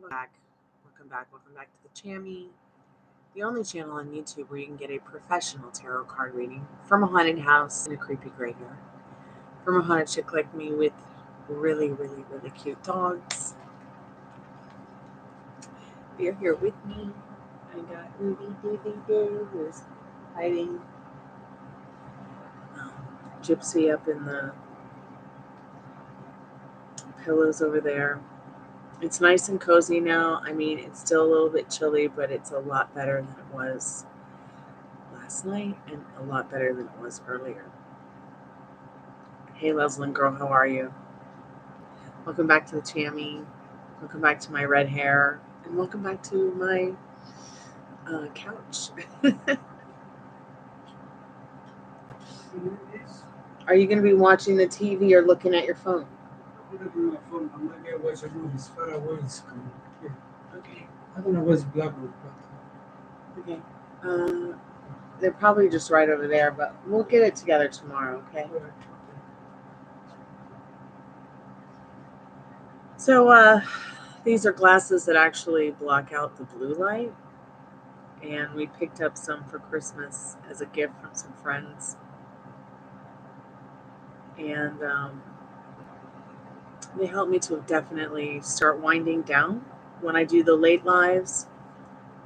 Welcome back to the Chammy, the only channel on YouTube where you can get a professional tarot card reading from a haunted house in a creepy graveyard. From a haunted chick like me with really cute dogs. You're here with me. I got Groovy who's hiding. Gypsy up in the pillows over there. It's nice and cozy now. I mean, it's still a little bit chilly, but it's a lot better than it was last night and a lot better than it was earlier. Hey, Leslin girl, how are you? Welcome back to the Chammy. Welcome back to my red hair. And welcome back to my couch. Are you going to be watching the TV or looking at your phone? I'm not going to watch a movie. It's far away. Okay. I don't know what's Blackwood. Okay. They're probably just right over there, but we'll get it together tomorrow, okay? So, these are glasses that actually block out the blue light. And we picked up some for Christmas as a gift from some friends. And they help me to definitely start winding down when I do the late lives,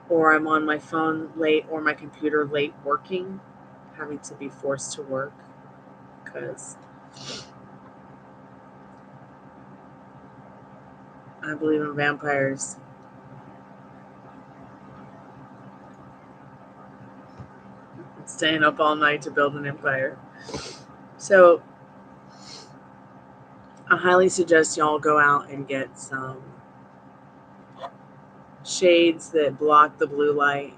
or I'm on my phone late or my computer late working, having to be forced to work because I believe in vampires. Staying up all night to build an empire. So I highly suggest y'all go out and get some shades that block the blue light,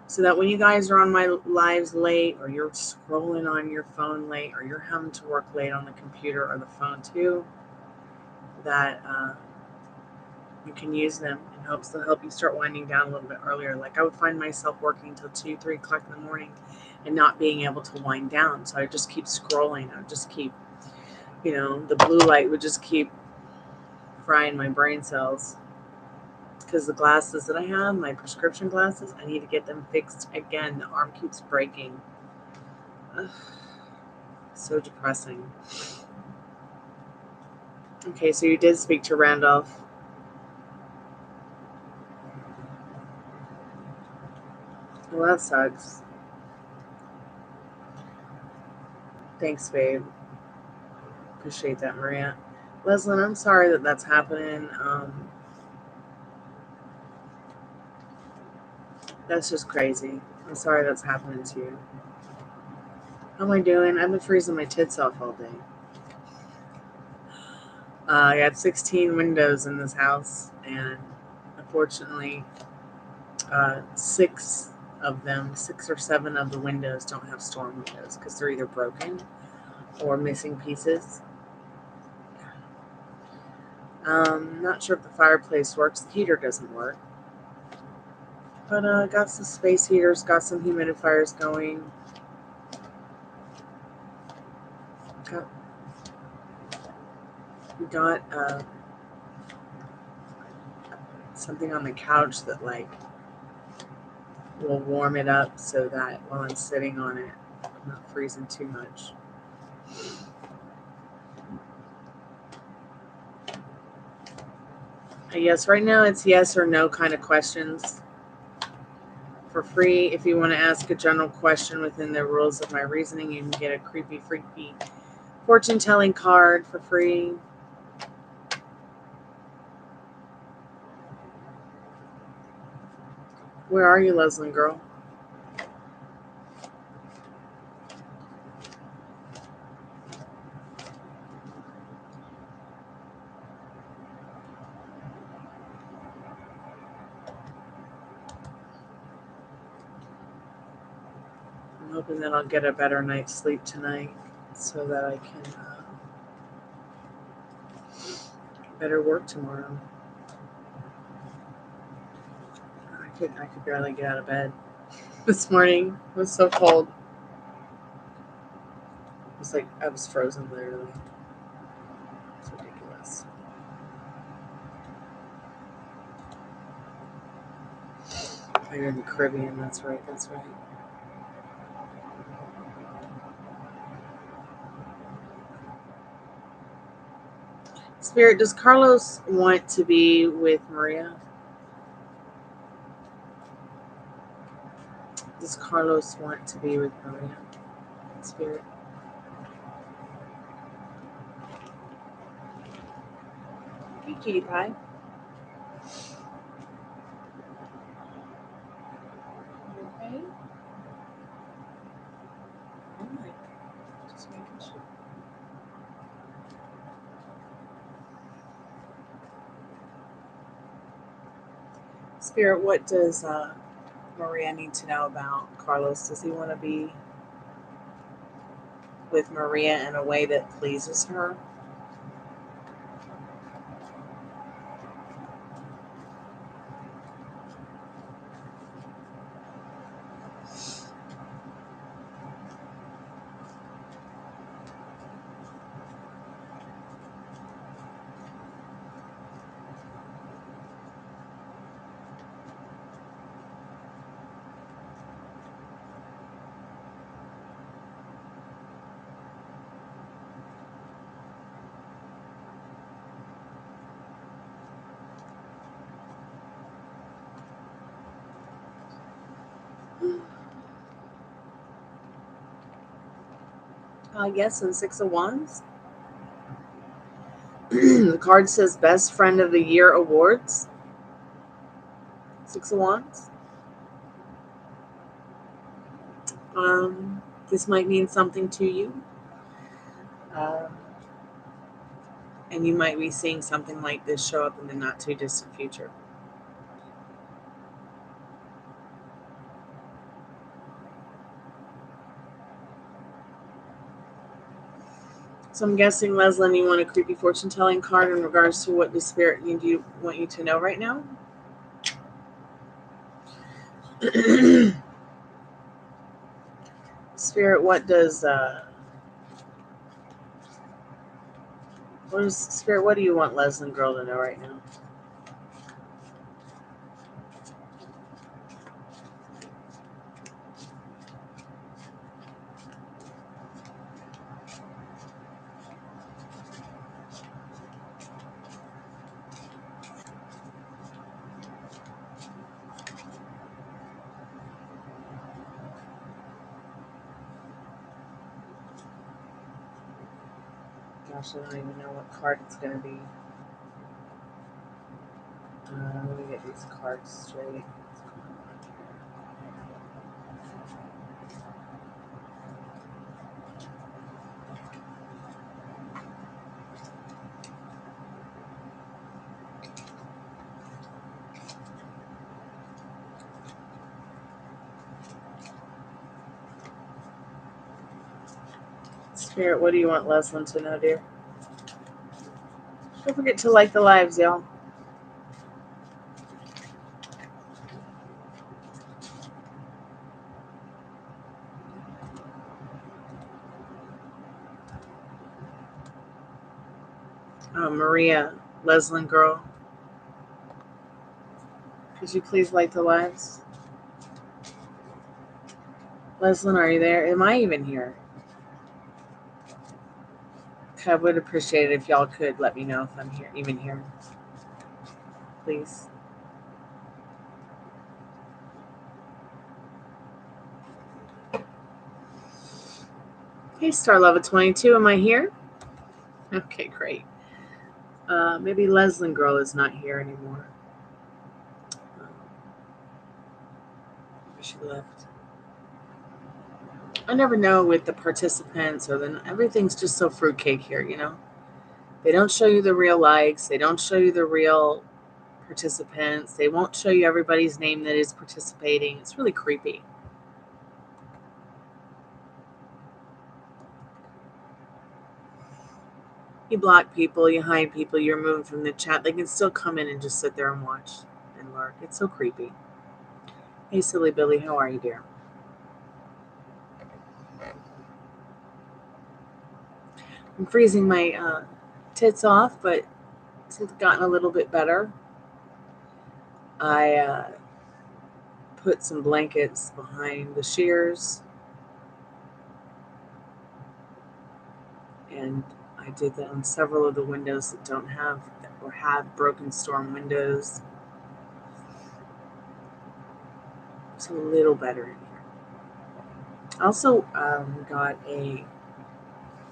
so that when you guys are on my lives late, or you're scrolling on your phone late, or you're having to work late on the computer or the phone too, that you can use them in hopes to help you start winding down a little bit earlier. Like I would find myself working till 2-3 o'clock in the morning and not being able to wind down, so I just keep scrolling. I would just keep, the blue light would just keep frying my brain cells. Because the glasses that I have, my prescription glasses, I need to get them fixed again. The arm keeps breaking. Ugh, so depressing. Okay, so you did speak to Randolph. Well, that sucks. Thanks, babe. Appreciate that, Maria. Leslin, I'm sorry that that's happening. That's just crazy. I'm sorry that's happening to you. How am I doing? I've been freezing my tits off all day. I got 16 windows in this house, and unfortunately, 6 or 7 of the windows don't have storm windows because they're either broken or missing pieces. Not sure if the fireplace works. The heater doesn't work. But got some space heaters, got some humidifiers going. Got something on the couch that will warm it up so that while I'm sitting on it, I'm not freezing too much. Yes, right now it's yes or no kind of questions for free. If you want to ask a general question within the rules of my reasoning, you can get a creepy, freaky fortune telling card for free. Where are you, Leslin girl? I'm hoping that I'll get a better night's sleep tonight so that I can better work tomorrow. I could barely get out of bed this morning. It was so cold. It was like I was frozen literally. It's ridiculous. Oh, you're in the Caribbean. That's right. That's right. Spirit, does Carlos want to be with Maria? Does Carlos want to be with Maria? Spirit. Hey, cutie pie. Okay. All right. Just making sure. Spirit, what does Maria need to know about Carlos? Does he want to be with Maria in a way that pleases her? Yes, and Six of Wands. The card says Best Friend of the Year Awards. Six of Wands. This might mean something to you. And you might be seeing something like this show up in the not too distant future. So I'm guessing, Leslie, you want a creepy fortune telling card in regards to what the spirit want you to know right now? Spirit, what does Spirit, what do you want Leslie girl to know right now? Gosh, I don't even know what card it's going to be. Let me get these cards straight. Spirit, what do you want Leslie to know, dear? Don't forget to like the lives, y'all. Maria, Leslie girl, could you please like the lives? Leslie, are you there? Am I even here? I would appreciate it if y'all could let me know if I'm here, even here. Please. Hey, Star Love 22, am I here? Okay, great. Maybe Leslie girl is not here anymore. Maybe she left. I never know with the participants, or then everything's just so fruitcake here, you know? They don't show you the real likes. They don't show you the real participants. They won't show you everybody's name that is participating. It's really creepy. You block people, you hide people, you remove from the chat. They can still come in and just sit there and watch and lurk. It's so creepy. Hey, Silly Billy, how are you, dear? I'm freezing my tits off, but it's gotten a little bit better. I put some blankets behind the shears. And I did that on several of the windows that don't have or have broken storm windows. It's a little better in here. I also got a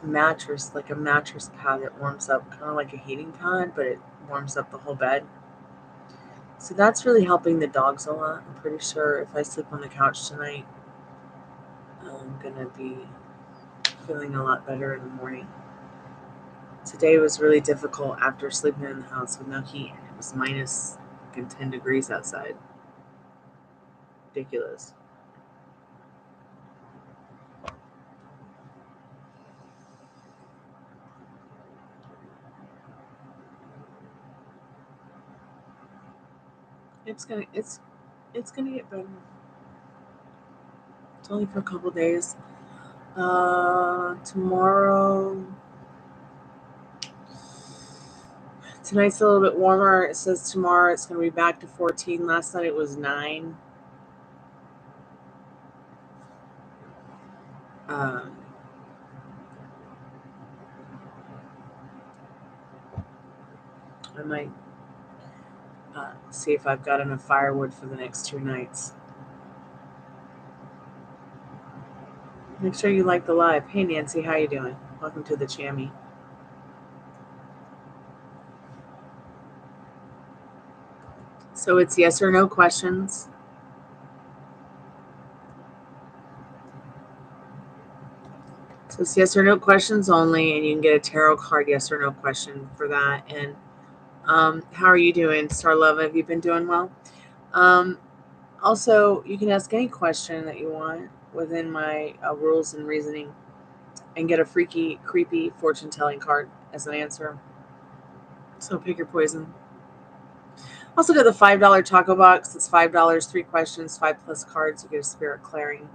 mattress, like a mattress pad that warms up, kind of like a heating pad, but it warms up the whole bed. So that's really helping the dogs a lot. I'm pretty sure if I sleep on the couch tonight, I'm going to be feeling a lot better in the morning. Today was really difficult after sleeping in the house with no heat. It was minus 10 degrees outside. Ridiculous. It's gonna get better. It's only for a couple days. Tomorrow. Tonight's a little bit warmer. It says tomorrow it's going to be back to 14. Last night it was 9. I might see if I've got enough firewood for the next 2 nights. Make sure you like the live. Hey Nancy, how you doing? Welcome to the Chammy. So it's yes or no questions. So it's yes or no questions only, and you can get a tarot card yes or no question for that. And how are you doing, Starlove? Have you been doing well? Also, you can ask any question that you want within my rules and reasoning and get a freaky, creepy fortune-telling card as an answer. So pick your poison. Also got the $5 taco box. It's $5, 3 questions, 5+ cards. You get a spirit clearing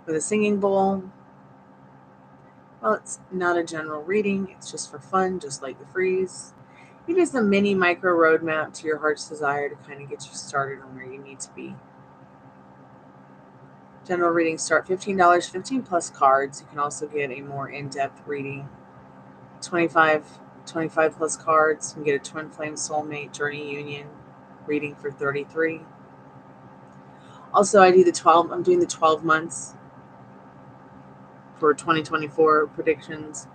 with a singing bowl. Well, it's not a general reading. It's just for fun, just like the freeze. It is a mini micro roadmap to your heart's desire to kind of get you started on where you need to be. General readings start $15, 15+ cards. You can also get a more in-depth reading. 25+ cards. You can get a Twinflame Soulmate Journey Union reading for $33. Also, I'm doing the 12 months for 2024 predictions.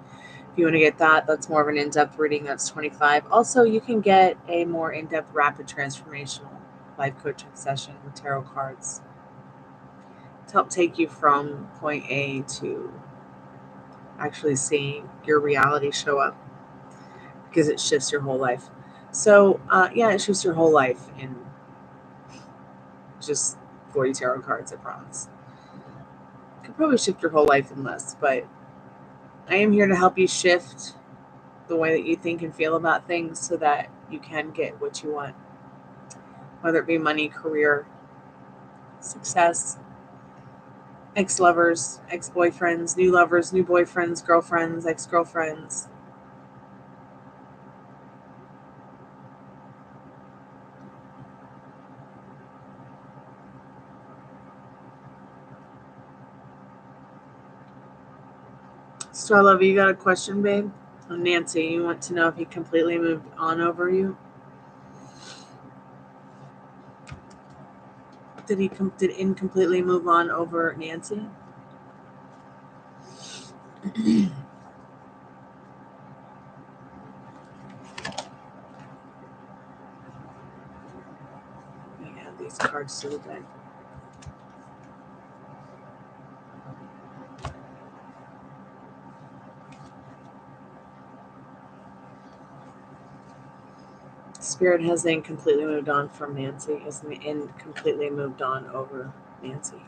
If you want to get that, that's more of an in-depth reading. That's $25. Also, you can get a more in-depth rapid transformational life coaching session with tarot cards to help take you from point A to actually seeing your reality show up, because it shifts your whole life. So, it shifts your whole life in just 40 tarot cards, I promise. Could probably shift your whole life in less, but I am here to help you shift the way that you think and feel about things so that you can get what you want, whether it be money, career, success, ex-lovers, ex-boyfriends, new lovers, new boyfriends, girlfriends, ex-girlfriends. Starlove, you got a question, babe? Nancy, you want to know if he completely moved on over you? Did incompletely move on over Nancy? Let me add these cards to the deck. Spirit has completely moved on from Nancy. Has completely moved on over Nancy.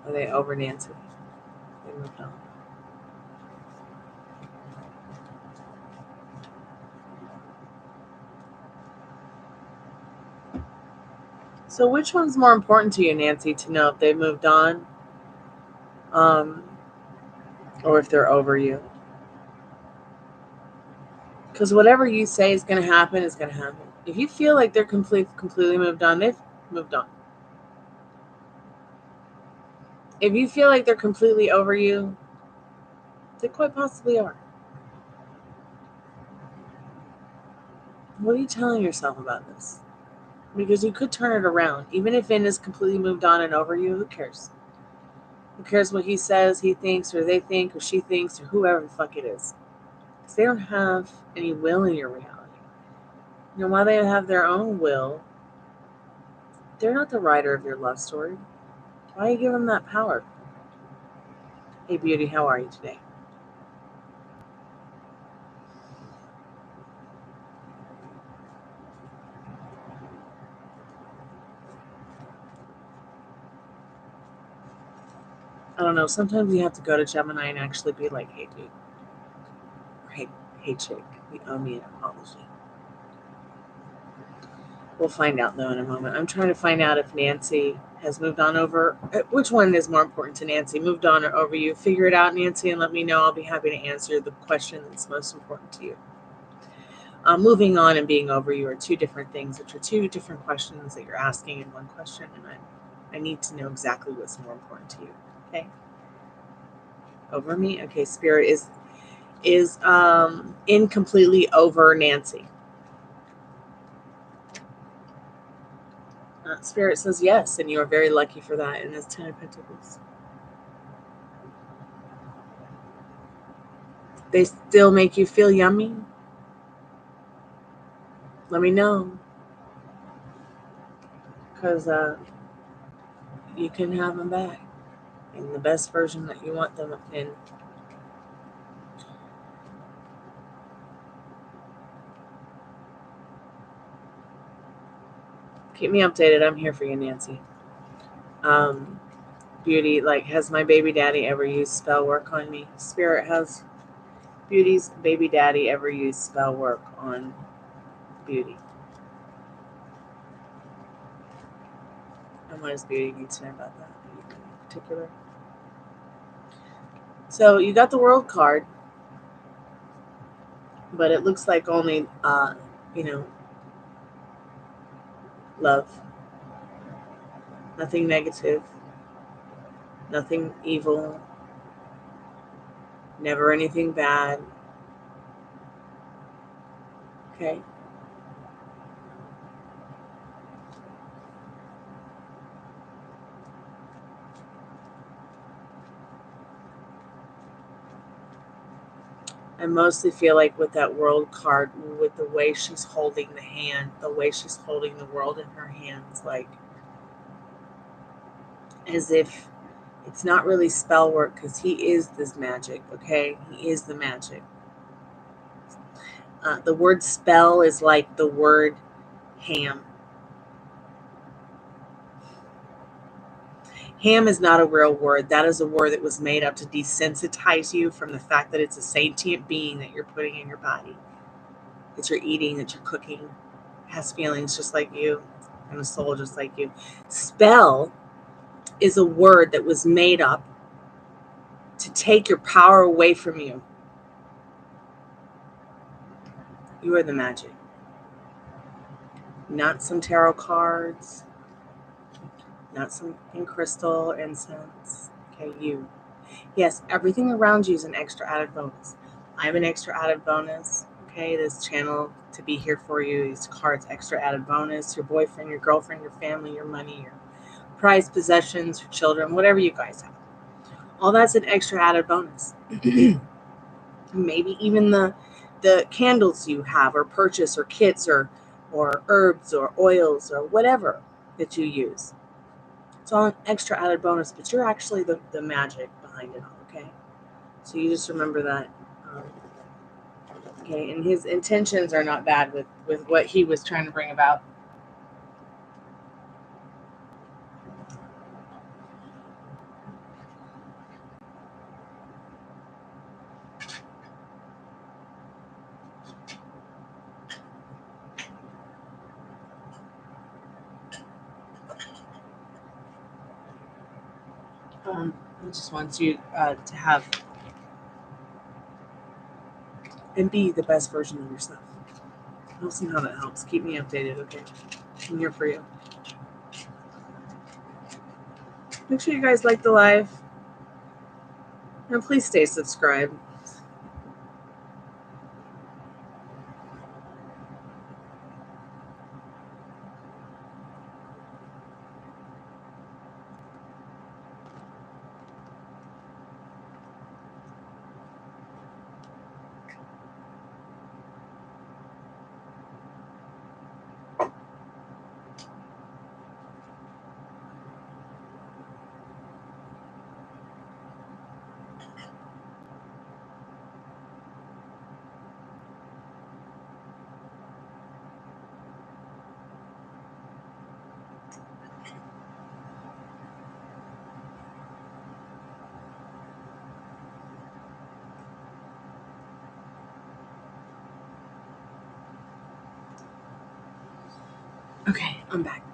Are they over Nancy? They moved on. So which one's more important to you, Nancy, to know if they moved on or if they're over you? Because whatever you say is going to happen is going to happen. If you feel like they're completely moved on, they've moved on. If you feel like they're completely over you, they quite possibly are. What are you telling yourself about this? Because you could turn it around. Even if Vin is completely moved on and over you, who cares? Who cares what he says, he thinks, or they think, or she thinks, or whoever the fuck it is? Because they don't have any will in your reality. While they have their own will, they're not the writer of your love story. Why you give them that power? Hey, beauty, how are you today? I don't know. Sometimes you have to go to Gemini and actually be like, hey, dude. Or hey, chick. You owe me an apology. We'll find out, though, in a moment. I'm trying to find out if Nancy has moved on over. Which one is more important to Nancy? Moved on or over you? Figure it out, Nancy, and let me know. I'll be happy to answer the question that's most important to you. Moving on and being over you are two different things, which are two different questions that you're asking in one question, and I need to know exactly what's more important to you. Okay? Over me? Okay, Spirit is incompletely over Nancy. Spirit says yes, and you are very lucky for that in this 10 of Pentacles. They still make you feel yummy? Let me know. Because you can have them back in the best version that you want them in. Keep me updated. I'm here for you, Nancy. Beauty, like, has my baby daddy ever used spell work on me? Spirit, has Beauty's baby daddy ever used spell work on Beauty? And what does Beauty need to know about that in particular? So you got the World card, but it looks like only, love. Nothing negative. Nothing evil. Never anything bad. Okay? I mostly feel like with that World card, with the way she's holding the hand, the way she's holding the world in her hands, like as if it's not really spell work, because he is this magic, okay? He is the magic. The word spell is like the word ham. Ham is not a real word. That is a word that was made up to desensitize you from the fact that it's a sentient being that you're putting in your body, that you're eating, that you're cooking, has feelings just like you, and a soul just like you. Spell is a word that was made up to take your power away from you. You are the magic. Not some tarot cards, not some crystal incense. Okay, you. Yes, everything around you is an extra added bonus. I'm an extra added bonus. Okay, this channel to be here for you. These cards, extra added bonus. Your boyfriend, your girlfriend, your family, your money, your prized possessions, your children, whatever you guys have. All that's an extra added bonus. Maybe even the candles you have or purchase or kits or herbs or oils or whatever that you use. It's all an extra added bonus, but you're actually the magic behind it all, okay? So you just remember that. Okay, and his intentions are not bad with what he was trying to bring about. He just wants you to have and be the best version of yourself. We'll see how that helps. Keep me updated, okay? I'm here for you. Make sure you guys like the live. And please stay subscribed. Okay, I'm back.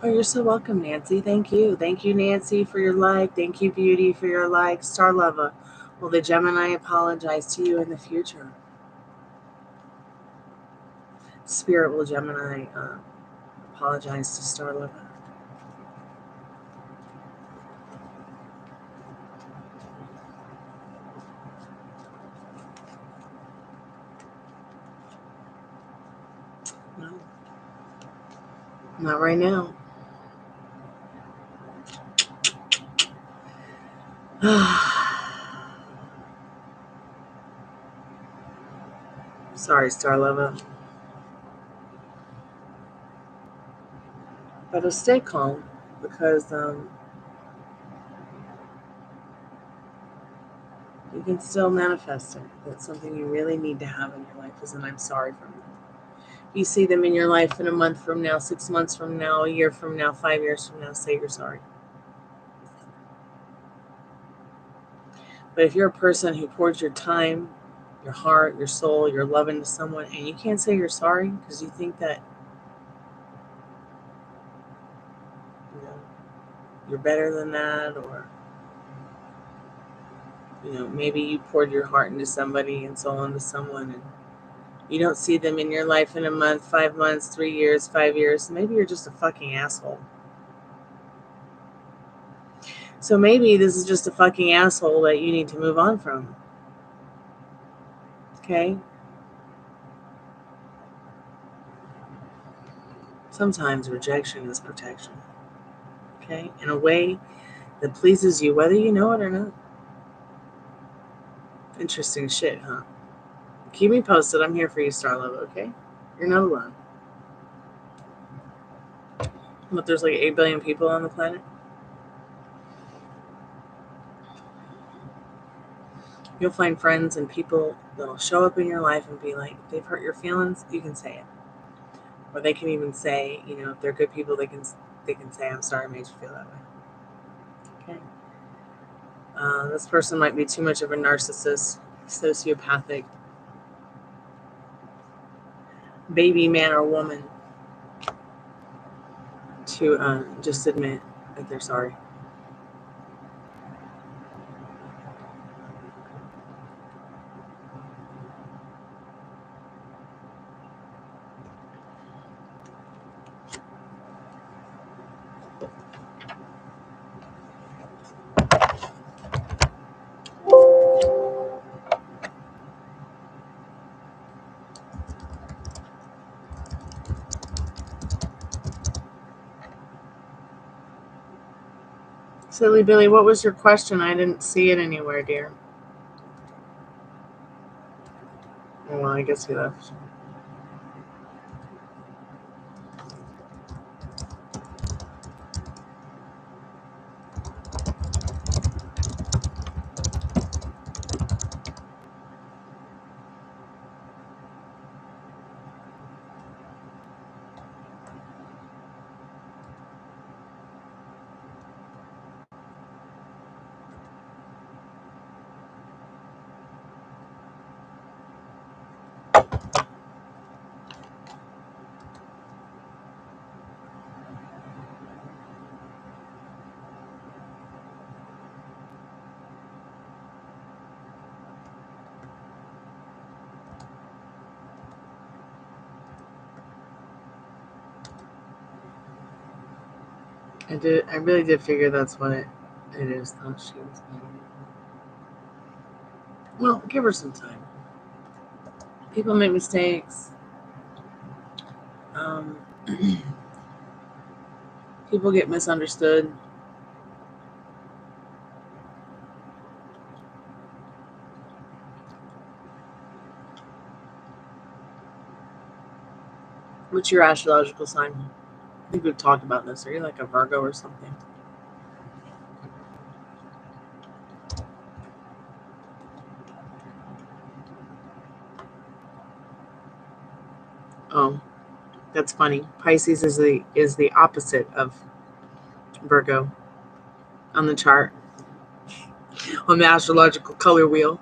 Oh, you're so welcome, Nancy. Thank you. Thank you, Nancy, for your like. Thank you, Beauty, for your like. Star Lover. Will the Gemini apologize to you in the future? Spirit, will Gemini apologize to Star Lover? No. Not right now. Sorry, Star Lover. But stay calm because you can still manifest it. That's something you really need to have in your life is an I'm sorry from them. You see them in your life in a month from now, 6 months from now, a year from now, 5 years from now, say you're sorry. But if you're a person who pours your time, your heart, your soul, your love into someone, and you can't say you're sorry because you think that you're better than that, or maybe you poured your heart into somebody and soul into someone, and you don't see them in your life in a month, 5 months, 3 years, 5 years. Maybe you're just a fucking asshole. So maybe this is just a fucking asshole that you need to move on from. Okay? Sometimes rejection is protection. Okay? In a way that pleases you, whether you know it or not. Interesting shit, huh? Keep me posted. I'm here for you, Star Love, okay? You're not alone. But there's like 8 billion people on the planet. You'll find friends and people that'll show up in your life and be like, if they've hurt your feelings, you can say it. Or they can even say, if they're good people, they can say, I'm sorry I made you feel that way. Okay. This person might be too much of a narcissist, sociopathic, baby man or woman to just admit that they're sorry. Silly Billy, what was your question? I didn't see it anywhere, dear. Oh, well, I guess he left. I really did figure that's what it is. Thought she was married. Well, give her some time. People make mistakes. People get misunderstood. What's your astrological sign? I think we've talked about this. Are you like a Virgo or something? Oh, that's funny. Pisces is the opposite of Virgo on the chart, on the astrological color wheel.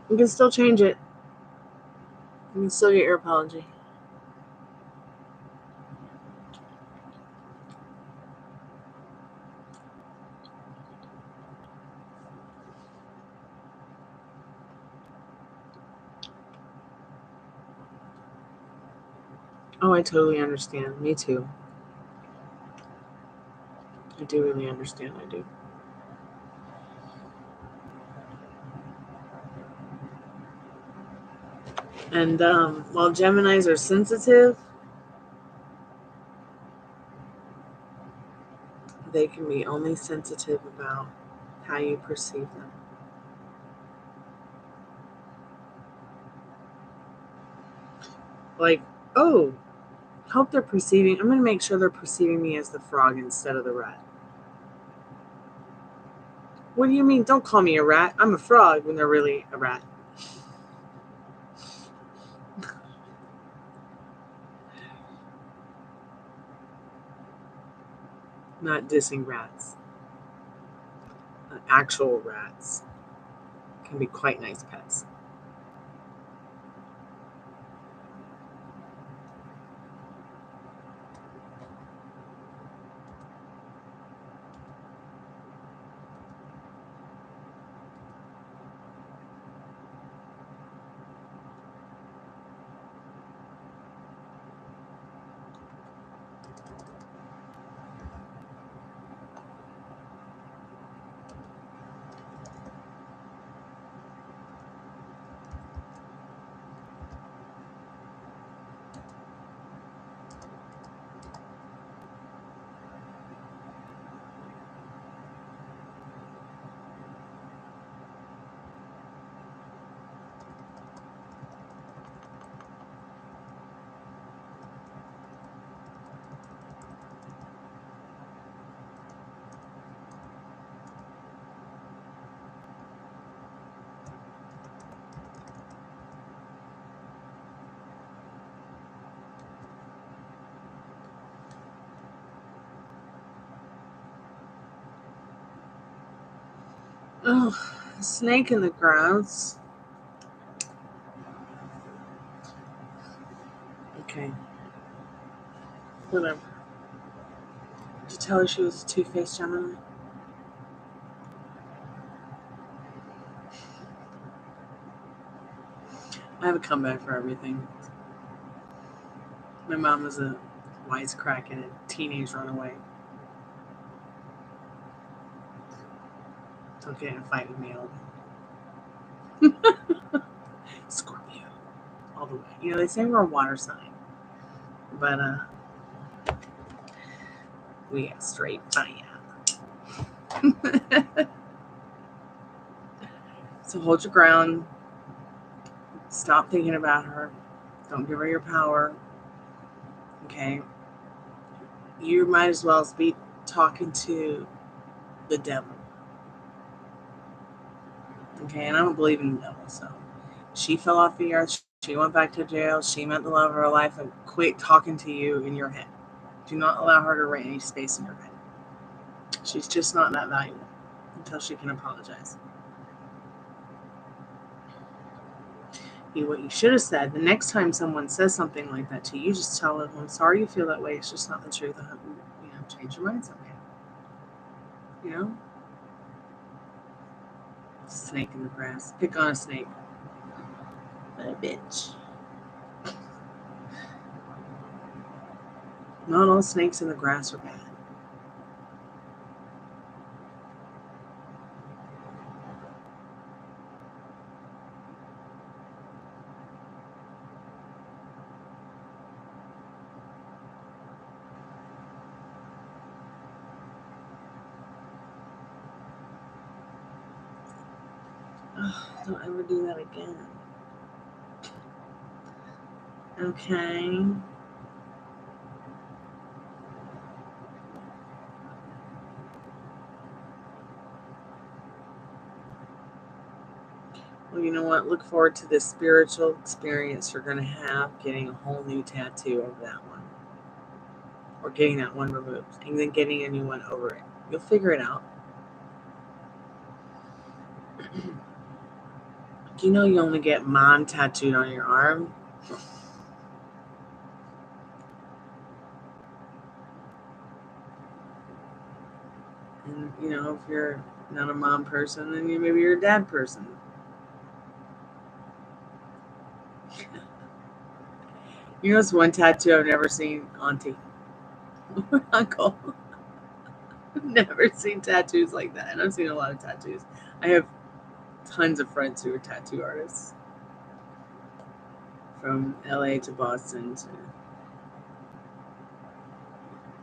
You can still change it. You can still get your apology. Oh, I totally understand. Me too. I do really understand. I do. And while Geminis are sensitive, they can be only sensitive about how you perceive them. Like, oh, hope they're perceiving. I'm going to make sure they're perceiving me as the frog instead of the rat. What do you mean? Don't call me a rat. I'm a frog when they're really a rat. Not dissing rats. Actual rats can be quite nice pets. Oh, snake in the grass. Okay. Whatever. Did you tell her she was a two-faced Gemini? I have a comeback for everything. My mom was a wisecrack and a teenage runaway. Don't get in a fight with me all day. Scorpio. All the way. You know, they say we're a water sign. But we are straight fire. So hold your ground. Stop thinking about her. Don't give her your power. Okay? You might as well be talking to the devil. Okay? And I don't believe in the devil, so she fell off the earth. She went back to jail. She met the love of her life, and quit talking to you in your head. Do not allow her to rent any space in your head. She's just not that valuable until she can apologize. What you should have said, the next time someone says something like that to you, you just tell them, I'm sorry you feel that way. It's just not the truth. I hope you change your mind someday. You know? Snake in the grass. Pick on a snake. What a bitch. Not all snakes in the grass are bad. Oh, don't ever do that again. Okay. Well, you know what? Look forward to this spiritual experience you're going to have getting a whole new tattoo of that one. Or getting that one removed. And then getting a new one over it. You'll figure it out. Do you know you only get mom tattooed on your arm? And, you know, if you're not a mom person, then maybe you're a dad person. You know, it's one tattoo I've never seen, Auntie. Or Uncle. I've never seen tattoos like that. And I've seen a lot of tattoos. I have tons of friends who are tattoo artists. From LA to Boston to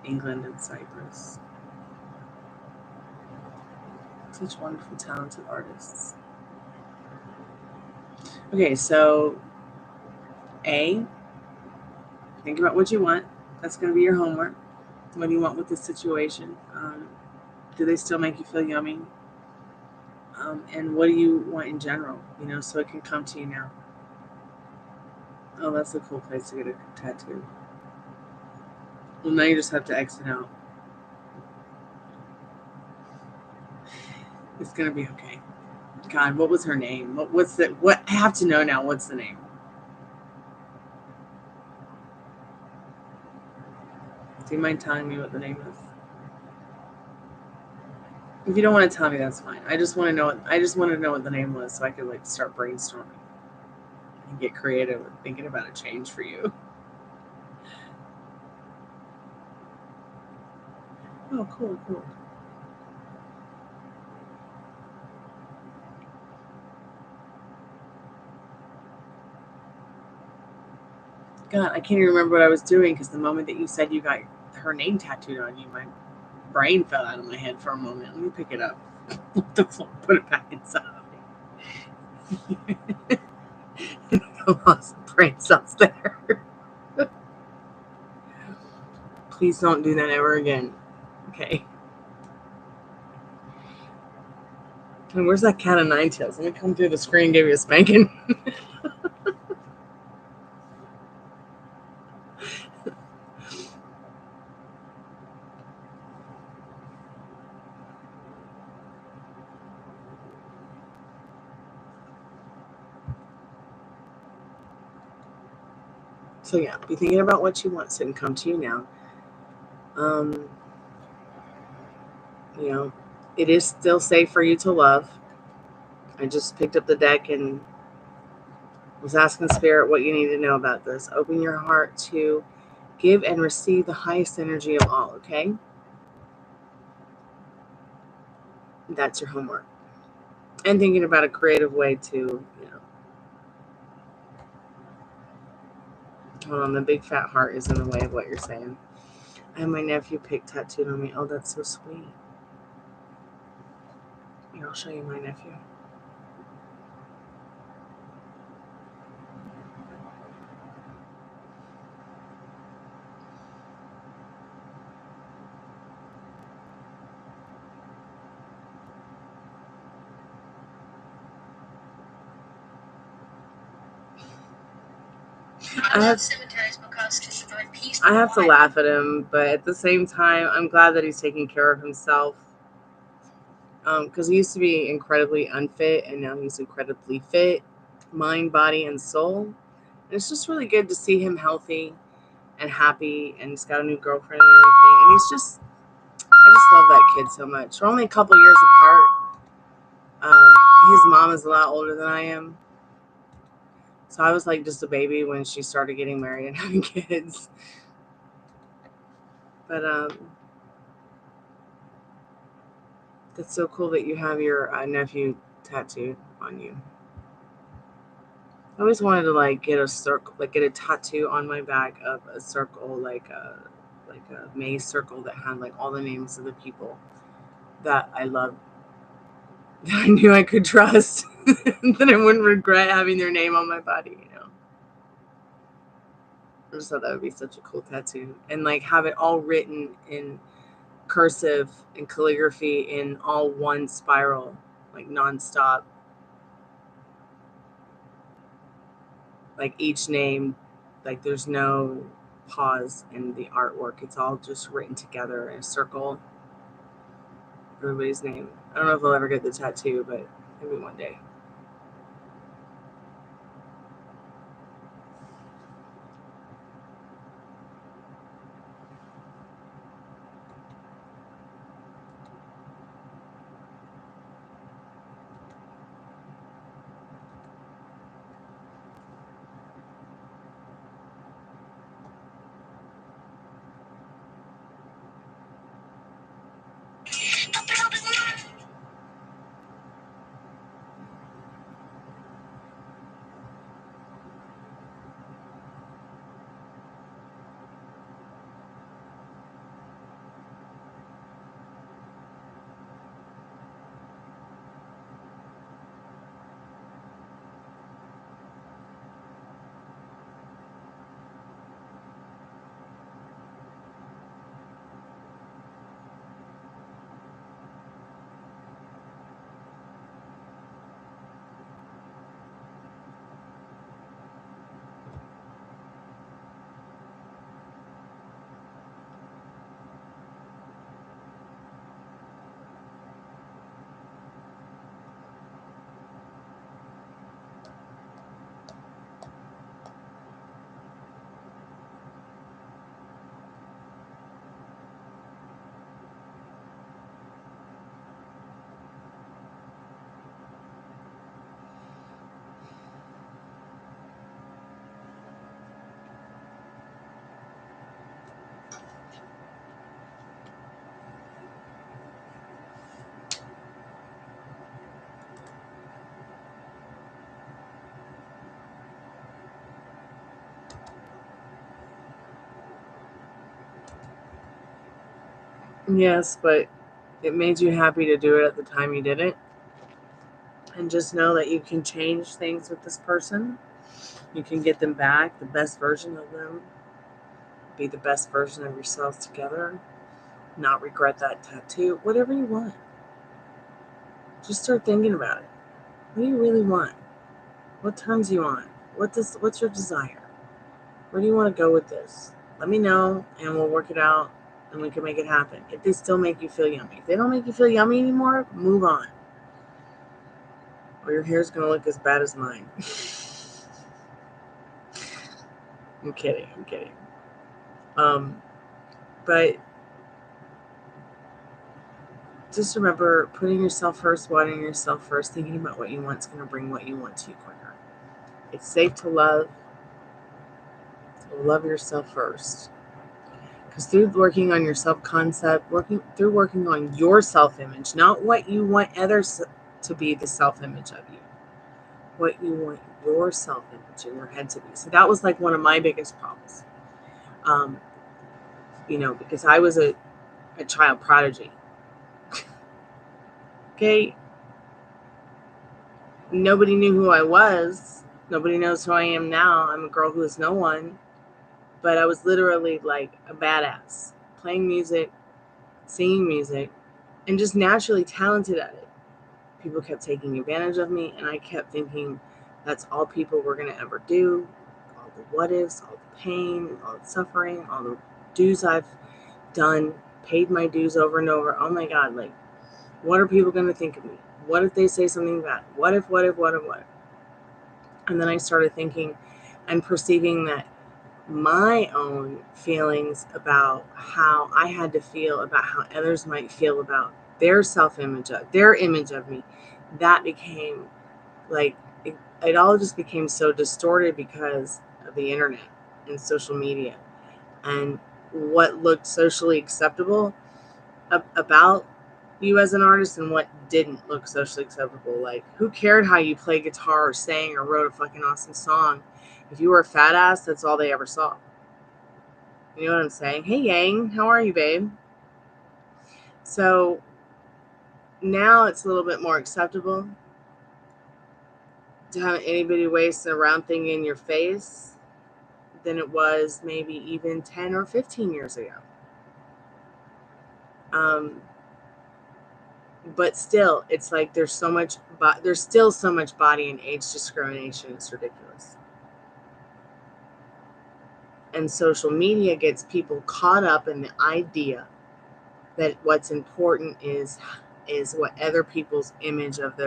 England and Cyprus. Such wonderful, talented artists. Okay, so A, think about what you want. That's going to be your homework. What do you want with this situation? Do they still make you feel yummy? And what do you want in general? You know, so it can come to you now. Oh, that's a cool place to get a tattoo. Well, now you just have to exit out. It's going to be okay. God, what was her name? What's the, what, I have to know now. What's the name? Do you mind telling me what the name is? If you don't want to tell me, that's fine. I just want to know. I just want to know what the name was, so I could like start brainstorming and get creative with thinking about a change for you. Oh, cool. God, I can't even remember what I was doing because the moment that you said you got her name tattooed on you, my brain fell out of my head for a moment. Let me pick it up. Put it back inside. I lost brain cells there. Please don't do that ever again. Okay. And where's that cat of nine tails? Let me come through the screen and give you a spanking. So yeah, be thinking about what you want so it can come to you now. You know, it is still safe for you to love. I just picked up the deck and was asking Spirit what you need to know about this. Open your heart to give and receive the highest energy of all, okay? That's your homework. And thinking about a creative way to, you know. Hold on, the big fat heart is in the way of what you're saying. I have my nephew pick tattooed on me. Oh, that's so sweet. Here, I'll show you my nephew. I have to laugh at him, but at the same time, I'm glad that he's taking care of himself. Because he used to be incredibly unfit, and now he's incredibly fit, mind, body, and soul. And it's just really good to see him healthy and happy, and he's got a new girlfriend and everything. And he's just, I just love that kid so much. We're only a couple years apart. his mom is a lot older than I am. So I was like just a baby when she started getting married and having kids. But it's so cool that you have your nephew tattooed on you. I always wanted to like get a circle, like get a tattoo on my back of a circle, like a maze circle that had like all the names of the people that I loved, that I knew I could trust, that I wouldn't regret having their name on my body, you know. I just thought that would be such a cool tattoo, and like have it all written in cursive and calligraphy in all one spiral, like nonstop. Like each name, like there's no pause in the artwork. It's all just written together in a circle. Everybody's name. I don't know if I'll ever get the tattoo, but maybe one day. Yes, but it made you happy to do it at the time you did it. And just know that you can change things with this person. You can get them back, the best version of them. Be the best version of yourselves together. Not regret that tattoo. Whatever you want. Just start thinking about it. What do you really want? What turns you on? What's your desire? Where do you want to go with this? Let me know and we'll work it out and we can make it happen. If they still make you feel yummy. If they don't make you feel yummy anymore, move on. Or your hair's going to look as bad as mine. I'm kidding. But just remember, putting yourself first, wanting yourself first, thinking about what you want is going to bring what you want to you quicker. It's safe to love. So love yourself first. Because through working on your self-concept, working on your self-image, not what you want others to be the self-image of you, what you want your self-image in your head to be. So that was like one of my biggest problems. Because I was a child prodigy. Okay. Nobody knew who I was. Nobody knows who I am now. I'm a girl who is no one. But I was literally like a badass, playing music, singing music, and just naturally talented at it. People kept taking advantage of me, and I kept thinking that's all people were going to ever do. All the what ifs, all the pain, all the suffering, all the dues I've done, paid my dues over and over. Oh my God, like, what are people going to think of me? What if they say something bad? What if? And then I started thinking and perceiving that my own feelings about how I had to feel about how others might feel about their self-image, their image of me, that became like, it all just became so distorted because of the internet and social media, and what looked socially acceptable about you as an artist and what didn't look socially acceptable. Like, who cared how you play guitar or sang or wrote a fucking awesome song? If you were a fat ass, that's all they ever saw. You know what I'm saying? Hey, Yang, how are you, babe? So now it's a little bit more acceptable to have anybody waste a round thing in your face than it was maybe even 10 or 15 years ago. But still, it's like there's still so much body and age discrimination. It's ridiculous. And social media gets people caught up in the idea that what's important is what other people's image of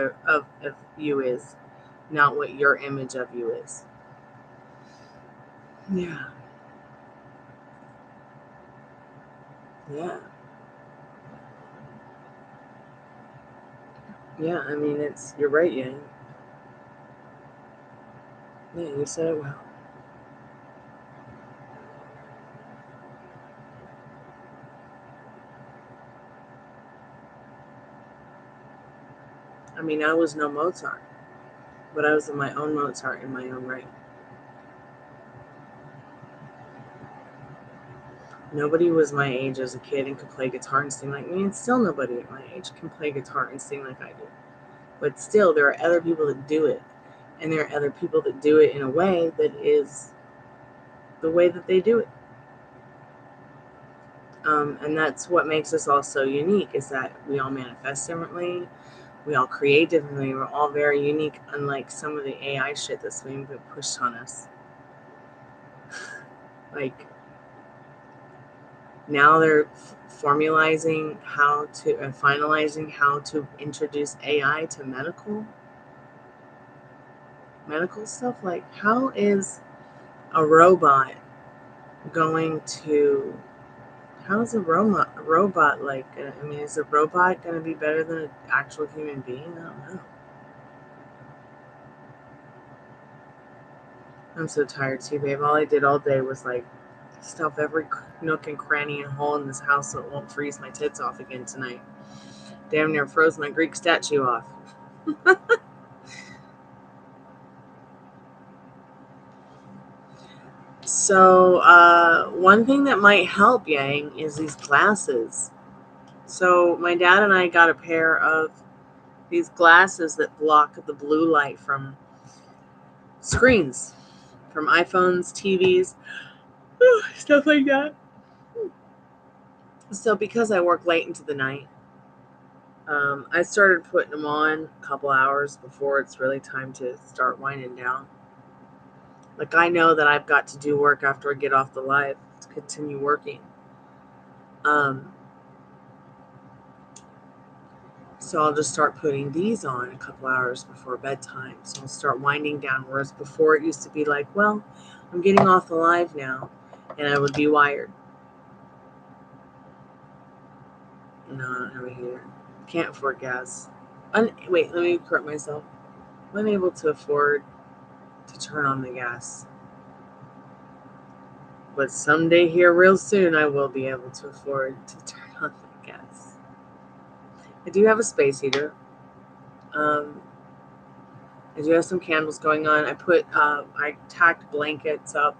you is, not what your image of you is. Yeah. Yeah. Yeah, I mean, you're right, Yang. Yeah, you said it well. I mean, I was no Mozart, but I was my own Mozart in my own right. Nobody was my age as a kid and could play guitar and sing like me, and still nobody at my age can play guitar and sing like I do. But still, there are other people that do it, and there are other people that do it in a way that is the way that they do it. And that's what makes us all so unique, is that we all manifest differently, we all create differently, we're all very unique, unlike some of the AI shit that's being pushed on us. Like, now they're finalizing how to introduce AI to medical stuff. Like, how is a robot going to is a robot like, I mean, is a robot going to be better than an actual human being? I don't know. I'm so tired too, babe. All I did all day was like stuff every nook and cranny and hole in this house so it won't freeze my tits off again tonight. Damn near froze my Greek statue off. So one thing that might help, Yang, is these glasses. So my dad and I got a pair of these glasses that block the blue light from screens, from iPhones, TVs, stuff like that. So because I work late into the night, I started putting them on a couple hours before it's really time to start winding down. Like, I know that I've got to do work after I get off the live to continue working. So I'll just start putting these on a couple hours before bedtime. So I'll start winding down. Whereas before it used to be like, well, I'm getting off the live now, and I would be wired. No, I don't have a heater. Can't afford gas. Wait, let me correct myself. I'm unable to afford to turn on the gas. But someday here real soon, I will be able to afford to turn on the gas. I do have a space heater. I do have some candles going on. I tacked blankets up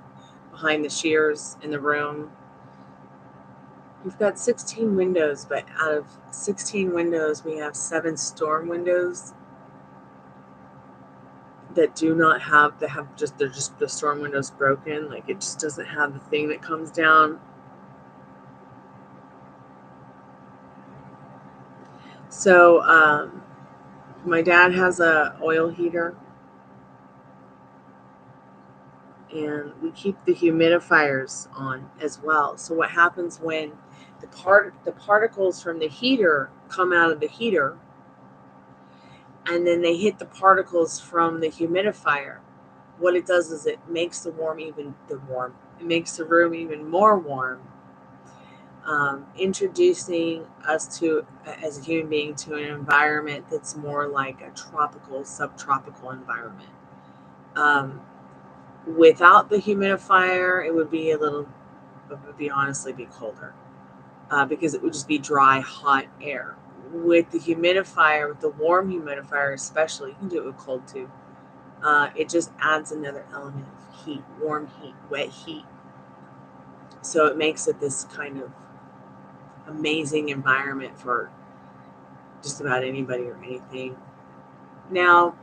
behind the shears in the room. We've got 16 windows, but out of 16 windows, we have 7 storm windows that do not have, they're just the storm windows broken. Like, it just doesn't have the thing that comes down. So, my dad has a oil heater, and we keep the humidifiers on as well. So what happens when the particles from the heater come out of the heater, and then they hit the particles from the humidifier, what it does is it makes the room even more warm. introducing us to, as a human being, to an environment that's more like a tropical, subtropical environment. Without the humidifier, it would be honestly be colder, because it would just be dry, hot air. With the humidifier, with the warm humidifier especially, you can do it with cold too, it just adds another element of heat, warm heat, wet heat. So it makes it this kind of amazing environment for just about anybody or anything. Now,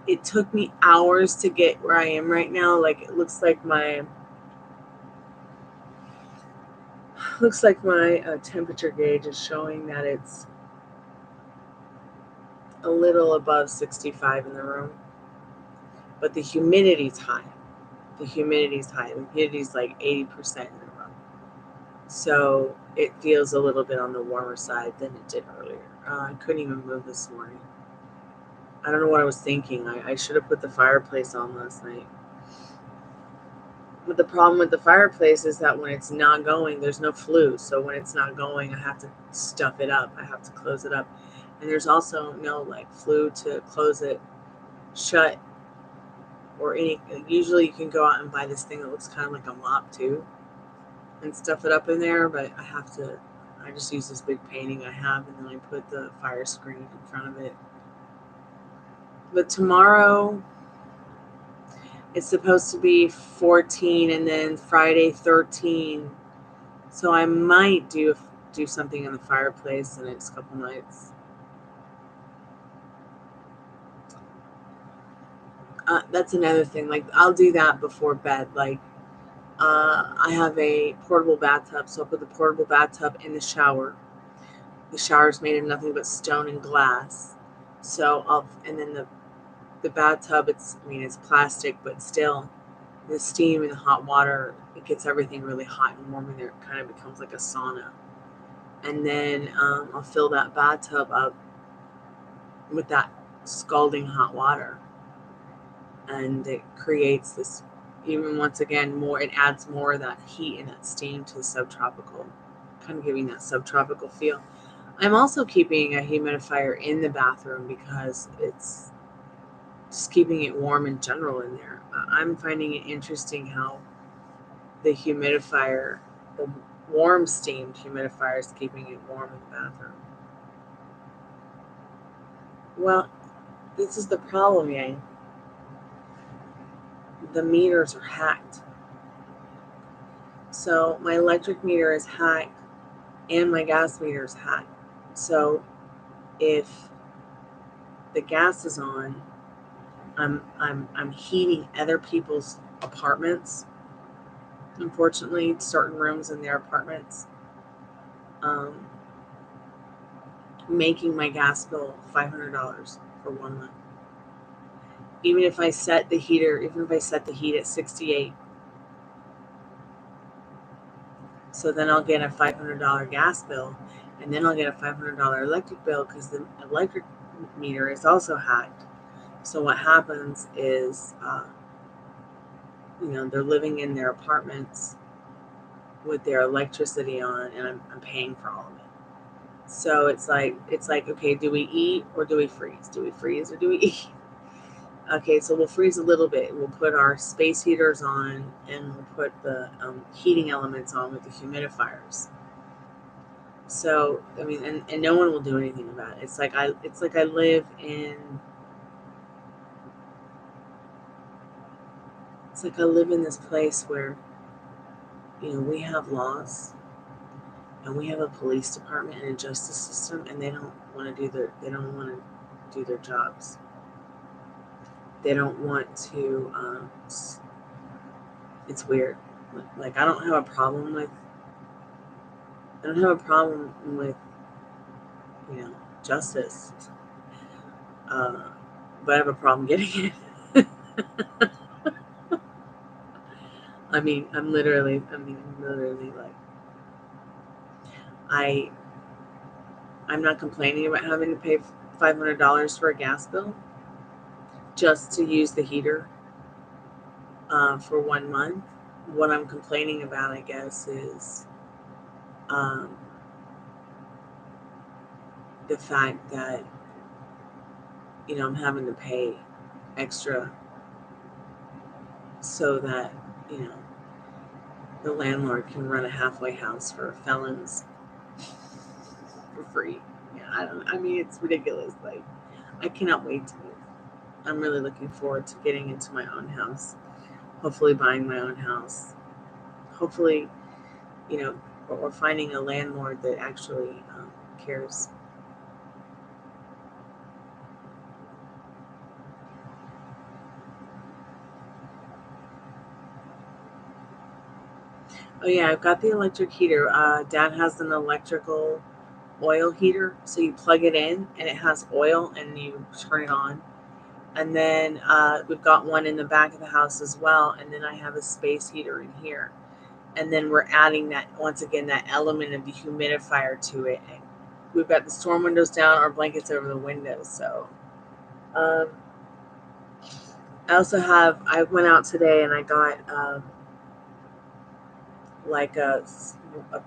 it took me hours to get where I am right now. Like, it looks like my temperature gauge is showing that it's a little above 65 in the room, but the humidity's high. The humidity's like 80% in the room. So it feels a little bit on the warmer side than it did earlier. I couldn't even move this morning. I don't know what I was thinking. I should have put the fireplace on last night. But the problem with the fireplace is that when it's not going, there's no flue. So when it's not going, I have to stuff it up. I have to close it up. And there's also no like flue to close it shut or any. Usually you can go out and buy this thing that looks kind of like a mop too and stuff it up in there. But I just use this big painting I have, and then I put the fire screen in front of it. But tomorrow, it's supposed to be 14, and then Friday 13. So I might do something in the fireplace the next couple nights. That's another thing. Like, I'll do that before bed. Like, I have a portable bathtub, so I'll put the portable bathtub in the shower. The shower's made of nothing but stone and glass. And then the bathtub, it's plastic, but still, the steam and the hot water, it gets everything really hot and warm in there. It kind of becomes like a sauna. And then I'll fill that bathtub up with that scalding hot water. And it creates this, even once again, it adds more of that heat and that steam to the subtropical, kind of giving that subtropical feel. I'm also keeping a humidifier in the bathroom because it's just keeping it warm in general in there. I'm finding it interesting how the humidifier, the warm steamed humidifier, is keeping it warm in the bathroom. Well, this is the problem, Yang. The meters are hacked. So my electric meter is hacked and my gas meter is hacked. So if the gas is on, I'm heating other people's apartments. Unfortunately, certain rooms in their apartments, making my gas bill $500 for 1 month. Even if I set the heat at 68, so then I'll get a $500 gas bill, and then I'll get a $500 electric bill because the electric meter is also hacked. So what happens is, they're living in their apartments with their electricity on, and I'm paying for all of it. So it's like, okay, do we eat or do we freeze? Do we freeze or do we eat? Okay, so we'll freeze a little bit. We'll put our space heaters on, and we'll put the heating elements on with the humidifiers. So and no one will do anything about it. It's like I live in. It's like I live in this place where, we have laws, and we have a police department and a justice system, and they don't want to do their jobs. They don't want to. It's weird. Like, I don't have a problem with justice, but I have a problem getting it. I'm literally like, I'm not complaining about having to pay $500 for a gas bill just to use the heater for 1 month. What I'm complaining about, I guess, is the fact that, you know, I'm having to pay extra so that, you know, the landlord can run a halfway house for felons for free. Yeah, I mean, it's ridiculous. Like, I cannot wait to move. I'm really looking forward to getting into my own house. Hopefully buying my own house. Hopefully, you know, or finding a landlord that actually cares. Oh yeah, I've got the electric heater. Dad has an electrical oil heater, so you plug it in and it has oil and you turn it on. And then we've got one in the back of the house as well, and then I have a space heater in here. And then we're adding that, once again, that element of the humidifier to it. And we've got the storm windows down, our blankets over the windows. So I went out today and I got like a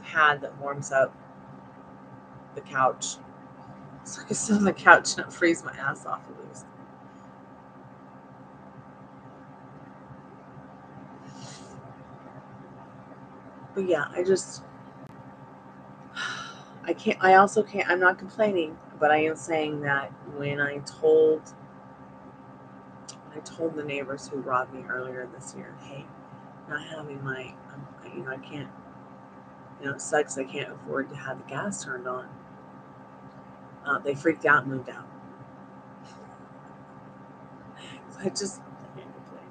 pad that warms up the couch, so I can sit on the couch and not freeze my ass off at least. But yeah, I'm not complaining, but I am saying that when I told the neighbors who robbed me earlier this year, hey, not having my, I can't, it sucks, I can't afford to have the gas turned on. They freaked out and moved out. So I just can't complain.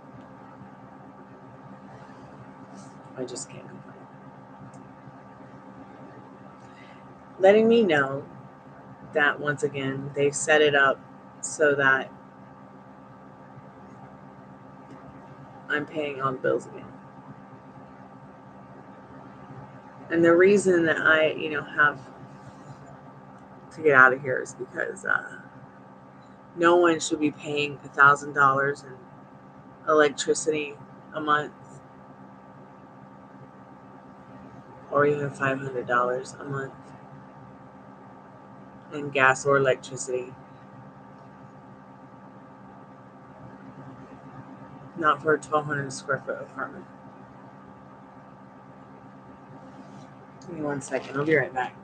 I just can't complain. Letting me know that, once again, they've set it up so that I'm paying all the bills again. And the reason that I, have to get out of here is because no one should be paying $1,000 in electricity a month, or even $500 a month in gas or electricity. Not for a 1,200 square foot apartment. Give me 1 second. I'll be right back.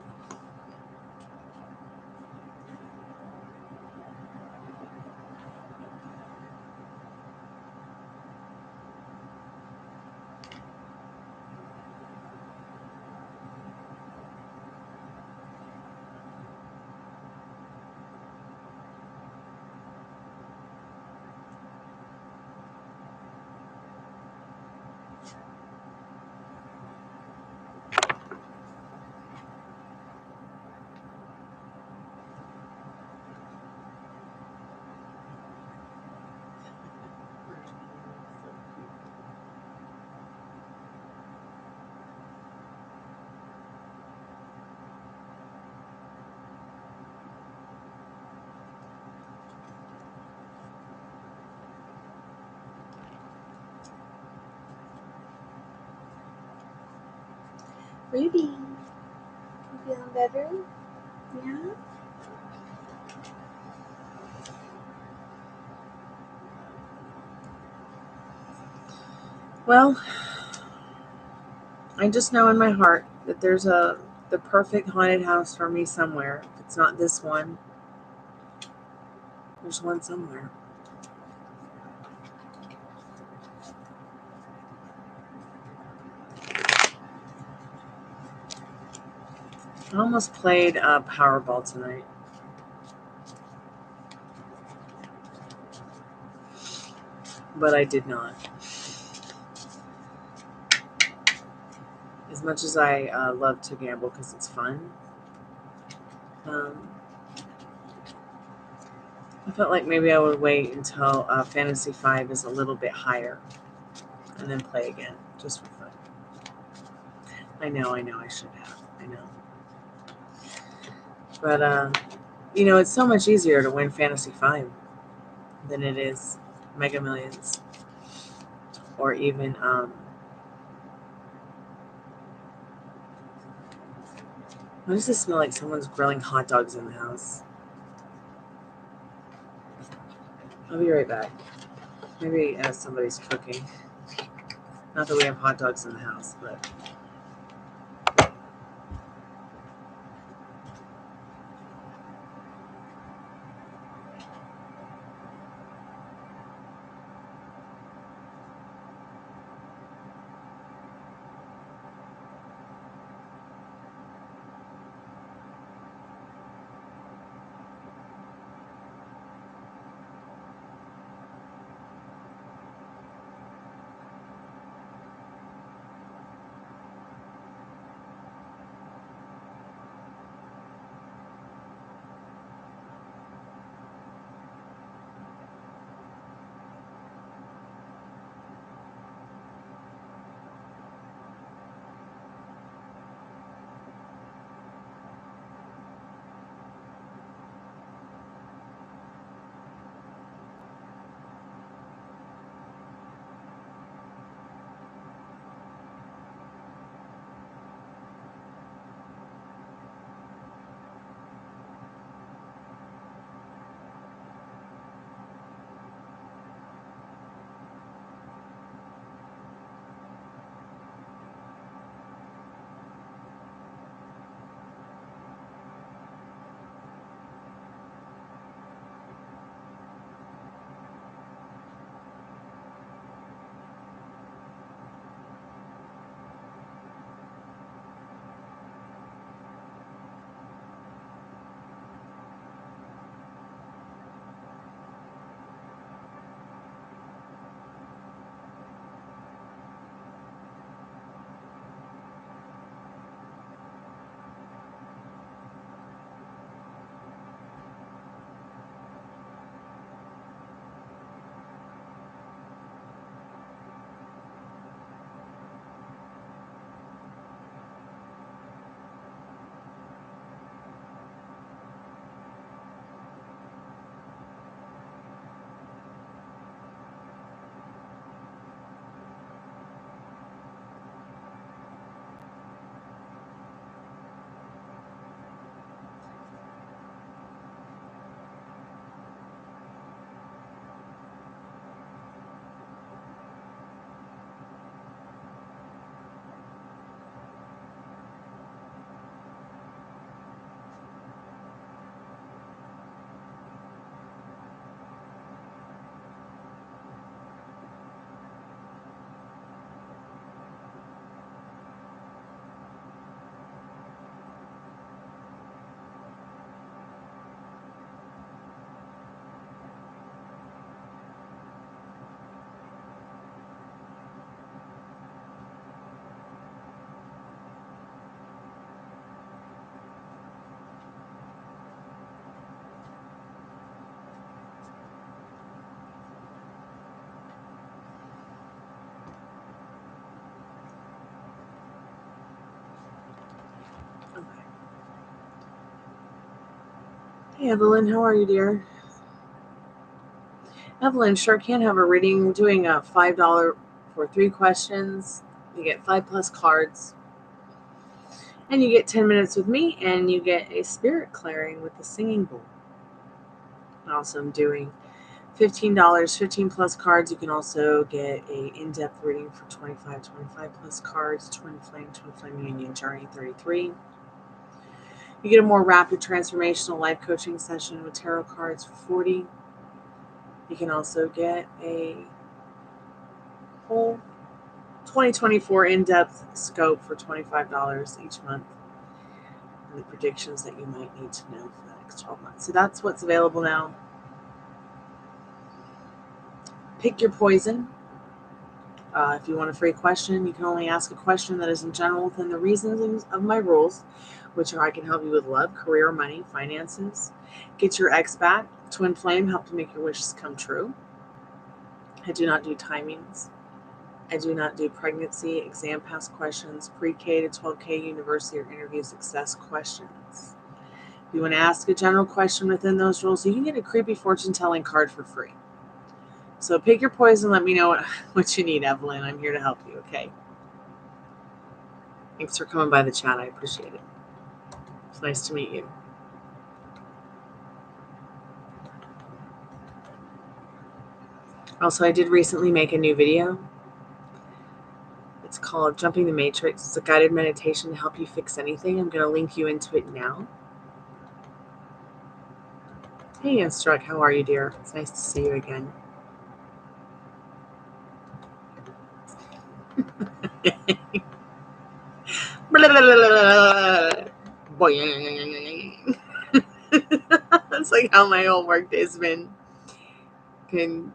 Ruby, you feeling better? Yeah? Well, I just know in my heart that there's the perfect haunted house for me somewhere. If it's not this one, there's one somewhere. I almost played Powerball tonight. But I did not. As much as I love to gamble because it's fun, I felt like maybe I would wait until Fantasy 5 is a little bit higher and then play again, just for fun. I know, I should have. I know. But, it's so much easier to win Fantasy 5 than it is Mega Millions or even Why does it smell like someone's grilling hot dogs in the house? I'll be right back. Maybe somebody's cooking. Not that we have hot dogs in the house, but... Hey, Evelyn, how are you, dear? Evelyn, sure can have a reading. We're doing a $5 for 3 questions. You get 5+ cards. And you get 10 minutes with me, and you get a spirit clearing with the singing bowl. Also, I'm doing $15, 15+ cards. You can also get a in-depth reading for 25+ cards, Twinflame Union Journey 33. You get a more rapid transformational life coaching session with tarot cards for $40. You can also get a whole 2024 in-depth scope for $25 each month, and the predictions that you might need to know for the next 12 months. So that's what's available now. Pick your poison. If you want a free question, you can only ask a question that is in general within the reasons of my rules, which are I can help you with love, career, money, finances, get your ex back, twin flame, help to make your wishes come true. I do not do timings. I do not do pregnancy, exam pass questions, pre-K to 12K university or interview success questions. If you want to ask a general question within those rules, you can get a creepy fortune telling card for free. So pick your poison. Let me know what you need, Evelyn. I'm here to help you, okay? Thanks for coming by the chat. I appreciate it. It's nice to meet you. Also, I did recently make a new video. It's called Jumping the Matrix. It's a guided meditation to help you fix anything. I'm going to link you into it now. Hey, Instruct, how are you, dear? It's nice to see you again. That's like how my whole work day's been. Can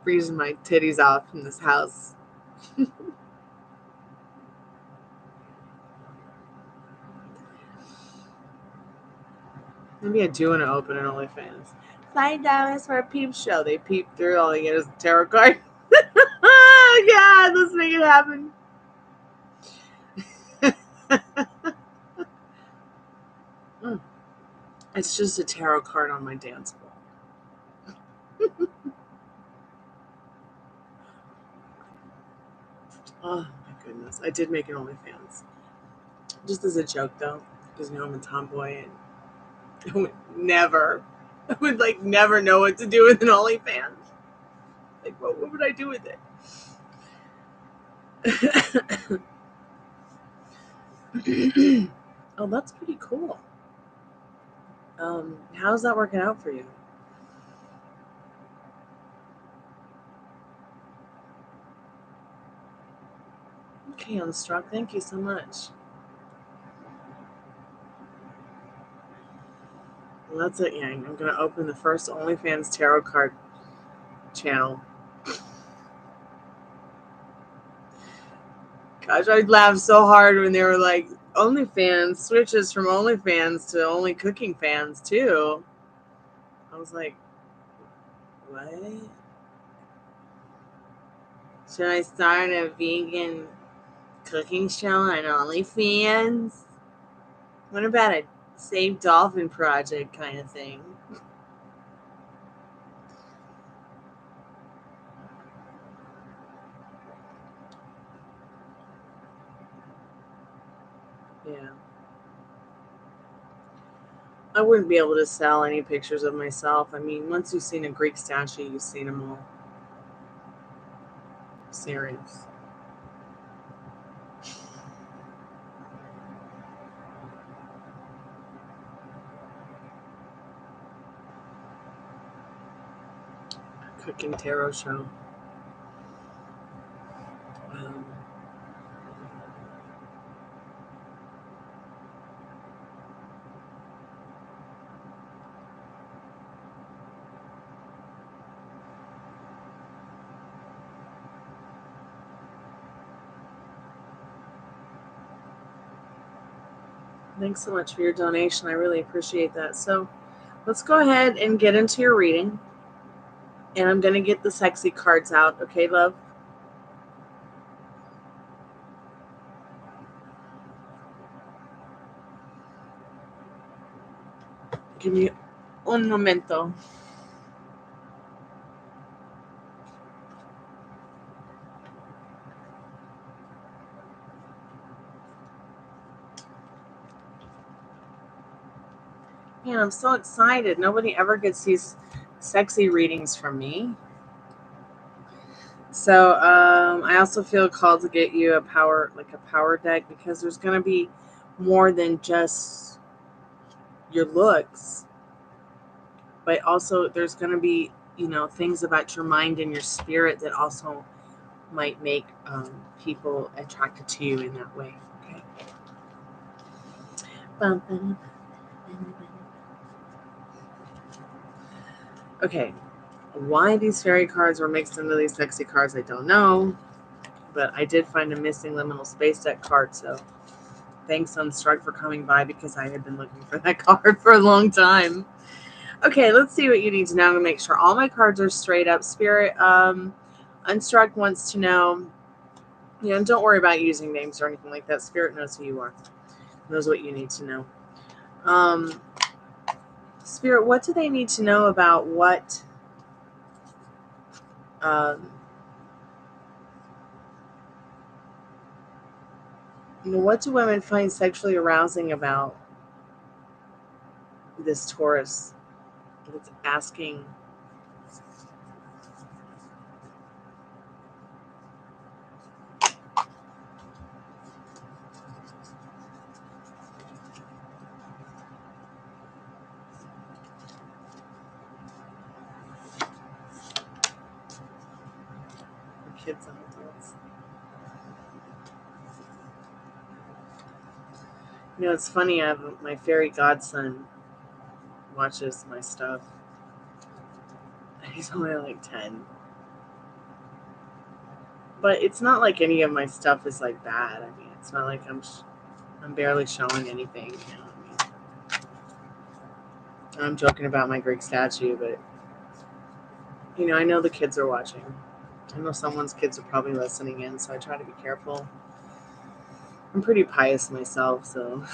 freezing my titties off in this house. Maybe I do want to open an OnlyFans. $5 for a peep show. They peep through, all they get is a tarot card. Yeah, let's make it happen. It's just a tarot card on my dance floor. Oh my goodness. I did make an OnlyFans. Just as a joke though, because I'm a tomboy and I would never know what to do with an OnlyFans. Like, what would I do with it? Oh, that's pretty cool. How's that working out for you? Okay, Unstruck, thank you so much. Well, that's it, Yang. I'm going to open the first OnlyFans tarot card channel. Gosh, I laughed so hard when they were like, OnlyFans switches from OnlyFans to only cooking fans, too. I was like, what? Should I start a vegan cooking show on OnlyFans? What about a Save Dolphin Project kind of thing? Yeah. I wouldn't be able to sell any pictures of myself. I mean, once you've seen a Greek statue, you've seen them all. Serious. Cooking tarot show. Thanks so much for your donation. I really appreciate that. So let's go ahead and get into your reading. And I'm going to get the sexy cards out. Okay, love? Give me un momento. Man, I'm so excited. Nobody ever gets these sexy readings from me. So I also feel called to get you a power deck, because there's going to be more than just your looks, but also there's going to be, things about your mind and your spirit that also might make people attracted to you in that way. Okay. Okay. Why these fairy cards were mixed into these sexy cards, I don't know. But I did find a missing liminal space deck card, so thanks Unstruck for coming by, because I had been looking for that card for a long time. Okay, let's see what you need to know to make sure all my cards are straight up. Spirit, Unstruck wants to know, don't worry about using names or anything like that. Spirit knows who you are, knows what you need to know. Spirit, what do they need to know about what what do women find sexually arousing about this Taurus that's asking for kids and adults. You know, it's funny, I have my fairy godson watches my stuff. He's only like 10. But it's not like any of my stuff is like bad. I mean, it's not like I'm barely showing anything. You know what I mean? I'm joking about my Greek statue, but you know, I know the kids are watching. I know someone's kids are probably listening in, so I try to be careful. I'm pretty pious myself, so.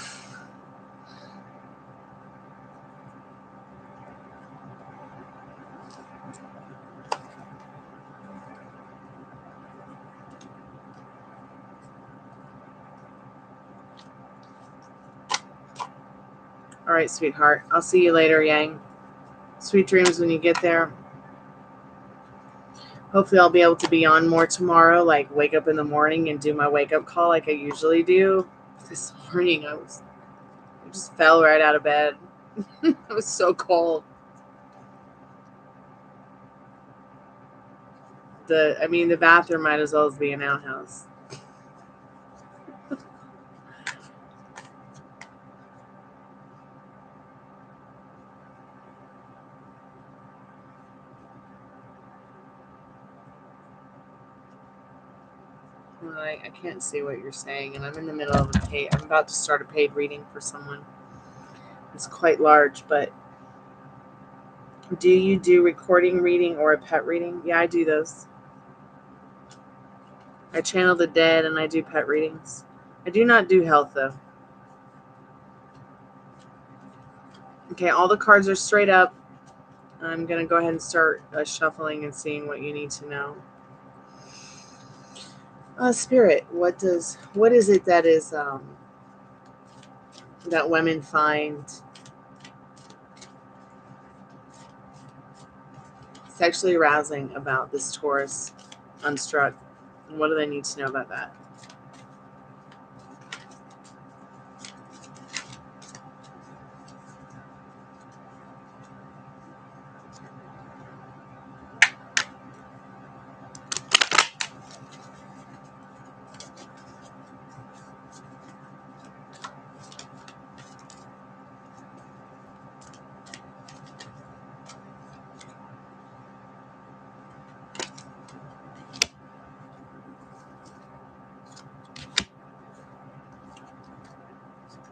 All right, sweetheart. I'll see you later, Yang. Sweet dreams when you get there. Hopefully I'll be able to be on more tomorrow, like wake up in the morning and do my wake-up call like I usually do. This morning I just fell right out of bed. It was so cold. The bathroom might as well be an outhouse. I can't see what you're saying, and I'm in the middle of I'm about to start a paid reading for someone. It's quite large, but do you do recording reading or a pet reading? Yeah, I do those. I channel the dead and I do pet readings. I do not do health, though. Okay, all the cards are straight up. I'm going to go ahead and start shuffling and seeing what you need to know. Spirit, what is it that is that women find sexually arousing about this Taurus unstruck? And what do they need to know about that?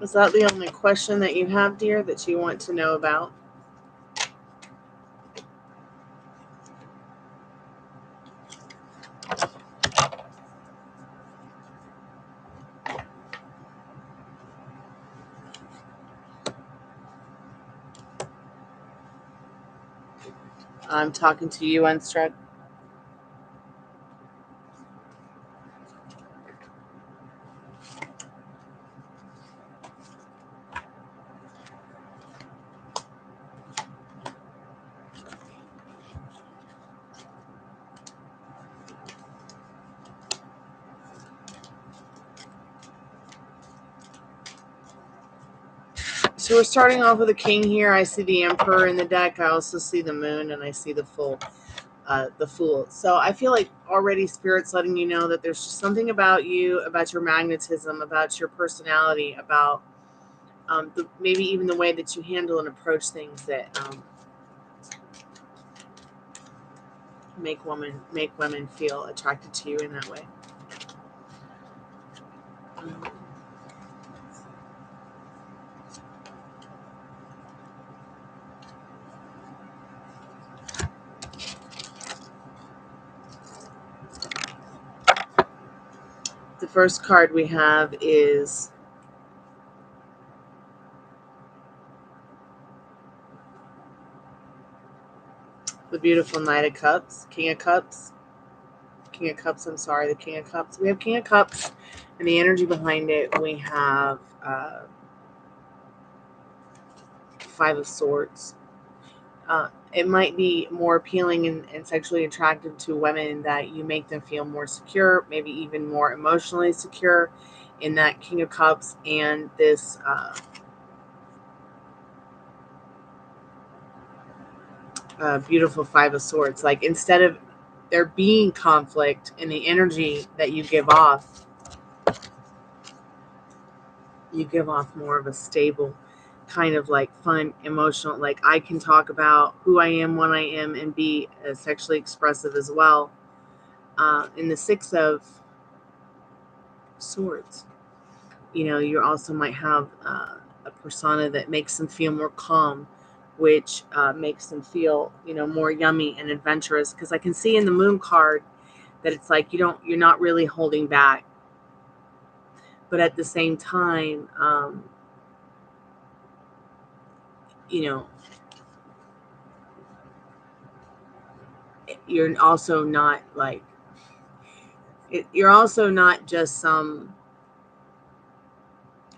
Is that the only question that you have, dear, that you want to know about? I'm talking to you, Unstruck. So we're starting off with the king here. I see the emperor in the deck. I also see the moon, and I see the fool. So I feel like already Spirit's letting you know that there's just something about you, about your magnetism, about your personality, about maybe even the way that you handle and approach things that make women feel attracted to you in that way. The first card we have is the beautiful Knight of Cups, King of Cups. The King of Cups. We have King of Cups, and the energy behind it, we have Five of Swords. It might be more appealing and sexually attractive to women that you make them feel more secure, maybe even more emotionally secure in that King of Cups and this beautiful Five of Swords. Like, instead of there being conflict in the energy that you give off more of a stable, kind of like fun, emotional, like I can talk about who I am, what I am, and be sexually expressive as well. In the Six of Swords, you also might have a persona that makes them feel more calm, which makes them feel, more yummy and adventurous. Because I can see in the Moon card that it's like you're not really holding back, but at the same time, you're also not like you're also not just some.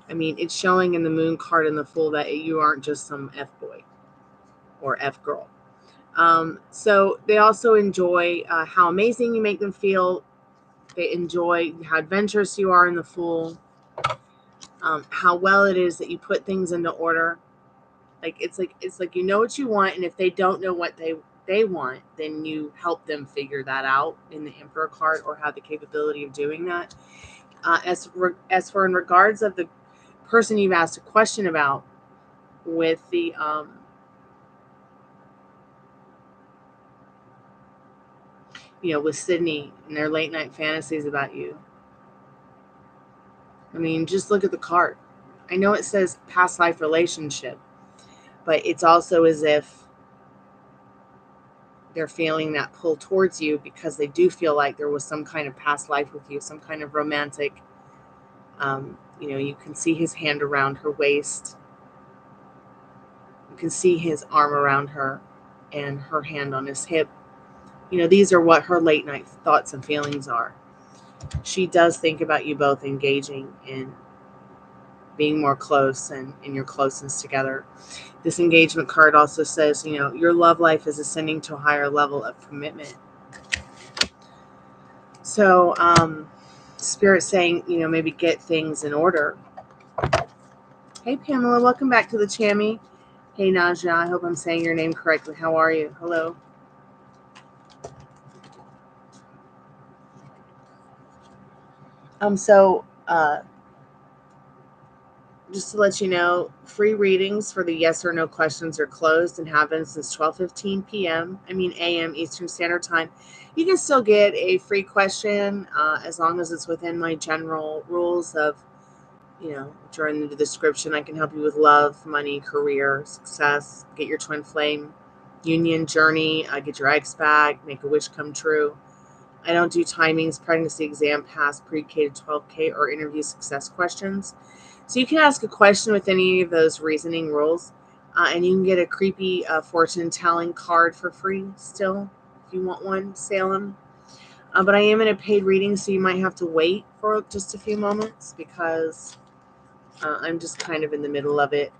I mean, it's showing in the Moon card and the Fool that you aren't just some F boy or F girl. So they also enjoy how amazing you make them feel. They enjoy how adventurous you are in the Fool. How well it is that you put things into order. It's like you know what you want, and if they don't know what they want, then you help them figure that out in the Emperor card, or have the capability of doing that. As for in regards of the person you've asked a question about, with the with Sydney and their late night fantasies about you. I mean, just look at the card. I know it says past life relationship, but it's also as if they're feeling that pull towards you because they do feel like there was some kind of past life with you, some kind of romantic. You can see his hand around her waist. You can see his arm around her and her hand on his hip. These are what her late night thoughts and feelings are. She does think about you both engaging in being more close and in your closeness together. This engagement card also says, your love life is ascending to a higher level of commitment. So, Spirit saying, maybe get things in order. Hey, Pamela, welcome back to the Chammy. Hey, Naja, I hope I'm saying your name correctly. How are you? Hello. Just to let you know, free readings for the yes or no questions are closed and have been since 12:15 a.m. Eastern Standard Time. You can still get a free question as long as it's within my general rules of, which are in the description. I can help you with love, money, career, success, get your twin flame union journey, get your ex back, make a wish come true. I don't do timings, pregnancy exam, pass, pre-K to 12K, or interview success questions. So you can ask a question with any of those reasoning rules, and you can get a creepy fortune telling card for free still, if you want one, Salem. But I am in a paid reading, so you might have to wait for just a few moments because I'm just kind of in the middle of it.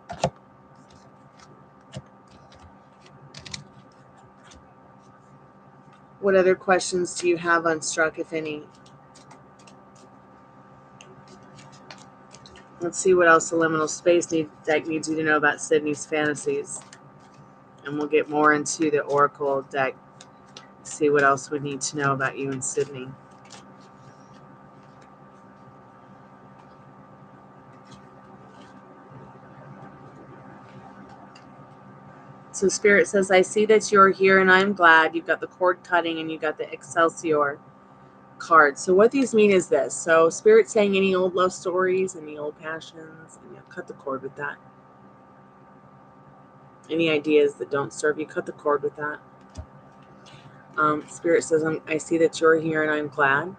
What other questions do you have unstruck, if any? Let's see what else the Liminal Space deck needs you to know about Sydney's fantasies. And we'll get more into the Oracle deck. See what else we need to know about you and Sydney. So Spirit says, I see that you're here and I'm glad. You've got the cord cutting and you got the Excelsior card. So what these mean is this. So Spirit saying any old love stories, any old passions, cut the cord with that. Any ideas that don't serve you, cut the cord with that. Spirit says, I see that you're here and I'm glad.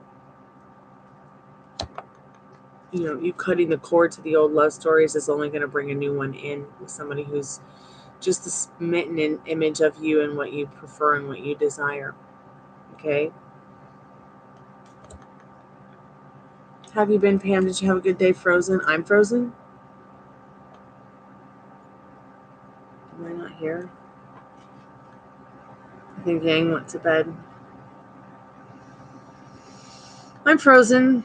You cutting the cord to the old love stories is only going to bring a new one in with somebody who's just a smitten image of you and what you prefer and what you desire. Okay? Have you been, Pam? Did you have a good day, Frozen? I'm frozen? Am I not here? I think Yang went to bed. I'm frozen.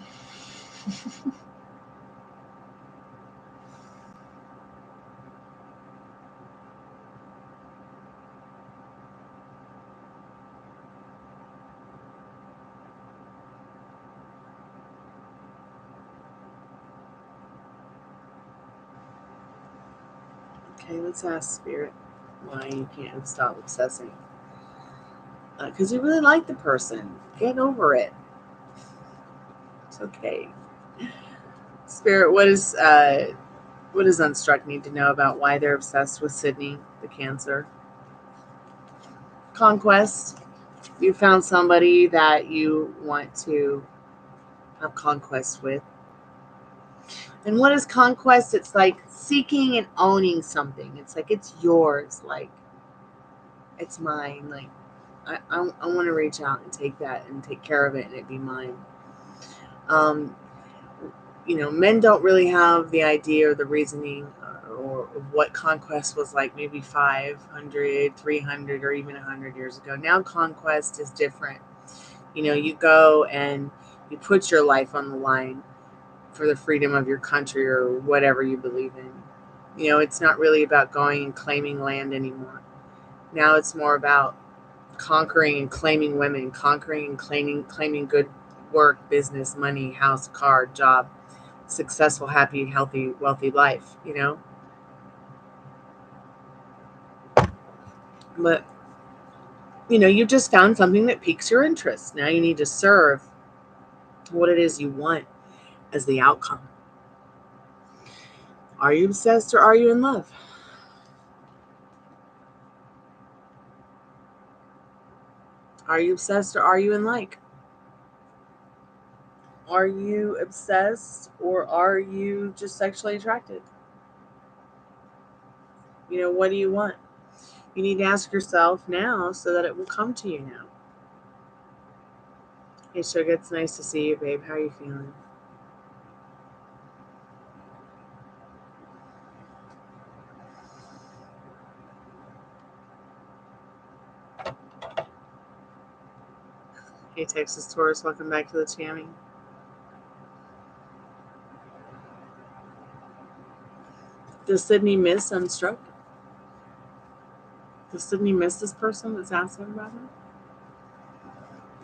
Okay, let's ask Spirit why you can't stop obsessing. Because you really like the person. Get over it. It's okay. Spirit, what does Unstruck need to know about why they're obsessed with Sydney, the Cancer? Conquest. You found somebody that you want to have conquest with. And what is conquest? It's like seeking and owning something. It's like it's yours. Like it's mine. Like I want to reach out and take that and take care of it and it be mine. Men don't really have the idea or the reasoning or what conquest was like maybe 500, 300, or even 100 years ago. Now conquest is different. You go and you put your life on the line for the freedom of your country or whatever you believe in. It's not really about going and claiming land anymore. Now it's more about conquering and claiming women, conquering and claiming good work, business, money, house, car, job, successful, happy, healthy, wealthy life, But, you just found something that piques your interest. Now you need to serve what it is you want as the outcome. Are you obsessed or are you in love? Are you obsessed or are you in like? Are you obsessed or are you just sexually attracted? What do you want? You need to ask yourself now so that it will come to you now. Hey, sugar, it's nice to see you, babe. How are you feeling? Hey, Texas Taurus, welcome back to the jamming. Does Sydney miss Unstruck? Does Sydney miss this person that's asking about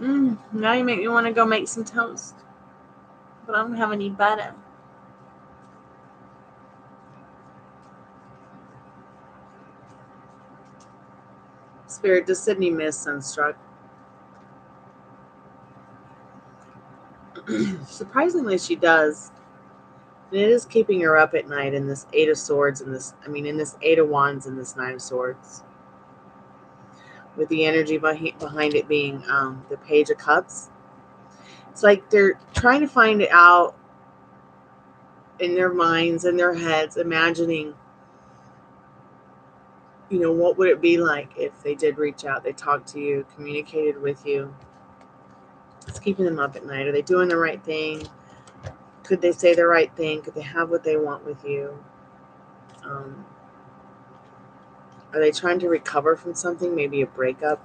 her? Now you make me want to go make some toast. But I don't have any butter. Spirit, does Sydney miss Unstruck? Surprisingly, she does. And it is keeping her up at night in this Eight of Swords in this Eight of Wands and this Nine of Swords. With the energy behind it being the Page of Cups. It's like they're trying to find it out in their minds, in their heads, imagining, what would it be like if they did reach out, they talked to you, communicated with you. It's keeping them up at night. Are they doing the right thing? Could they say the right thing? Could they have what they want with you? Are they trying to recover from something? Maybe a breakup?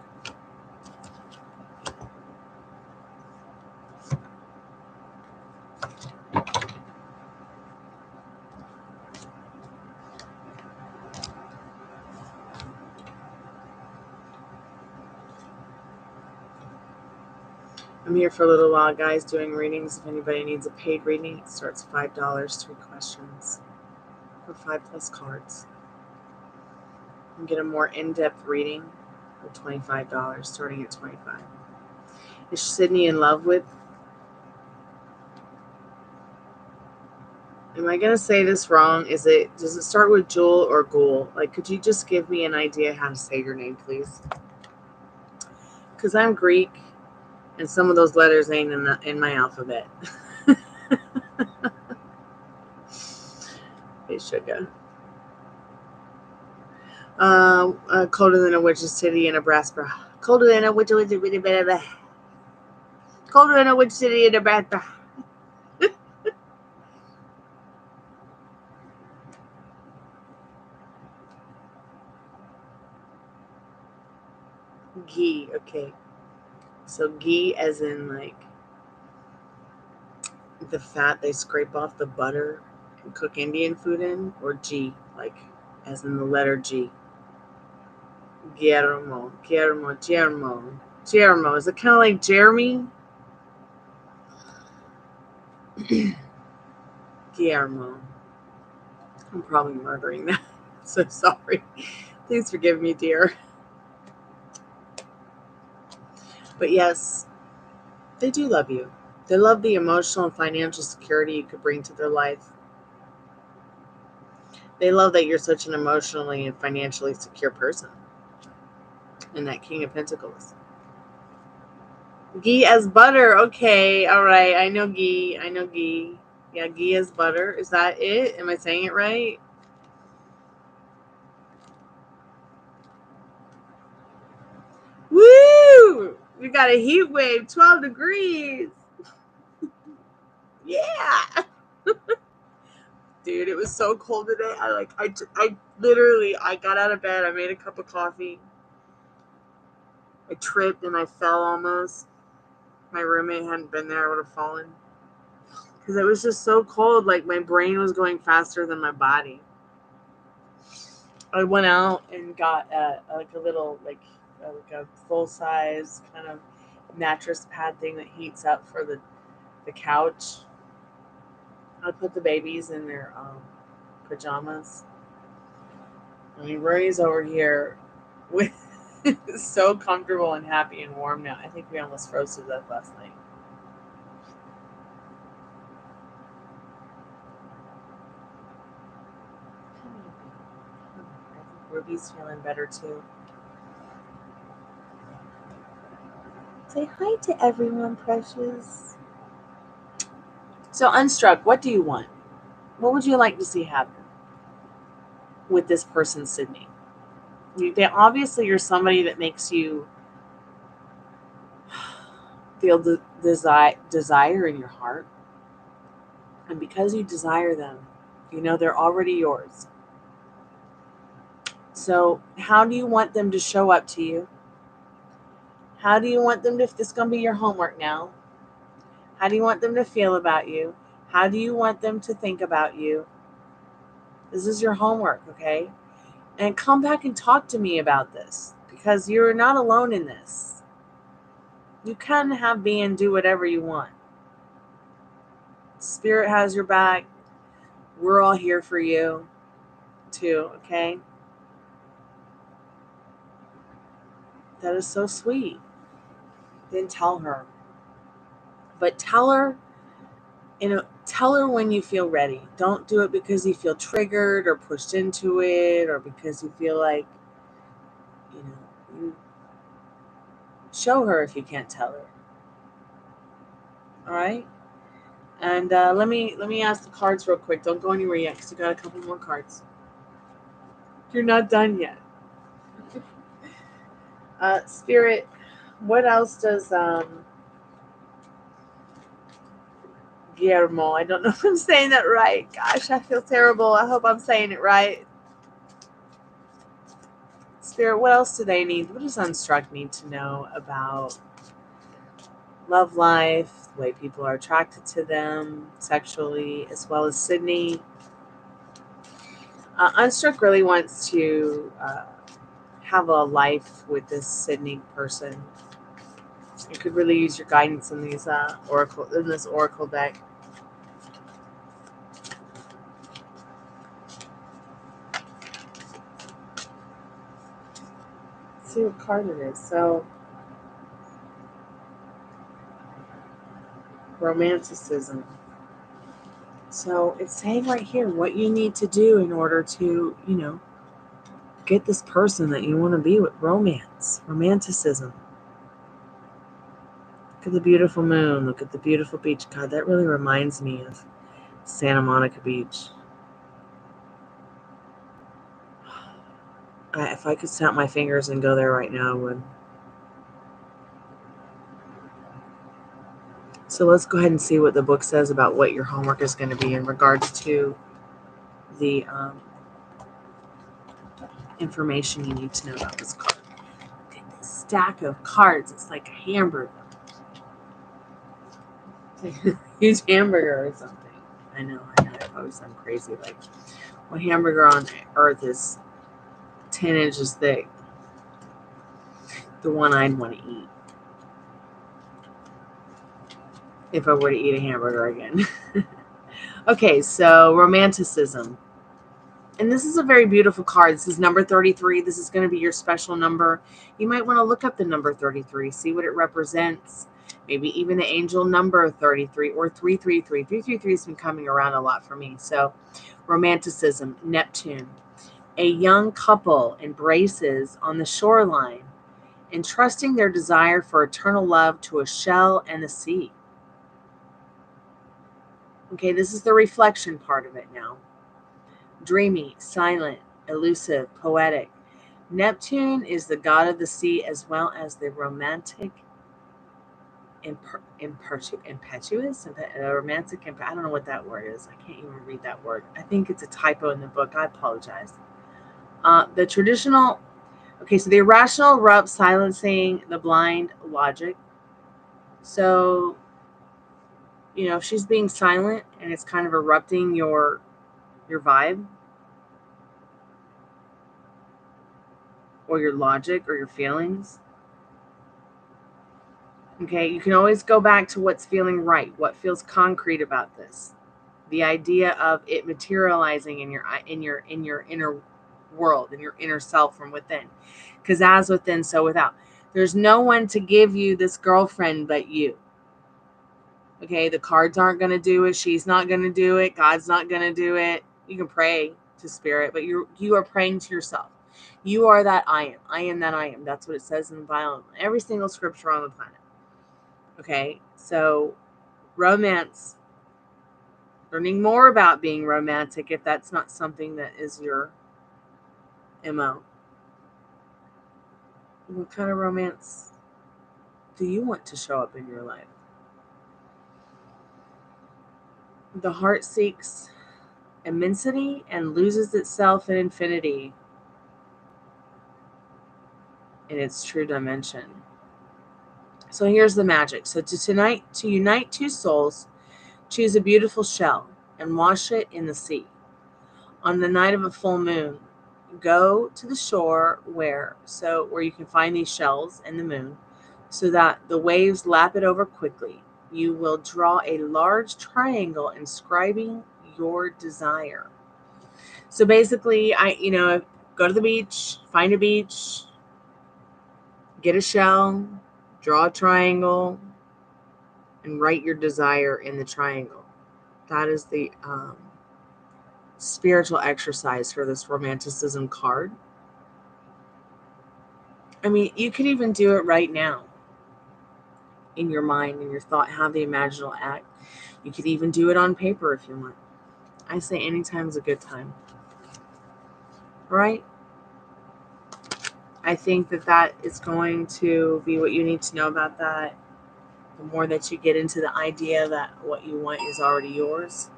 I'm here for a little while, guys, doing readings. If anybody needs a paid reading, it starts $5, 3 questions for 5+ cards. You can get a more in-depth reading for $25, starting at $25. Is Sydney in love with? Am I gonna say this wrong? Does it start with Jewel or Ghoul? Like, could you just give me an idea how to say your name, please? Because I'm Greek, and some of those letters ain't in my alphabet. Hey, sugar. Colder than a witch's titty in Nebraska. Colder than a witch's titty. Colder than a witch's titty in Nebraska. Ghee, okay. So ghee as in like the fat they scrape off the butter and cook Indian food in, or G, like as in the letter G. Guillermo. Is it kind of like Jeremy? Guillermo. I'm probably murdering that. So sorry. Please forgive me, dear. But yes, they do love you. They love the emotional and financial security you could bring to their life. They love that you're such an emotionally and financially secure person. And that King of Pentacles. Ghee as butter. Okay, all right. I know ghee. Yeah, ghee as butter. Is that it? Am I saying it right? Woo! We got a heat wave, 12 degrees. Yeah. Dude, it was so cold today. I literally got out of bed. I made a cup of coffee. I tripped and I fell almost. My roommate hadn't been there, I would have fallen. Because it was just so cold. Like my brain was going faster than my body. I went out and got a little a full size kind of mattress pad thing that heats up for the couch. I put the babies in their pajamas. I mean, Rory's over here with so comfortable and happy and warm now. I think we almost froze to death last night. I think Ruby's feeling better too. Say hi to everyone, precious. So, Unstruck, what do you want? What would you like to see happen with this person, Sydney? Obviously, you're somebody that makes you feel desire in your heart. And because you desire them, you know they're already yours. So how do you want them to show up to you? How do you want them to, if this is going to be your homework now, how do you want them to feel about you? How do you want them to think about you? This is your homework, okay? And come back and talk to me about this, because you're not alone in this. You can have and do whatever you want. Spirit has your back. We're all here for you too, okay? That is so sweet. Then tell her. But tell her when you feel ready. Don't do it because you feel triggered or pushed into it, or because you feel like, you show her if you can't tell her. All right? And let me ask the cards real quick. Don't go anywhere yet, because you got a couple more cards. You're not done yet. Spirit, what else does Guillermo, I don't know if I'm saying that right. Gosh, I feel terrible. I hope I'm saying it right. Spirit, what else do they need? What does Unstruck need to know about love life, the way people are attracted to them sexually, as well as Sydney? Unstruck really wants to have a life with this Sydney person. You could really use your guidance in these this oracle deck. Let's see what card it is. So, romanticism. So it's saying right here what you need to do in order to, get this person that you want to be with. Romanticism. Look at the beautiful moon. Look at the beautiful beach. God, that really reminds me of Santa Monica Beach. If I could snap my fingers and go there right now, I would. So let's go ahead and see what the book says about what your homework is going to be in regards to the information you need to know about this card. Goodness, stack of cards. It's like a hamburger. It's like a huge hamburger or something. I know. I probably sound crazy. Like, what hamburger on earth is 10 inches thick? The one I'd want to eat if I were to eat a hamburger again. Okay, so romanticism. And this is a very beautiful card. This is number 33. This is going to be your special number. You might want to look up the number 33, see what it represents. Maybe even the angel number 33 or 333. 333 has been coming around a lot for me. So romanticism, Neptune. A young couple embraces on the shoreline, entrusting their desire for eternal love to a shell and the sea. Okay, this is the reflection part of it now. Dreamy, silent, elusive, poetic. Neptune is the god of the sea as well as the romantic, I don't know what that word is. I can't even read that word. I think it's a typo in the book. I apologize. The traditional, okay, so the irrational erupts, silencing the blind logic. So, you know, if she's being silent and it's kind of erupting your vibe or your logic or your feelings. Okay, you can always go back to what's feeling right, what feels concrete about this. The idea of it materializing in your inner world, in your inner self from within. Because as within, so without. There's no one to give you this girlfriend but you. Okay, the cards aren't going to do it. She's not going to do it. God's not going to do it. You can pray to spirit, but you are praying to yourself. You are that I am. I am that I am. That's what it says in the Bible. Every single scripture on the planet. Okay, so romance, learning more about being romantic if that's not something that is your MO. What kind of romance do you want to show up in your life? The heart seeks immensity and loses itself in infinity in its true dimension. So here's the magic. So to unite two souls, choose a beautiful shell and wash it in the sea. On the night of a full moon, go to the shore where you can find these shells and the moon, so that the waves lap it over quickly. You will draw a large triangle inscribing your desire. So basically, go to the beach, find a beach, get a shell, draw a triangle, and write your desire in the triangle. That is the spiritual exercise for this romanticism card. I mean, you could even do it right now in your mind, in your thought, have the imaginal act. You could even do it on paper if you want. I say anytime is a good time. Right? I think that is going to be what you need to know about that. The more that you get into the idea that what you want is already yours.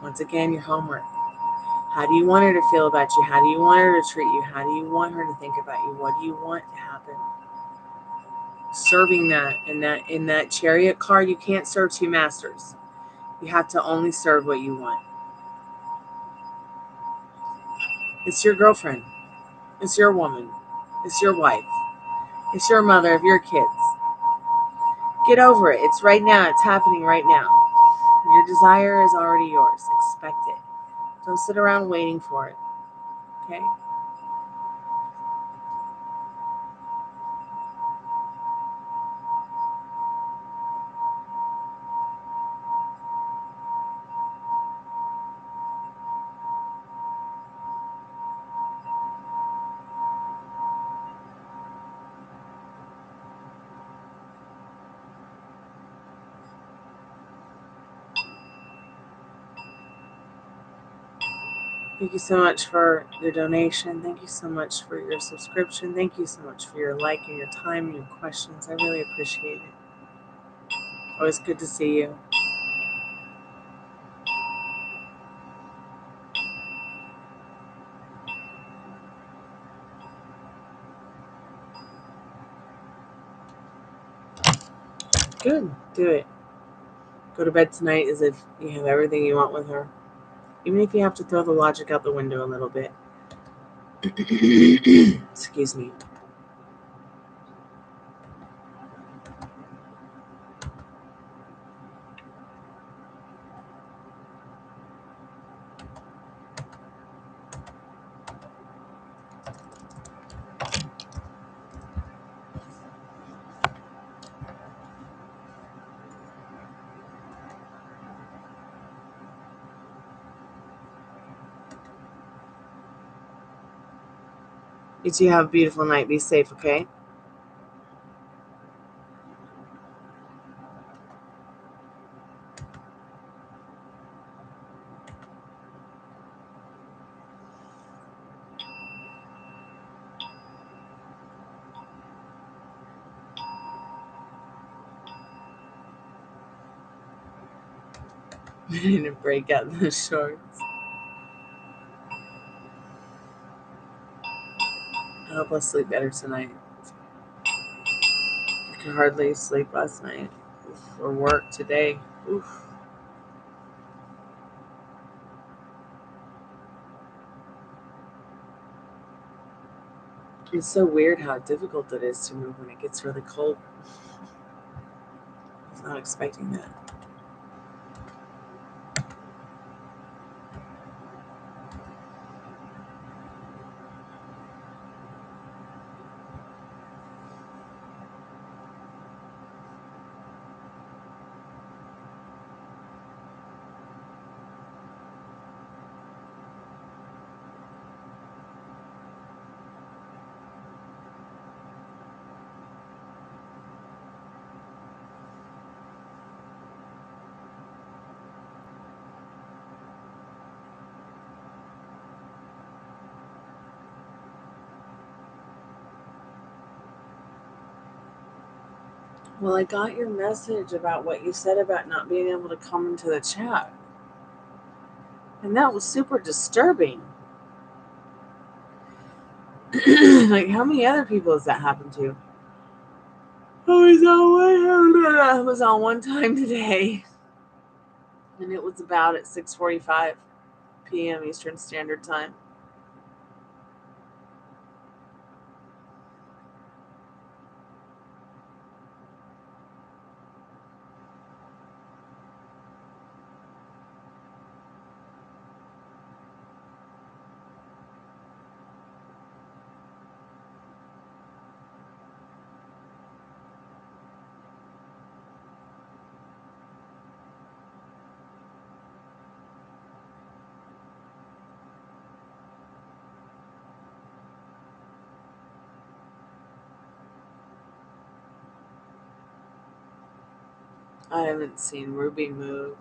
Once again, your homework. How do you want her to feel about you? How do you want her to treat you? How do you want her to think about you? What do you want to happen? Serving that in that Chariot card, you can't serve two masters. You have to only serve what you want. It's your girlfriend. It's your woman. It's your wife. It's your mother of your kids. Get over it. It's right now. It's happening right now. Your desire is already yours. Expect it. Don't sit around waiting for it. Okay? Thank you so much for your donation. Thank you so much for your subscription. Thank you so much for your like and your time and your questions. I really appreciate it. Always good to see you. Good. Do it. Go to bed tonight as if you have everything you want with her. Even if you have to throw the logic out the window a little bit. Excuse me. You two have a beautiful night. Be safe, okay? I didn't break out those shorts. I hope I'll sleep better tonight. I could hardly sleep last night. Or work today. Oof. It's so weird how difficult it is to move when it gets really cold. I was not expecting that. Well, I got your message about what you said about not being able to come into the chat. And that was super disturbing. Like, how many other people has that happened to? I was on one time today. And it was about at 6:45 p.m. Eastern Standard Time. I haven't seen Ruby move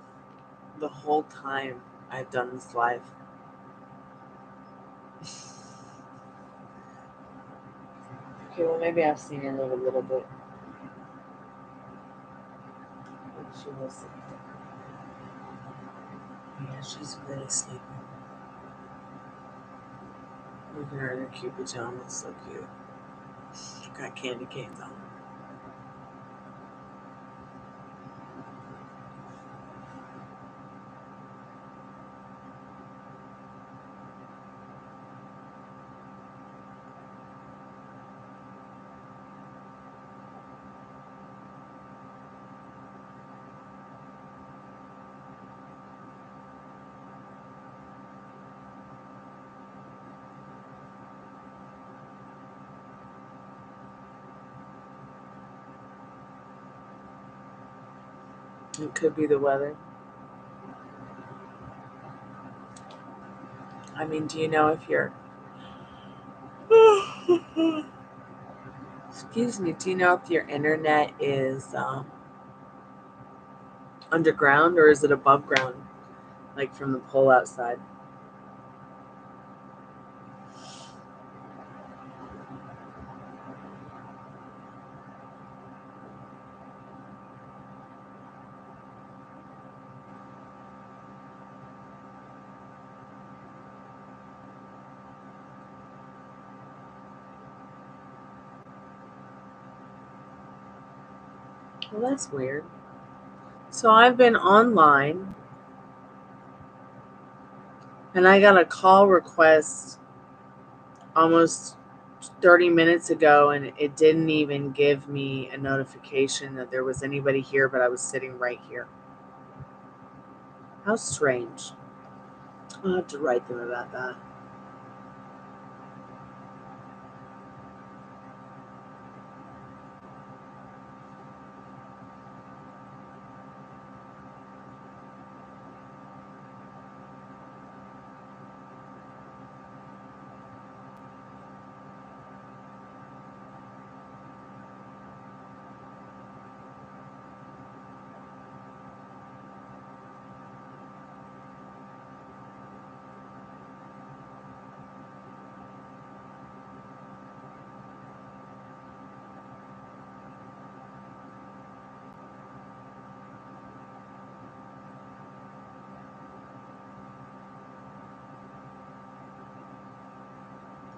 the whole time I've done this live. Okay, well, maybe I've seen her move a little bit. She was. Yeah, she's really sleeping. Look at her in her cute pajamas, so cute. She got candy canes on. It could be the weather. I mean, do you know if you're... Excuse me, do you know if your internet is underground or is it above ground? Like from the pole outside? Well, that's weird. So I've been online and I got a call request almost 30 minutes ago, and it didn't even give me a notification that there was anybody here, but I was sitting right here. How strange. I'll have to write them about that.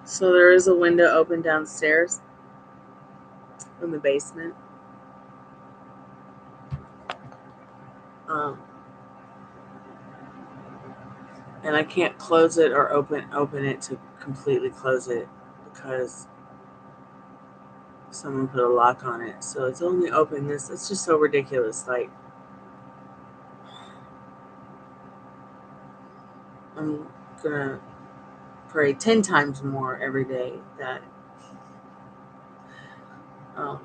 So there is a window open downstairs in the basement. And I can't close it or open it to completely close it because someone put a lock on it. So it's only open this. It's just so ridiculous. Like, I'm gonna pray 10 times more every day that I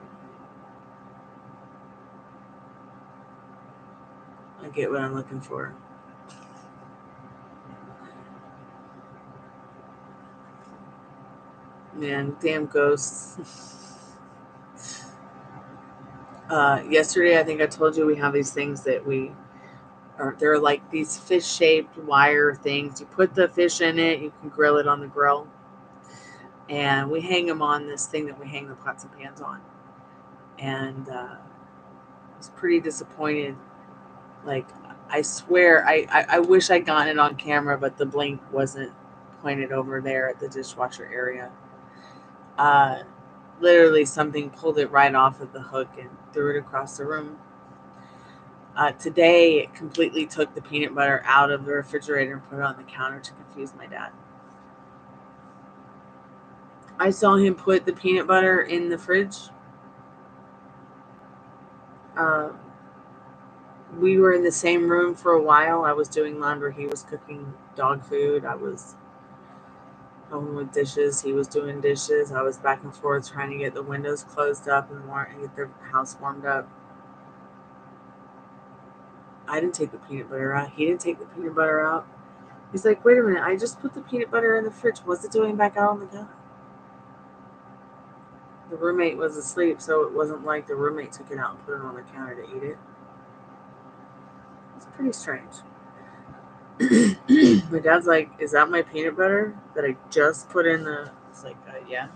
get what I'm looking for. Man, damn ghosts. Yesterday, I think I told you we have these things that they're like these fish-shaped wire things. You put the fish in it, you can grill it on the grill. And we hang them on this thing that we hang the pots and pans on. And I was pretty disappointed. Like, I swear, I wish I'd gotten it on camera, but the blink wasn't pointed over there at the dishwasher area. Literally, something pulled it right off of the hook and threw it across the room. Today, it completely took the peanut butter out of the refrigerator and put it on the counter to confuse my dad. I saw him put the peanut butter in the fridge. We were in the same room for a while. I was doing laundry. He was cooking dog food. I was helping with dishes. He was doing dishes. I was back and forth trying to get the windows closed up and get the house warmed up. I didn't take the peanut butter out. He didn't take the peanut butter out. He's like, wait a minute. I just put the peanut butter in the fridge. What's it doing back out on the counter? The roommate was asleep, so it wasn't like the roommate took it out and put it on the counter to eat it. It's pretty strange. My dad's like, is that my peanut butter that I just put in the... It's like, yeah.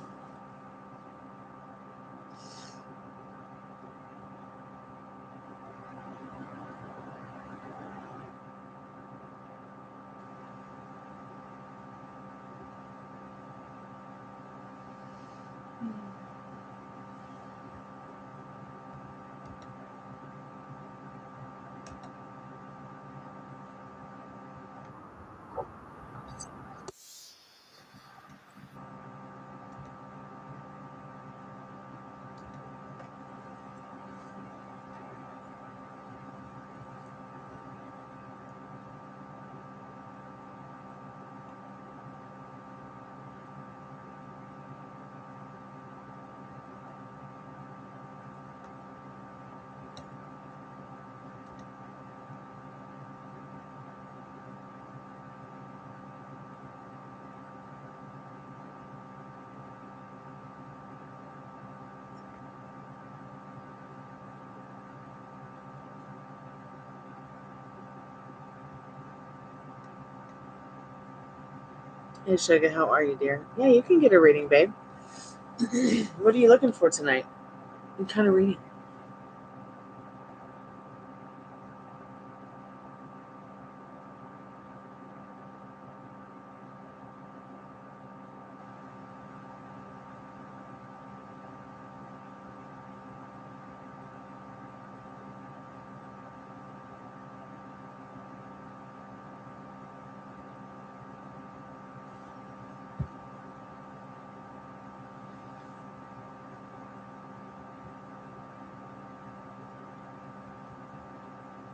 Hey, Sugar, how are you, dear? Yeah, you can get a reading, babe. What are you looking for tonight? What kind of reading?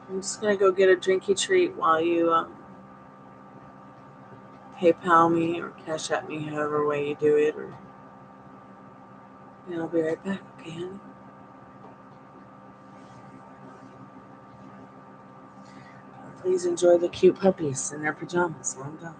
I'm just gonna go get a drinky treat while you PayPal me or Cash App me, however way you do it, and I'll be right back. Okay, honey? Please enjoy the cute puppies in their pajamas while I'm gone.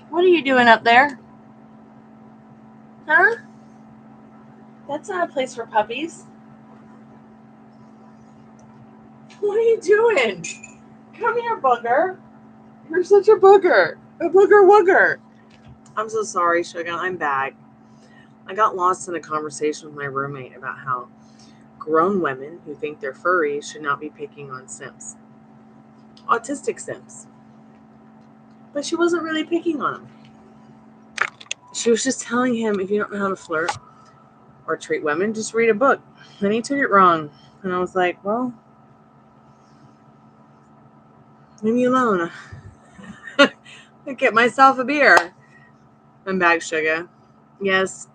What are you doing up there? Huh? That's not a place for puppies. What are you doing? Come here, booger. You're such a booger. A booger wooger. I'm so sorry, Sugar. I'm back. I got lost in a conversation with my roommate about how grown women who think they're furry should not be picking on simps. Autistic simps. But she wasn't really picking on him. She was just telling him, if you don't know how to flirt or treat women, just read a book. And he took it wrong. And I was like, well, leave me alone. I get myself a beer. I'm back, Sugar. Yes.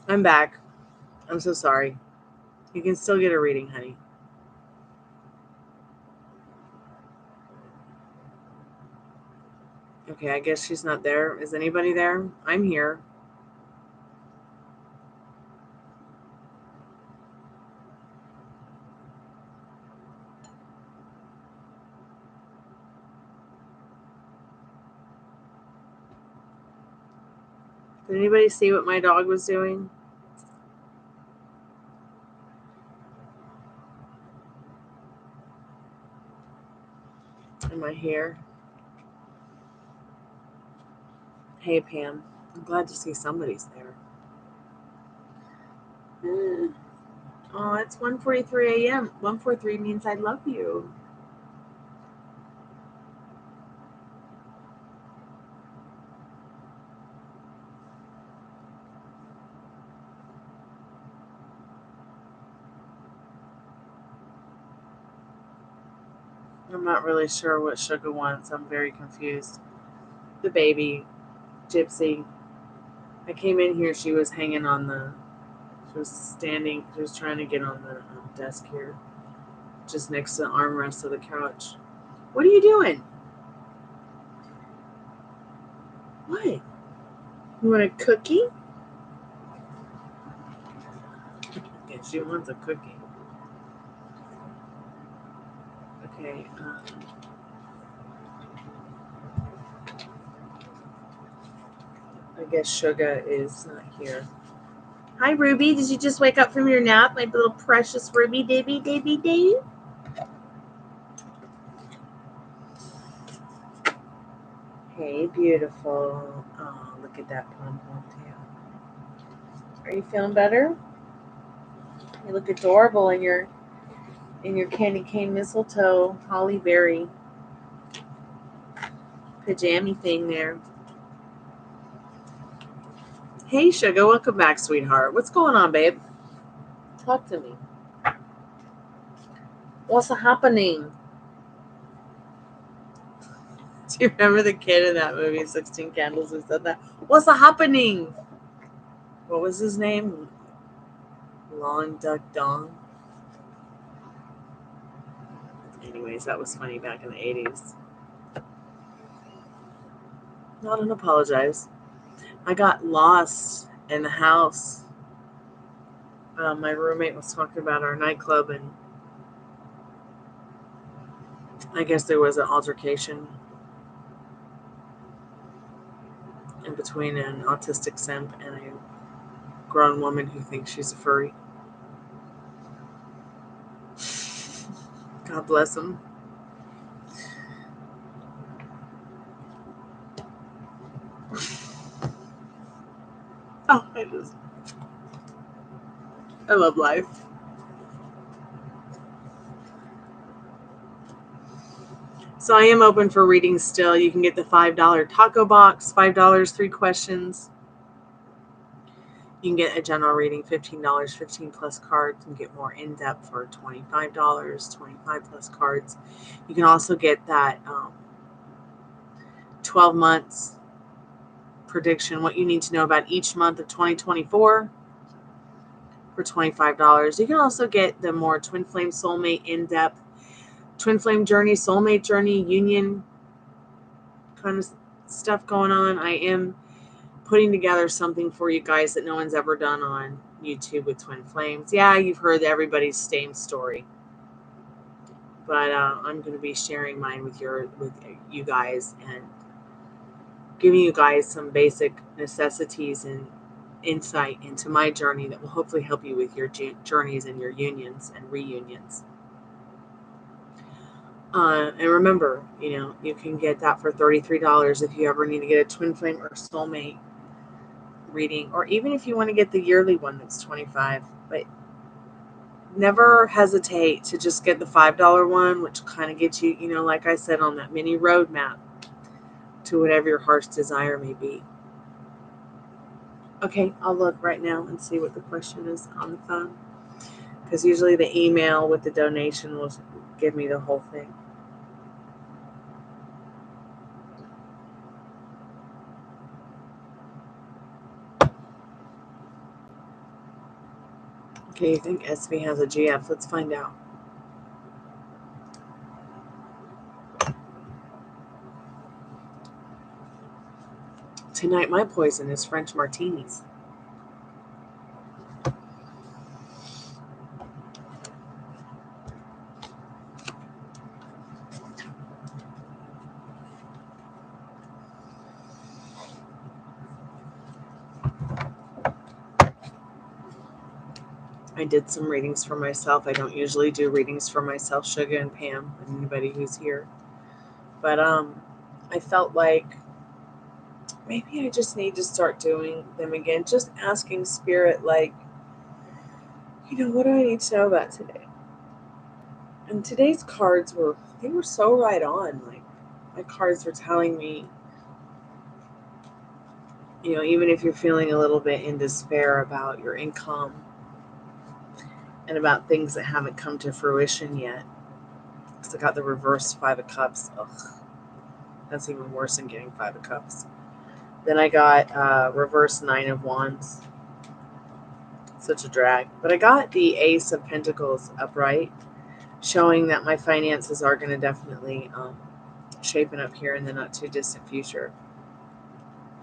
I'm back. I'm so sorry. You can still get a reading, honey. Okay, I guess she's not there. Is anybody there? I'm here. Did anybody see what my dog was doing? In my hair? Hey, Pam. I'm glad to see somebody's there. Oh, it's 1:43 a.m. 1:43 means I love you. I'm not really sure what Sugar wants. I'm very confused. The baby, Gypsy. I came in here. She was hanging on the. She was standing. She was trying to get on the desk here, just next to the armrest of the couch. What are you doing? What? You want a cookie? Yeah, she wants a cookie. Okay. I guess Sugar is not here. Hi, Ruby. Did you just wake up from your nap, my little precious Ruby, baby, baby, baby? Hey, beautiful. Oh, look at that pom-pom tail. Are you feeling better? You look adorable in your candy cane mistletoe holly berry pajama thing there. Hey, Sugar. Welcome back, sweetheart. What's going on, babe? Talk to me. What's happening? Do you remember the kid in that movie, 16 Candles, who said that? What's happening? What was his name? Long Duck Dong. Anyways, that was funny back in the 80s. No, don't apologize. I got lost in the house. My roommate was talking about our nightclub, and I guess there was an altercation in between an autistic simp and a grown woman who thinks she's a furry. God bless him. Oh, I love life. So I am open for readings still. You can get the $5 taco box, $5, 3 questions. You can get a general reading, $15, 15 plus cards, and get more in-depth for $25, 25 plus cards. You can also get that 12 months prediction, what you need to know about each month of 2024 for $25. You can also get the more Twinflame Soulmate in-depth Twinflame journey, Soulmate journey, union kind of stuff going on. I am putting together something for you guys that no one's ever done on YouTube with twin flames. Yeah, you've heard everybody's same story. but I'm going to be sharing mine with you guys and giving you guys some basic necessities and insight into my journey that will hopefully help you with your journeys and your unions and reunions. And remember, you can get that for $33 if you ever need to get a Twinflame or Soulmate reading, or even if you want to get the yearly one, that's $25. But never hesitate to just get the $5 one, which kind of gets you, like I said, on that mini roadmap to whatever your heart's desire may be. Okay, I'll look right now and see what the question is on the phone, because usually the email with the donation will give me the whole thing. Okay, you think SV has a GF? Let's find out. Tonight, my poison is French martinis. I did some readings for myself. I don't usually do readings for myself, Sugar and Pam, and anybody who's here. But I felt like maybe I just need to start doing them again. Just asking Spirit, like, what do I need to know about today? And today's cards were so right on. Like, my cards were telling me, even if you're feeling a little bit in despair about your income and about things that haven't come to fruition yet. Because I got the reverse 5 of Cups. Ugh, that's even worse than getting 5 of Cups. Then I got reverse 9 of Wands. Such a drag. But I got the Ace of Pentacles upright, showing that my finances are going to definitely shaping up here in the not too distant future.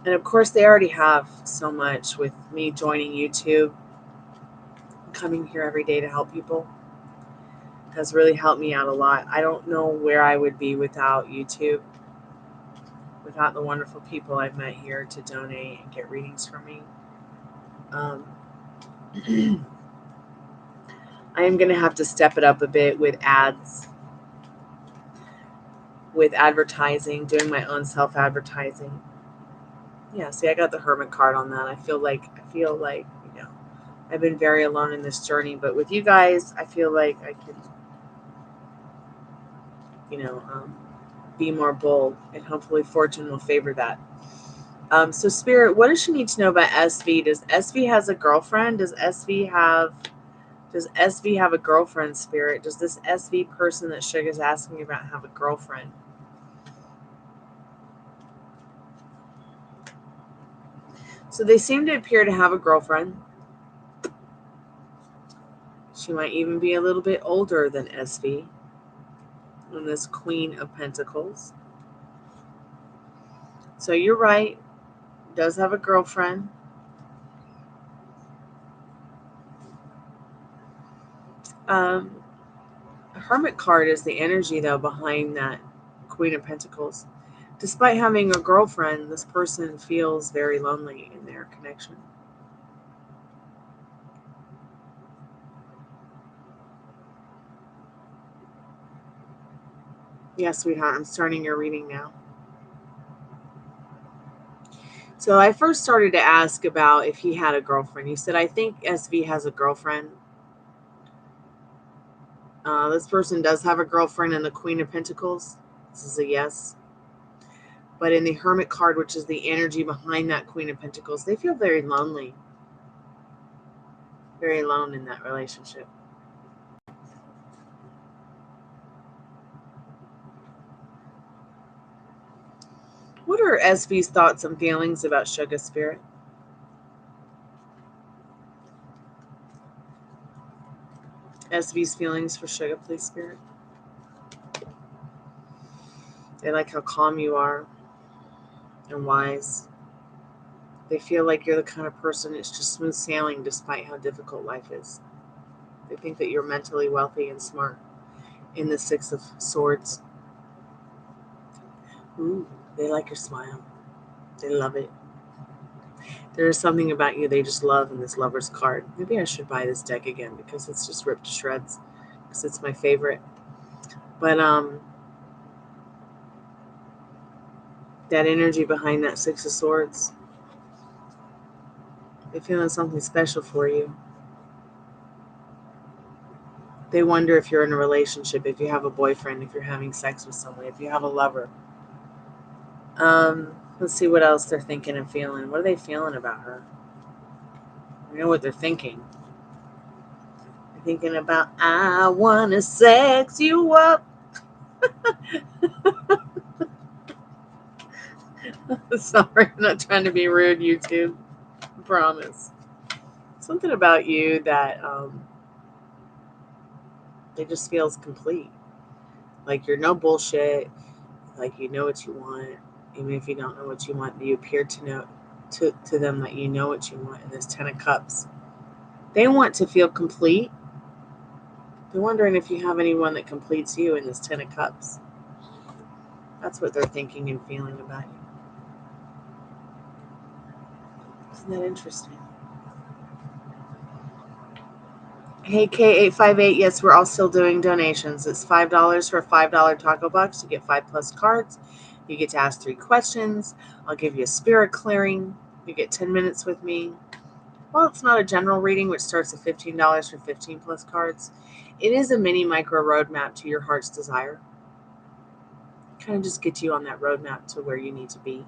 And of course, they already have so much with me joining YouTube, coming here every day to help people. Has really helped me out a lot. I don't know where I would be without YouTube, without the wonderful people I've met here to donate and get readings from me. I am going to have to step it up a bit with ads, with advertising, doing my own self-advertising. Yeah, see, I got the Hermit card on that. I feel like, I've been very alone in this journey, but with you guys, I feel like I can, be more bold, and hopefully fortune will favor that. So Spirit, what does she need to know about SV? Does SV has a girlfriend? Does SV have a girlfriend, Spirit? Does this SV person that Sugar's asking about have a girlfriend? So they seem to appear to have a girlfriend. She might even be a little bit older than SV. And this Queen of Pentacles. So you're right. Does have a girlfriend. Hermit card is the energy, though, behind that Queen of Pentacles. Despite having a girlfriend, this person feels very lonely in their connection. Yeah, sweetheart, I'm starting your reading now. So I first started to ask about if he had a girlfriend. You said, I think SV has a girlfriend. This person does have a girlfriend in the Queen of Pentacles. This is a yes. But in the Hermit card, which is the energy behind that Queen of Pentacles, they feel very lonely. Very alone in that relationship. What are SV's thoughts and feelings about Sugar, Spirit? SV's feelings for Sugar, please, Spirit. They like how calm you are and wise. They feel like you're the kind of person that's just smooth sailing despite how difficult life is. They think that you're mentally wealthy and smart. in the Six of Swords. Ooh, they like your smile. They love it. There is something about you they just love in this Lover's card. Maybe I should buy this deck again because it's just ripped to shreds. Because it's my favorite. But that energy behind that Six of Swords, they're feeling something special for you. They wonder if you're in a relationship, if you have a boyfriend, if you're having sex with someone, if you have a lover. Let's see what else they're thinking and feeling. What are they feeling about her? I know what they're thinking. They're thinking about, I want to sex you up. Sorry, I'm not trying to be rude, YouTube. I promise. Something about you that it just feels complete. Like you're no bullshit. Like you know what you want. Even if you don't know what you want, you appear to know to them that you know what you want in this 10 of Cups. They want to feel complete. They're wondering if you have anyone that completes you in this 10 of Cups. That's what they're thinking and feeling about you. Isn't that interesting? Hey, K858, yes, we're all still doing donations. It's $5 for a $5 taco box. You get 5+ cards. You get to ask 3 questions. I'll give you a spirit clearing. You get 10 minutes with me. Well, it's not a general reading, which starts at $15 for 15+ cards. It is a mini micro roadmap to your heart's desire. Kind of just get you on that roadmap to where you need to be.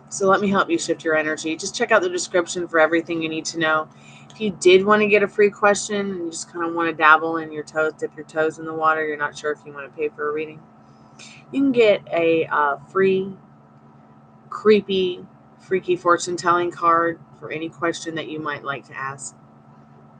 So let me help you shift your energy. Just check out the description for everything you need to know. If you did want to get a free question and you just kind of want to dabble in your toes, dip your toes in the water, you're not sure if you want to pay for a reading, you can get a free, creepy, freaky fortune telling card for any question that you might like to ask.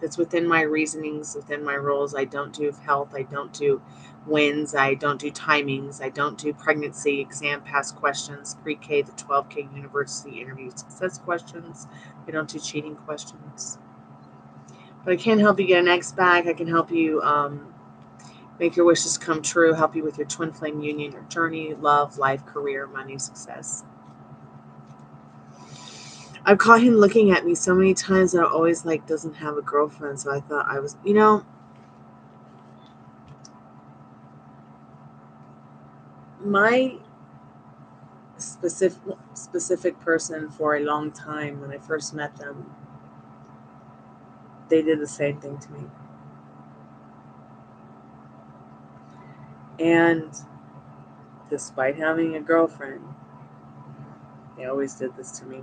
That's within my reasonings, within my rules. I don't do health. I don't do wins. I don't do timings. I don't do pregnancy, exam pass questions, pre-K to 12K university interview success questions. I don't do cheating questions. But I can help you get an X bag. I can help you make your wishes come true, help you with your twin flame union, your journey, love, life, career, money, success. I've caught him looking at me so many times that I always doesn't have a girlfriend. So I thought I was, my specific person for a long time, when I first met them, they did the same thing to me. And despite having a girlfriend, they always did this to me.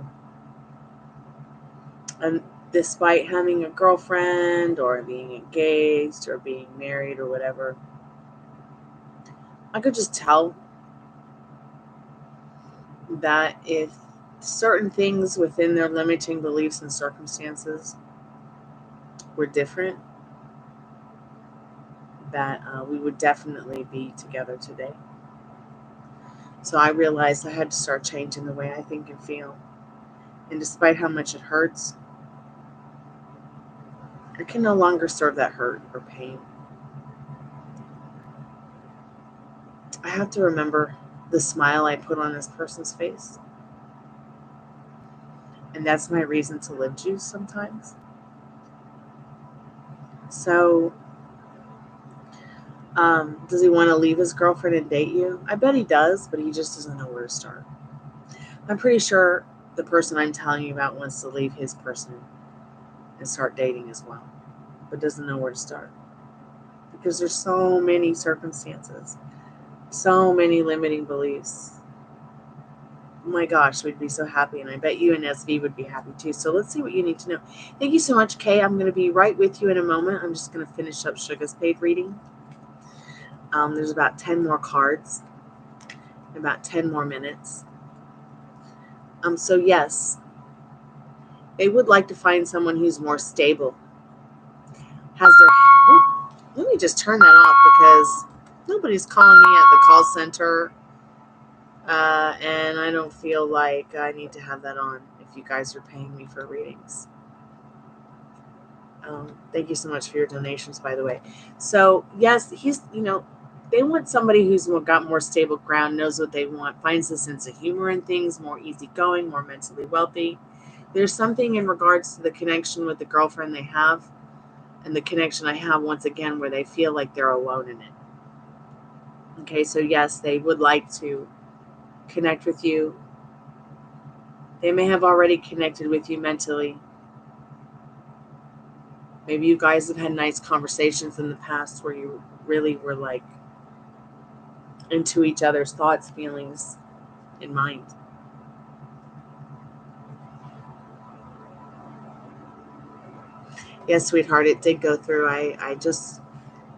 And despite having a girlfriend or being engaged or being married or whatever, I could just tell that if certain things within their limiting beliefs and circumstances were different, that we would definitely be together today. So I realized I had to start changing the way I think and feel. And despite how much it hurts, I can no longer serve that hurt or pain. I have to remember the smile I put on this person's face. And that's my reason to live, juice, sometimes. So, does he want to leave his girlfriend and date you? I bet he does, but he just doesn't know where to start. I'm pretty sure the person I'm telling you about wants to leave his person and start dating as well, but doesn't know where to start. Because there's so many circumstances, so many limiting beliefs. Oh my gosh, we'd be so happy, and I bet you and SV would be happy too. So let's see what you need to know. Thank you so much, Kay. I'm going to be right with you in a moment. I'm just going to finish up Sugar's paid reading. There's about 10 more cards, about 10 more minutes. So yes, they would like to find someone who's more stable. Let me just turn that off because nobody's calling me at the call center. And I don't feel like I need to have that on if you guys are paying me for readings. Thank you so much for your donations, by the way. So yes, they want somebody who's got more stable ground, knows what they want, finds a sense of humor in things, more easygoing, more mentally wealthy. There's something in regards to the connection with the girlfriend they have and the connection I have, once again, where they feel like they're alone in it. Okay, so yes, they would like to connect with you. They may have already connected with you mentally. Maybe you guys have had nice conversations in the past where you really were like into each other's thoughts, feelings, and mind. Yes, sweetheart, it did go through. I just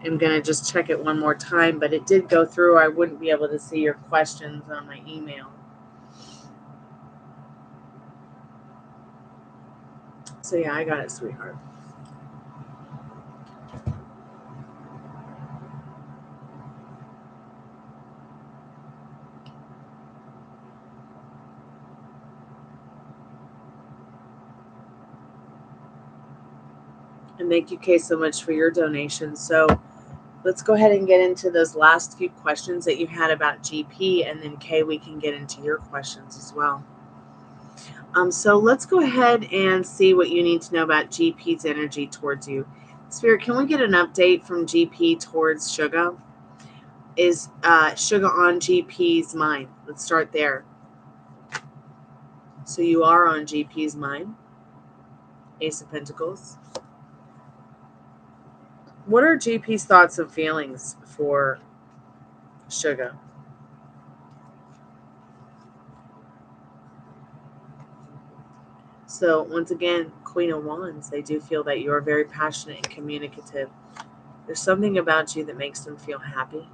am going to just check it one more time, but it did go through. I wouldn't be able to see your questions on my email. So yeah, I got it, sweetheart. And thank you, Kay, so much for your donation. So let's go ahead and get into those last few questions that you had about GP, and then Kay, we can get into your questions as well. So let's go ahead and see what you need to know about GP's energy towards you. Spirit, can we get an update from GP towards Sugar? Is Sugar on GP's mind? Let's start there. So you are on GP's mind. Ace of Pentacles. What are GP's thoughts and feelings for Sugar? So once again, Queen of Wands, they do feel that you're very passionate and communicative. There's something about you that makes them feel happy,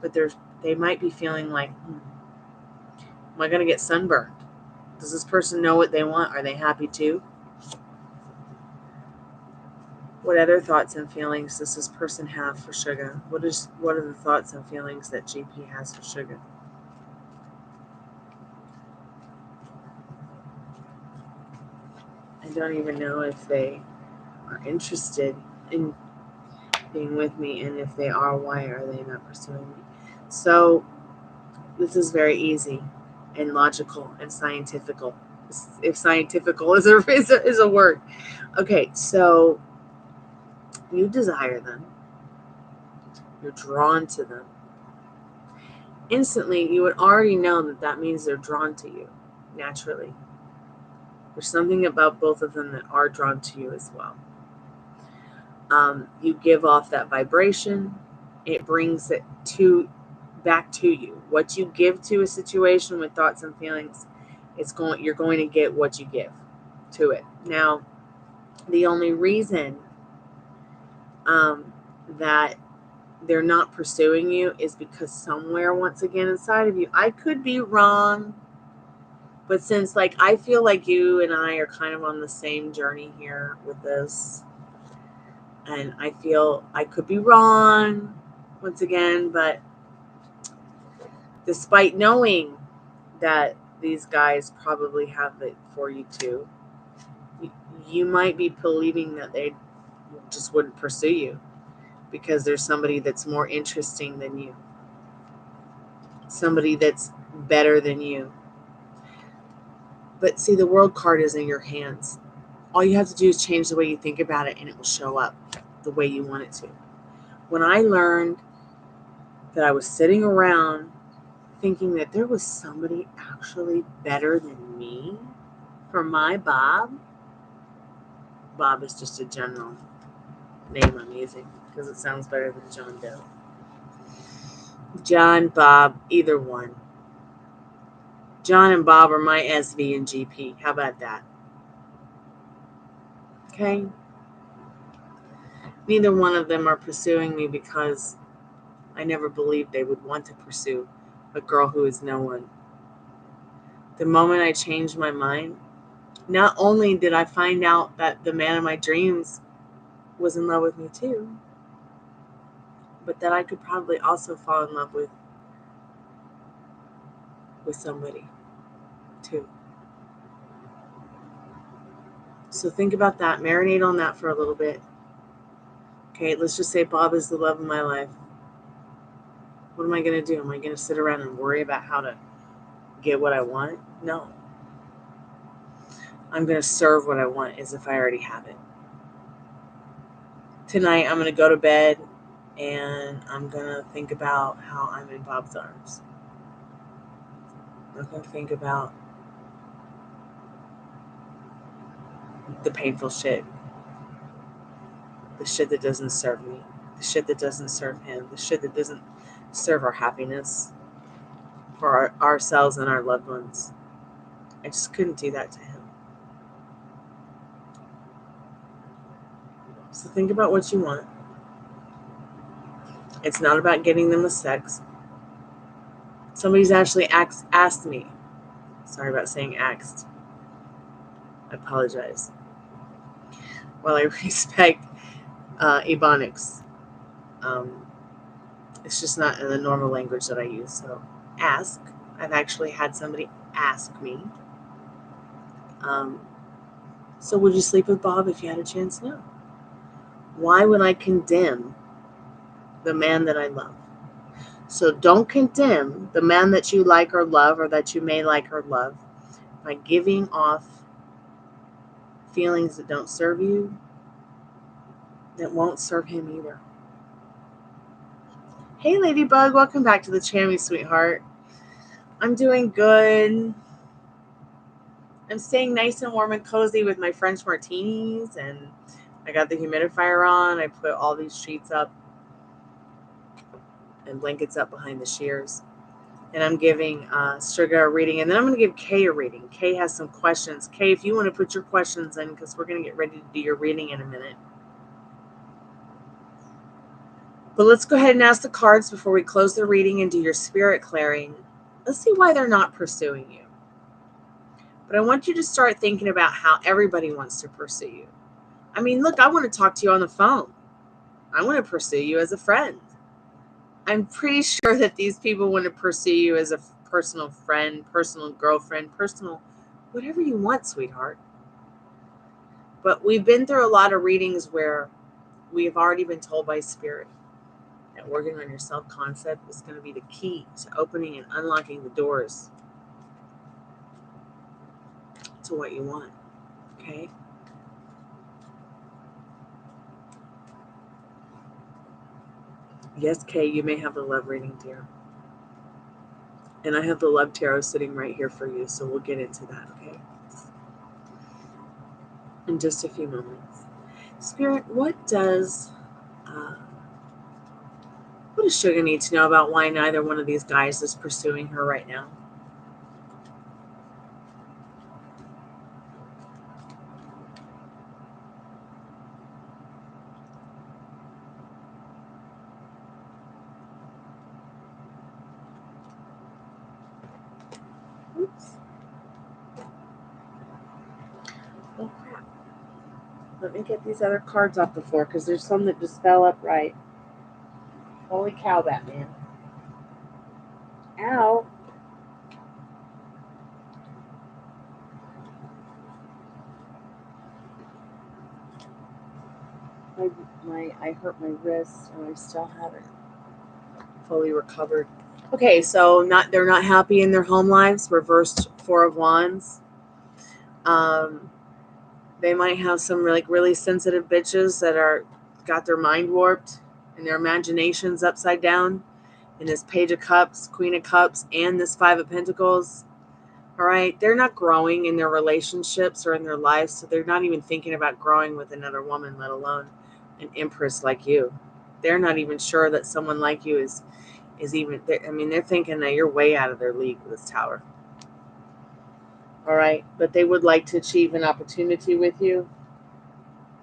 but they might be feeling like, am I going to get sunburned? Does this person know what they want? Are they happy too? What other thoughts and feelings does this person have for Sugar? What are the thoughts and feelings that GP has for Sugar? I don't even know if they are interested in being with me, and if they are, why are they not pursuing me? So this is very easy and logical and scientifical, if scientifical is a word. Okay, so you desire them, you're drawn to them. Instantly, you would already know that means they're drawn to you naturally. There's something about both of them that are drawn to you as well. You give off that vibration. It brings it back to you. What you give to a situation with thoughts and feelings, you're going to get what you give to it. Now, the only reason that they're not pursuing you is because somewhere, once again, inside of you, I could be wrong, but since I feel like you and I are kind of on the same journey here with this, and I feel I could be wrong once again, but despite knowing that these guys probably have it for you too, you might be believing that they just wouldn't pursue you because there's somebody that's more interesting than you, somebody that's better than you. But see, the World card is in your hands. All you have to do is change the way you think about it, and it will show up the way you want it to. When I learned that I was sitting around thinking that there was somebody actually better than me for my Bob is just a general name I'm using because it sounds better than John Doe. John, Bob, either one. John and Bob are my SV and GP. How about that? Okay? Neither one of them are pursuing me because I never believed they would want to pursue a girl who is no one. The moment I changed my mind, not only did I find out that the man of my dreams was in love with me too, but that I could probably also fall in love with somebody too. So think about that. Marinate on that for a little bit. Okay, let's just say Bob is the love of my life. What am I going to do? Am I going to sit around and worry about how to get what I want? No. I'm going to serve what I want as if I already have it. Tonight, I'm going to go to bed and I'm going to think about how I'm in Bob's arms. I'm going to think about the painful shit. The shit that doesn't serve me. The shit that doesn't serve him. The shit that doesn't serve our happiness for ourselves and our loved ones. I just couldn't do that to him. So think about what you want. It's not about getting them with sex. Somebody's actually asked me. Sorry about saying asked. I apologize. While I respect Ebonics, it's just not in the normal language that I use. So ask. I've actually had somebody ask me. So would you sleep with Bob if you had a chance? No. Why would I condemn the man that I love? So don't condemn the man that you like or love, or that you may like or love, by giving off feelings that don't serve you, that won't serve him either. Hey, Ladybug, welcome back to the channel, sweetheart. I'm doing good. I'm staying nice and warm and cozy with my French martinis, and I got the humidifier on. I put all these sheets up and blankets up behind the shears. And I'm giving Striga a reading, and then I'm going to give Kay a reading. Kay has some questions. Kay, if you want to put your questions in, because we're going to get ready to do your reading in a minute. But let's go ahead and ask the cards before we close the reading and do your spirit clearing. Let's see why they're not pursuing you. But I want you to start thinking about how everybody wants to pursue you. I mean, look, I want to talk to you on the phone. I want to pursue you as a friend. I'm pretty sure that these people want to pursue you as a personal friend, personal girlfriend, personal, whatever you want, sweetheart. But we've been through a lot of readings where we have already been told by Spirit that working on your self-concept is going to be the key to opening and unlocking the doors to what you want, okay? Yes, Kay, you may have the love reading, dear. And I have the love tarot sitting right here for you, so we'll get into that, okay? In just a few moments. Spirit, what does Sugar need to know about why neither one of these guys is pursuing her right now? Oops. Oh, crap. Let me get these other cards off the floor, because there's some that just fell upright. Holy cow, Batman. Ow. I hurt my wrist, and I still haven't fully recovered. Okay, so they're not happy in their home lives. Reversed Four of Wands. They might have some really sensitive bitches that got their mind warped and their imaginations upside down. In this Page of Cups, Queen of Cups, and this Five of Pentacles. All right, they're not growing in their relationships or in their lives, so they're not even thinking about growing with another woman, let alone an empress like you. They're not even sure that someone like you is even, I mean, they're thinking that you're way out of their league with this Tower. All right, but they would like to achieve an opportunity with you.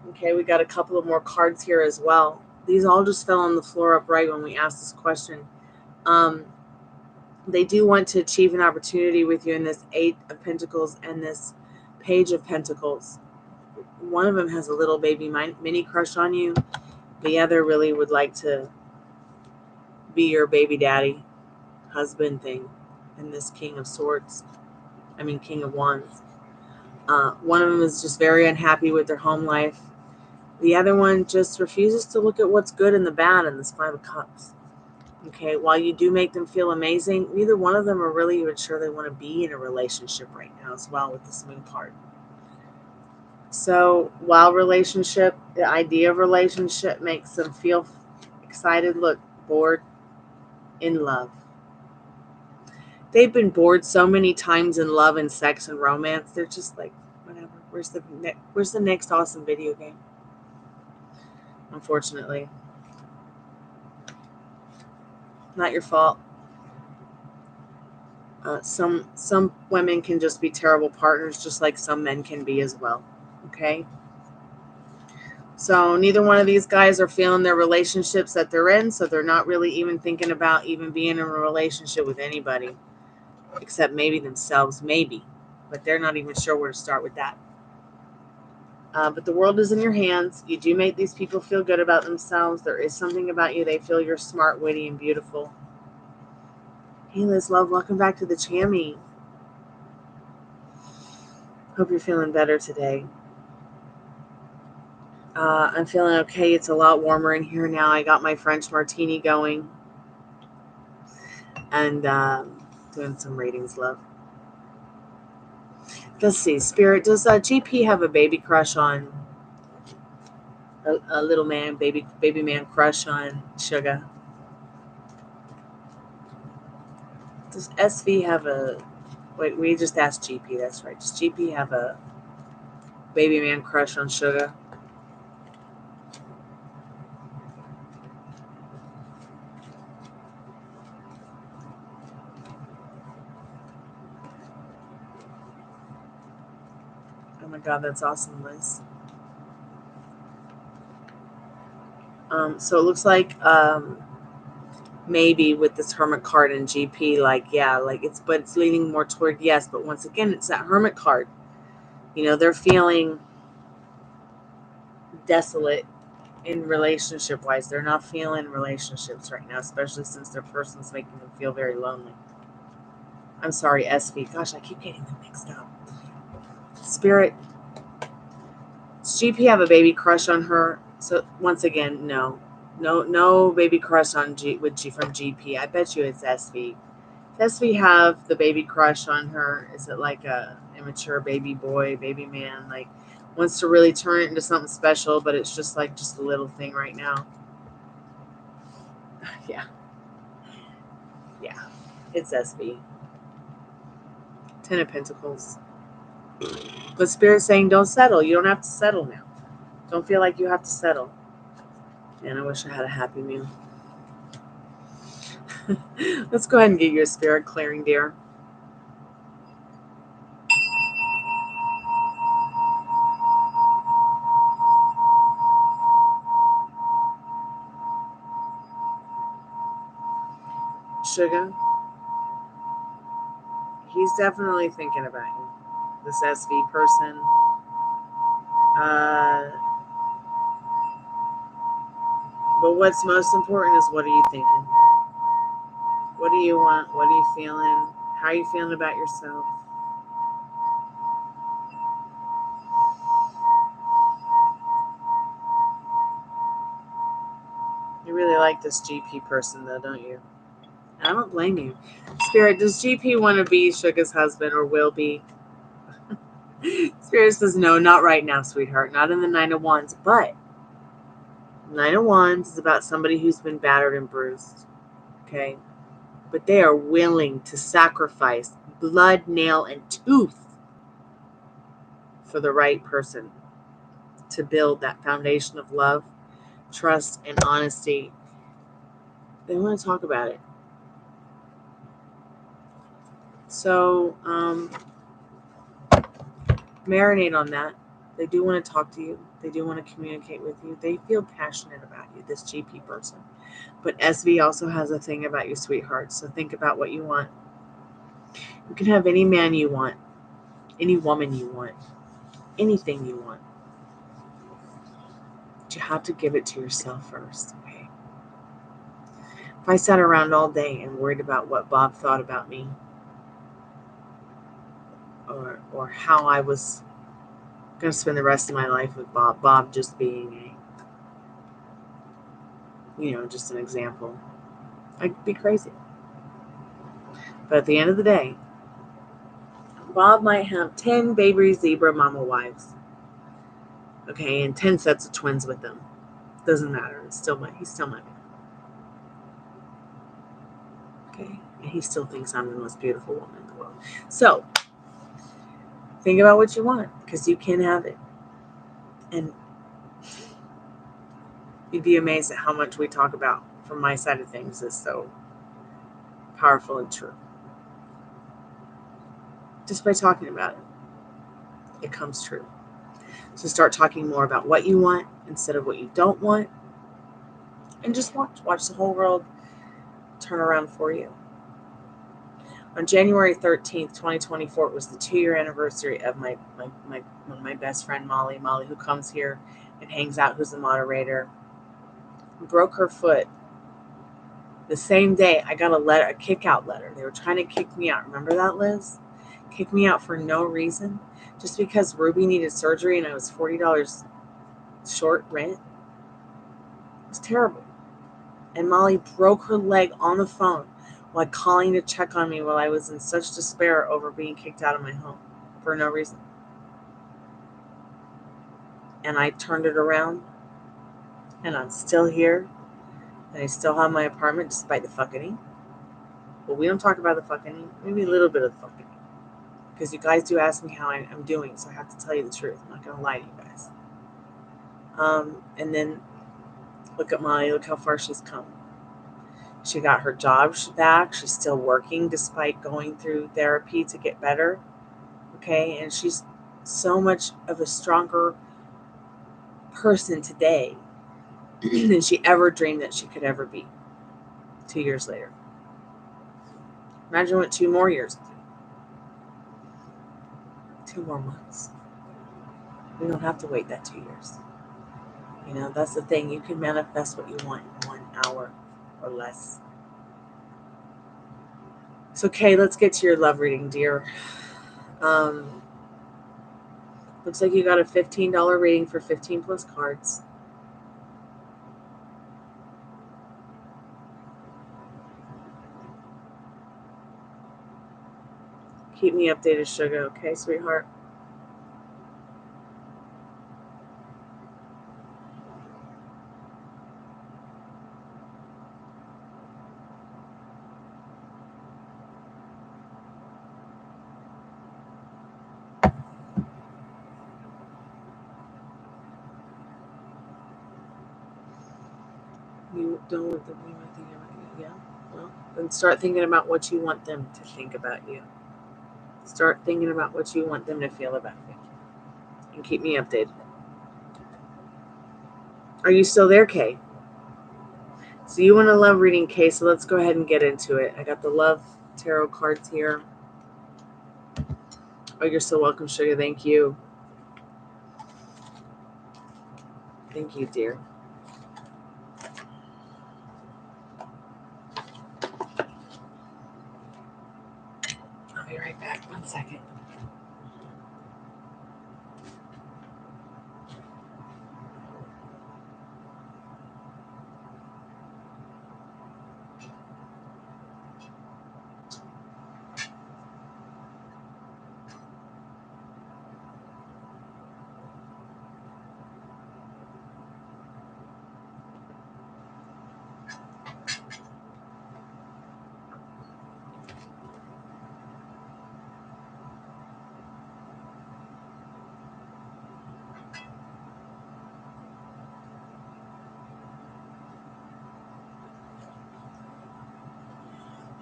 Okay, we got a couple of more cards here as well. These all just fell on the floor upright when we asked this question. They do want to achieve an opportunity with you in this Eight of Pentacles and this Page of Pentacles. One of them has a little baby mini crush on you. The other really would like to be your baby daddy, husband thing, in this King of Wands. One of them is just very unhappy with their home life. The other one just refuses to look at what's good and the bad in this Five of Cups. Okay, while you do make them feel amazing, neither one of them are really even sure they want to be in a relationship right now as well with this Moon card. So while relationship, the idea of relationship makes them feel excited, look, bored, in love. They've been bored so many times in love and sex and romance. They're just like, whatever. Where's the next awesome video game? Unfortunately, not your fault. Some women can just be terrible partners, just like some men can be as well. Okay. So neither one of these guys are feeling their relationships that they're in, so they're not really even thinking about even being in a relationship with anybody, except maybe themselves, maybe. But they're not even sure where to start with that. But the world is in your hands. You do make these people feel good about themselves. There is something about you. They feel you're smart, witty, and beautiful. Hey, Liz Love, welcome back to the Chammy. Hope you're feeling better today. I'm feeling okay. It's a lot warmer in here now. I got my French martini going. And doing some readings, love. Let's see. Spirit, does GP have a baby crush on a little man, baby man crush on Sugar? Does SV have a... Wait, we just asked GP. That's right. Does GP have a baby man crush on Sugar? Oh my God, that's awesome, Liz. So it looks like maybe with this Hermit card and GP, like, yeah, like it's leaning more toward yes. But once again, it's that Hermit card. You know, they're feeling desolate in relationship wise. They're not feeling relationships right now, especially since their person's making them feel very lonely. I'm sorry, SV. Gosh, I keep getting them mixed up. Spirit, does GP have a baby crush on her? So once again, no baby crush on from GP. I bet you it's SV. Does SV have the baby crush on her? Is it like a immature baby boy, baby man, like wants to really turn it into something special, but it's just like just a little thing right now? Yeah, it's SV. 10 of Pentacles. But Spirit's saying don't settle. You don't have to settle now. Don't feel like you have to settle. And I wish I had a happy meal. Let's go ahead and get your spirit clearing, dear. Sugar, he's definitely thinking about you. This SV person. But what's most important is what are you thinking? What do you want? What are you feeling? How are you feeling about yourself? You really like this GP person, though, don't you? I don't blame you. Spirit, does GP want to be Sugar's husband or will be? Spirit says, no, not right now, sweetheart. Not in the 9 of Wands. But 9 of Wands is about somebody who's been battered and bruised. Okay? But they are willing to sacrifice blood, nail, and tooth for the right person to build that foundation of love, trust, and honesty. They want to talk about it. So marinate on that. They do want to talk to you. They do want to communicate with you. They feel passionate about you, this GP person. But SV also has a thing about you, sweetheart. So think about what you want. You can have any man you want, any woman you want, anything you want. But you have to give it to yourself first, okay? If I sat around all day and worried about what Bob thought about me, or how I was going to spend the rest of my life with Bob. Bob just being just an example. I'd be crazy. But at the end of the day, Bob might have 10 baby zebra mama wives. Okay, and 10 sets of twins with them. Doesn't matter. He's still my man. Okay, and he still thinks I'm the most beautiful woman in the world. So, think about what you want, because you can have it. And you'd be amazed at how much we talk about from my side of things is so powerful and true. Just by talking about it, it comes true. So start talking more about what you want instead of what you don't want. And just watch the whole world turn around for you. On January 13th, 2024, it was the 2-year anniversary of my best friend, Molly, who comes here and hangs out, who's the moderator, broke her foot. The same day, I got a kick-out letter. They were trying to kick me out. Remember that, Liz? Kick me out for no reason, just because Ruby needed surgery and I was $40 short rent. It was terrible. And Molly broke her leg on the phone while calling to check on me while I was in such despair over being kicked out of my home for no reason. And I turned it around, and I'm still here, and I still have my apartment despite the fucking. But we don't talk about the fucking, maybe a little bit of the fucking, because you guys do ask me how I'm doing, so I have to tell you the truth. I'm not going to lie to you guys. And then look at Molly, look how far she's come. She got her job back. She's still working despite going through therapy to get better. Okay, and she's so much of a stronger person today than she ever dreamed that she could ever be 2 years later. Imagine what 2 more years do. 2 more months. We don't have to wait that 2 years. That's the thing. You can manifest what you want in 1 hour or less. So, okay, let's get to your love reading, dear. Looks like you got a $15 reading for 15 plus cards. Keep me updated, sugar. Okay, sweetheart? You don't want them to think about you. Yeah? Well, then start thinking about what you want them to think about you. Start thinking about what you want them to feel about you. And keep me updated. Are you still there, Kay? So you want a love reading, Kay, so let's go ahead and get into it. I got the love tarot cards here. Oh, you're so welcome, sugar. Thank you. Thank you, dear. I'll be right back. 1 second.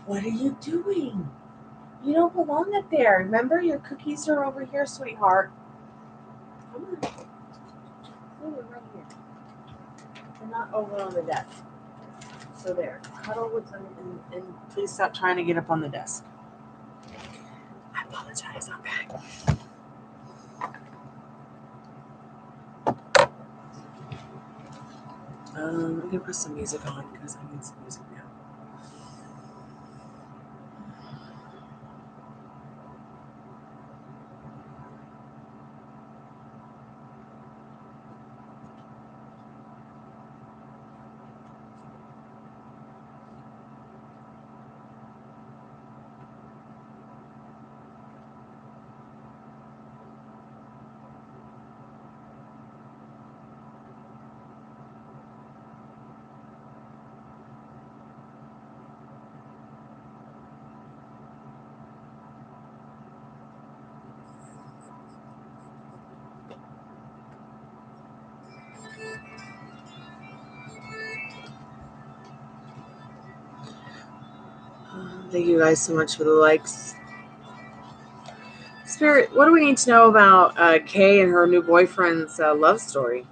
What are you doing? You don't belong up there. Remember, your cookies are over here, sweetheart. Come on. They're right here. They're not over on the desk. So there. Cuddle with them and please stop trying to get up on the desk. I apologize. I'm back. I'm going to put some music on because I need some music now. Thank you guys so much for the likes. Spirit, what do we need to know about Kay and her new boyfriend's love story?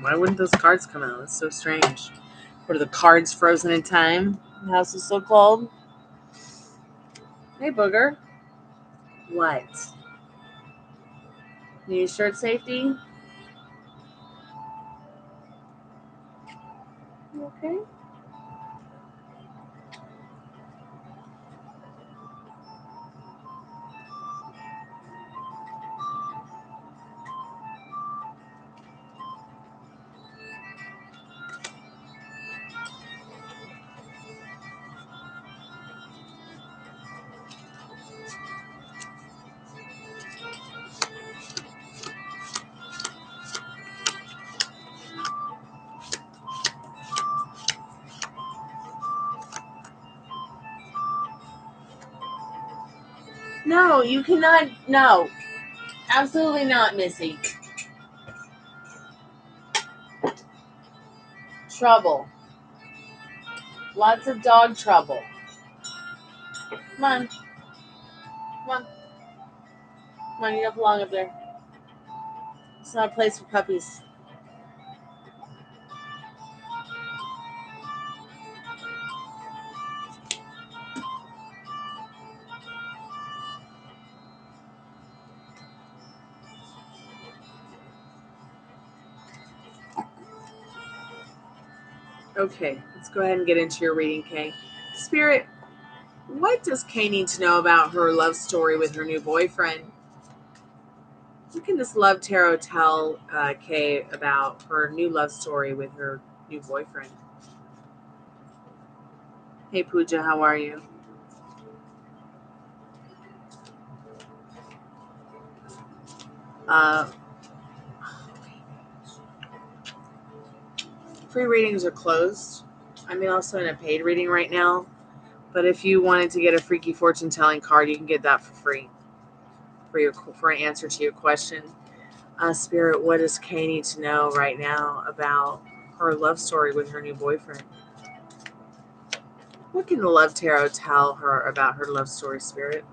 Why wouldn't those cards come out? That's so strange. What are the cards frozen in time? The house is so cold. Hey, Booger. What? Need shirt safety? You okay? No, you cannot. No. Absolutely not, Missy. Trouble. Lots of dog trouble. Come on. Come on. Come on, you don't belong up there. It's not a place for puppies. Okay, let's go ahead and get into your reading, Kay. Spirit, what does Kay need to know about her love story with her new boyfriend? What can this love tarot tell Kay about her new love story with her new boyfriend? Hey, Pooja, how are you? Free readings are closed. I'm also in a paid reading right now. But if you wanted to get a freaky fortune telling card, you can get that for free for an answer to your question. Spirit, what does Kay need to know right now about her love story with her new boyfriend? What can the love tarot tell her about her love story, Spirit?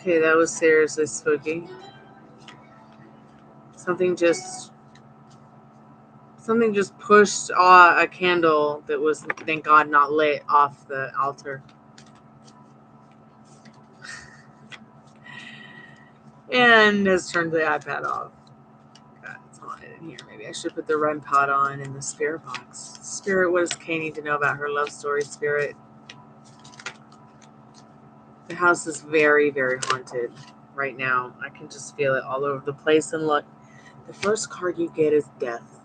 Okay, that was seriously spooky. Something just pushed a candle that was, thank God, not lit off the altar. And has turned the iPad off. God, it's haunted in here. Maybe I should put the REM pod on in the spirit box. Spirit, what does Kay need to know about her love story, Spirit? The house is very, very haunted right now. I can just feel it all over the place. And look, the first card you get is death.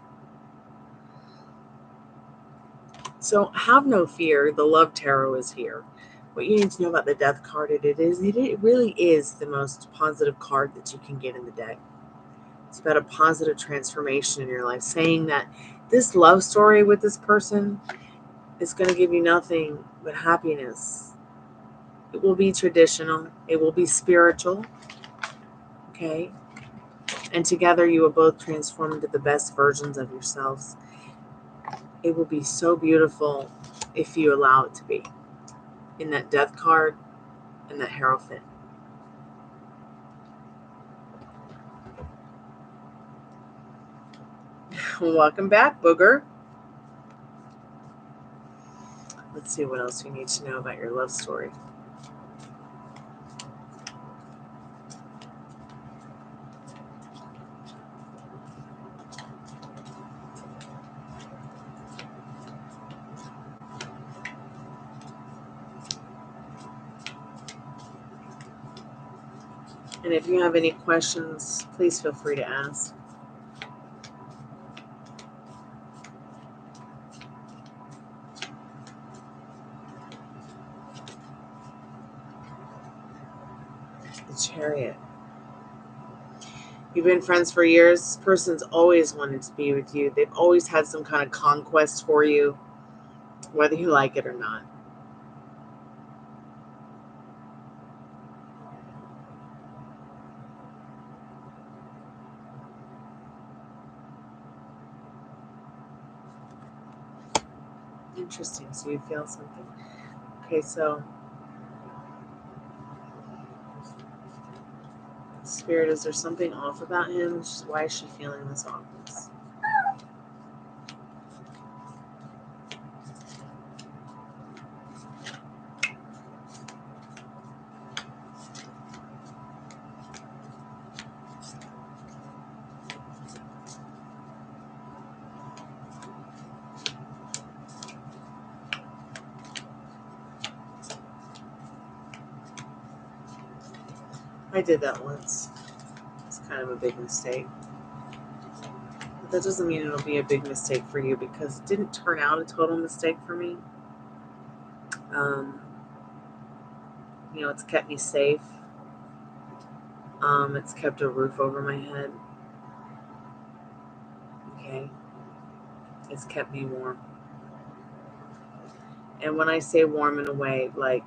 So have no fear. The love tarot is here. What you need to know about the death card, it really is the most positive card that you can get in the deck. It's about a positive transformation in your life, saying that this love story with this person is going to give you nothing but happiness. It will be traditional. It will be spiritual. Okay? And together you will both transform into the best versions of yourselves. It will be so beautiful if you allow it to be. In that death card and that Hierophant. Welcome back, Booger. Let's see what else we need to know about your love story. And if you have any questions, please feel free to ask. The Chariot. You've been friends for years. This person's always wanted to be with you. They've always had some kind of conquest for you, whether you like it or not. Interesting. So you feel something. Okay, so Spirit, is there something off about him? Why is she feeling this offness? I did that once. It's kind of a big mistake. But that doesn't mean it'll be a big mistake for you, because it didn't turn out a total mistake for me. It's kept me safe. It's kept a roof over my head. Okay. It's kept me warm. And when I say warm in a way, like,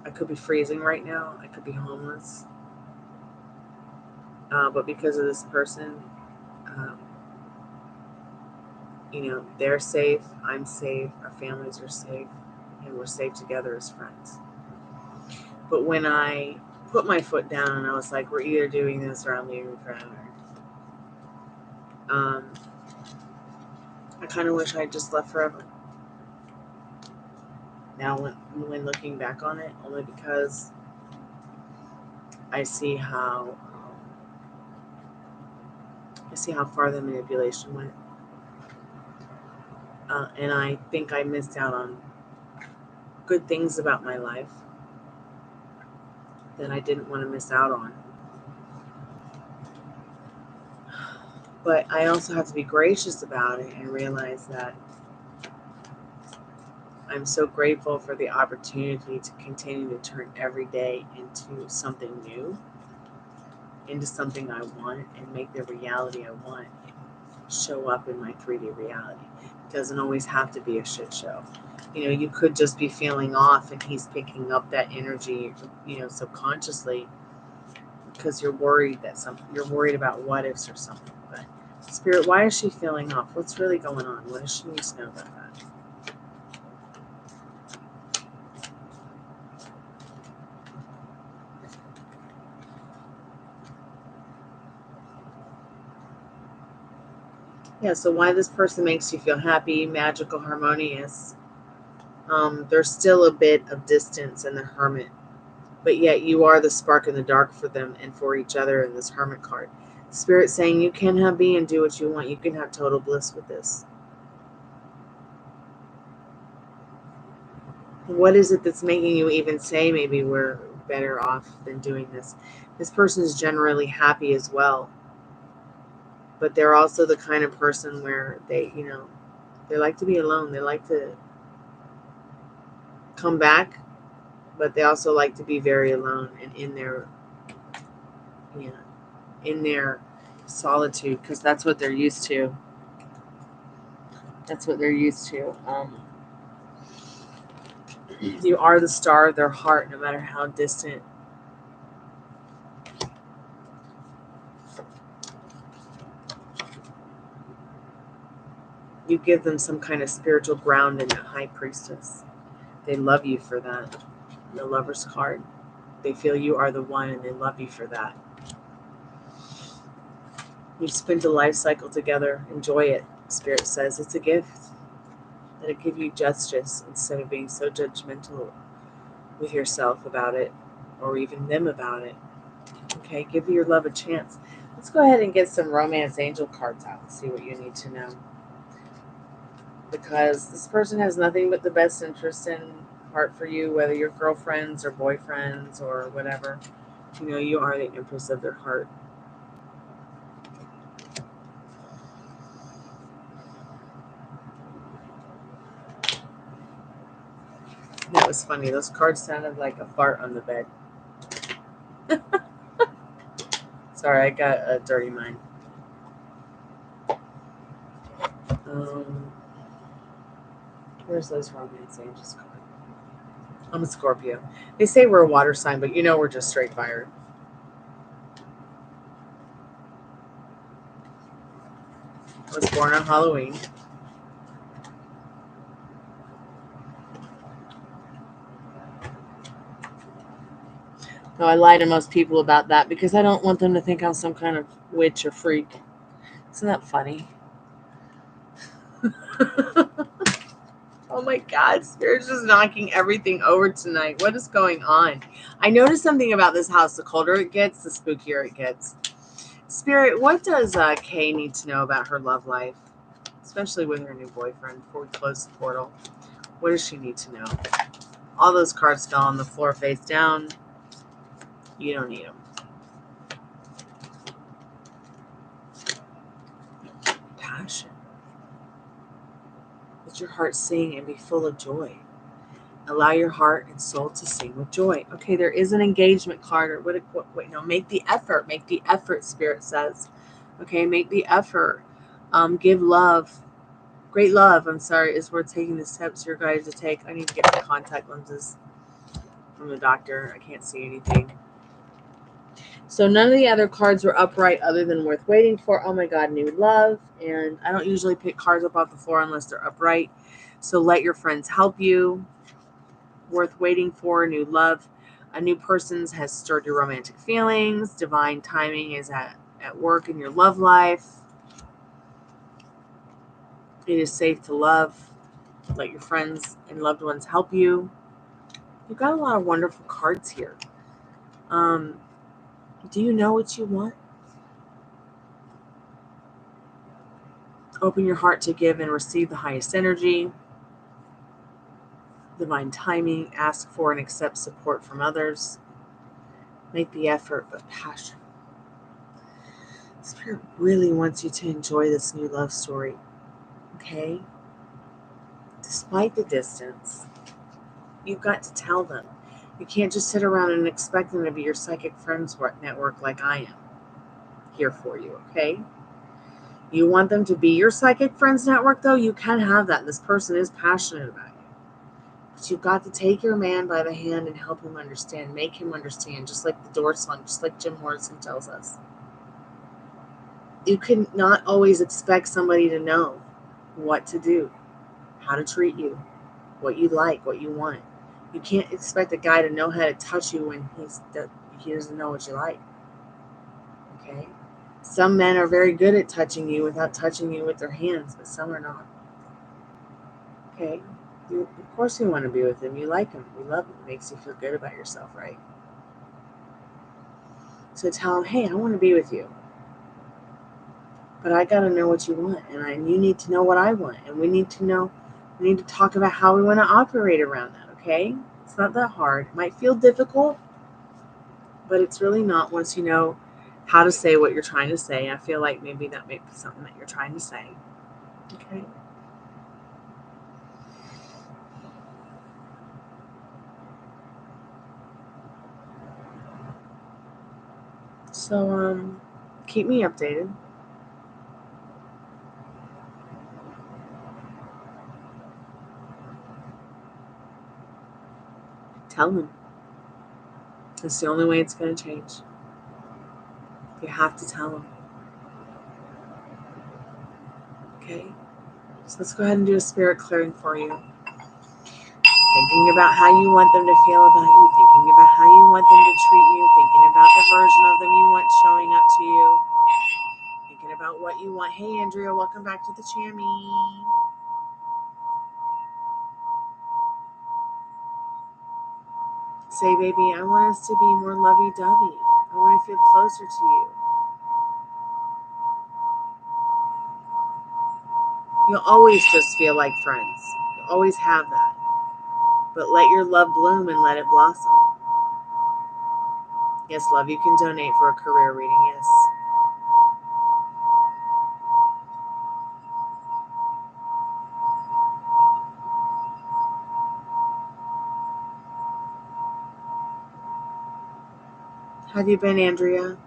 I could be freezing right now. I could be homeless. But because of this person, they're safe, I'm safe, our families are safe, and we're safe together as friends. But when I put my foot down and I was like, we're either doing this or I'm leaving forever, I kind of wish I just left forever. Now, when looking back on it, only because I see how far the manipulation went. And I think I missed out on good things about my life that I didn't want to miss out on. But I also have to be gracious about it and realize that I'm so grateful for the opportunity to continue to turn every day into something new, into something I want, and make the reality I want show up in my 3D reality. It doesn't always have to be a shit show. You could just be feeling off and he's picking up that energy, subconsciously, because you're worried about what ifs or something. But Spirit, why is she feeling off? What's really going on? What does she need to know about that? Yeah, so why this person makes you feel happy, magical, harmonious. There's still a bit of distance in the Hermit, but yet you are the spark in the dark for them and for each other in this Hermit card. Spirit saying you can be and do what you want. You can have total bliss with this. What is it that's making you even say maybe we're better off than doing this? This person is generally happy as well, but they're also the kind of person where they like to be alone. They like to come back, but they also like to be very alone and in their solitude, because that's what they're used to. You are the star of their heart, no matter how distant. You give them some kind of spiritual ground in that High Priestess. They love you for that. The Lover's card. They feel you are the one and they love you for that. You've spent a life cycle together. Enjoy it. Spirit says it's a gift. Let it give you justice instead of being so judgmental with yourself about it, or even them about it. Okay, give your love a chance. Let's go ahead and get some romance angel cards out and see what you need to know. Because this person has nothing but the best interest in heart for you, whether you're girlfriends or boyfriends or whatever. You know, you are the empress of their heart. That was funny. Those cards sounded like a fart on the bed. Sorry, I got a dirty mind. Where's those romance angels card? I'm a Scorpio. They say we're a water sign, but you know we're just straight fire. I was born on Halloween. No, I lie to most people about that because I don't want them to think I'm some kind of witch or freak. Isn't that funny? Oh my God, Spirit's just knocking everything over tonight. What is going on? I noticed something about this house. The colder it gets, the spookier it gets. Spirit, what does Kay need to know about her love life? Especially with her new boyfriend before we close the portal. What does she need to know? All those cards fell on the floor face down. You don't need them. Passion. Let your heart sing and be full of joy. Allow your heart and soul to sing with joy. Okay, there is an engagement card. Or wait, no, make the effort. Make the effort, Spirit says. Okay, make the effort. Give love. Great love, is worth taking the steps you're guided to take. I need to get my contact lenses from the doctor. I can't see anything. So none of the other cards were upright other than worth waiting for. Oh my God, new love. And I don't usually pick cards up off the floor unless they're upright. So let your friends help you. Worth waiting for, new love. A new person has stirred your romantic feelings. Divine timing is at work in your love life. It is safe to love. Let your friends and loved ones help you. You've got a lot of wonderful cards here. Do you know what you want? Open your heart to give and receive the highest energy. Divine timing. Ask for and accept support from others. Make the effort, but passion. Spirit really wants you to enjoy this new love story. Okay? Despite the distance, you've got to tell them. You can't just sit around and expect them to be your psychic friends network like I am here for you, okay? You want them to be your psychic friends network, though? You can have that. This person is passionate about you. But you've got to take your man by the hand and help him understand, make him understand, just like the door song, just like Jim Morrison tells us. You can not always expect somebody to know what to do, how to treat you, what you like, what you want. You can't expect a guy to know how to touch you when he doesn't know what you like. Okay? Some men are very good at touching you without touching you with their hands, but some are not. Okay? Of course you want to be with him. You like him. You love him. It makes you feel good about yourself, right? So tell him, hey, I want to be with you. But I got to know what you want, and you need to know what I want, and we need to talk about how we want to operate around that, okay? It's not that hard. It might feel difficult, but it's really not once you know how to say what you're trying to say. I feel like maybe that may be something that you're trying to say, okay? So, keep me updated. Tell him. That's the only way it's going to change. You have to tell him. Okay? So let's go ahead and do a spirit clearing for you. Thinking about how you want them to feel about you. Thinking about how you want them to treat you. Thinking about the version of them you want showing up to you. Thinking about what you want. Hey, Andrea, welcome back to the Chammy. Say, baby, I want us to be more lovey-dovey. I want to feel closer to you. You'll always just feel like friends. You'll always have that. But let your love bloom and let it blossom. Yes, love, you can donate for a career reading, yes. How have you been, Andrea?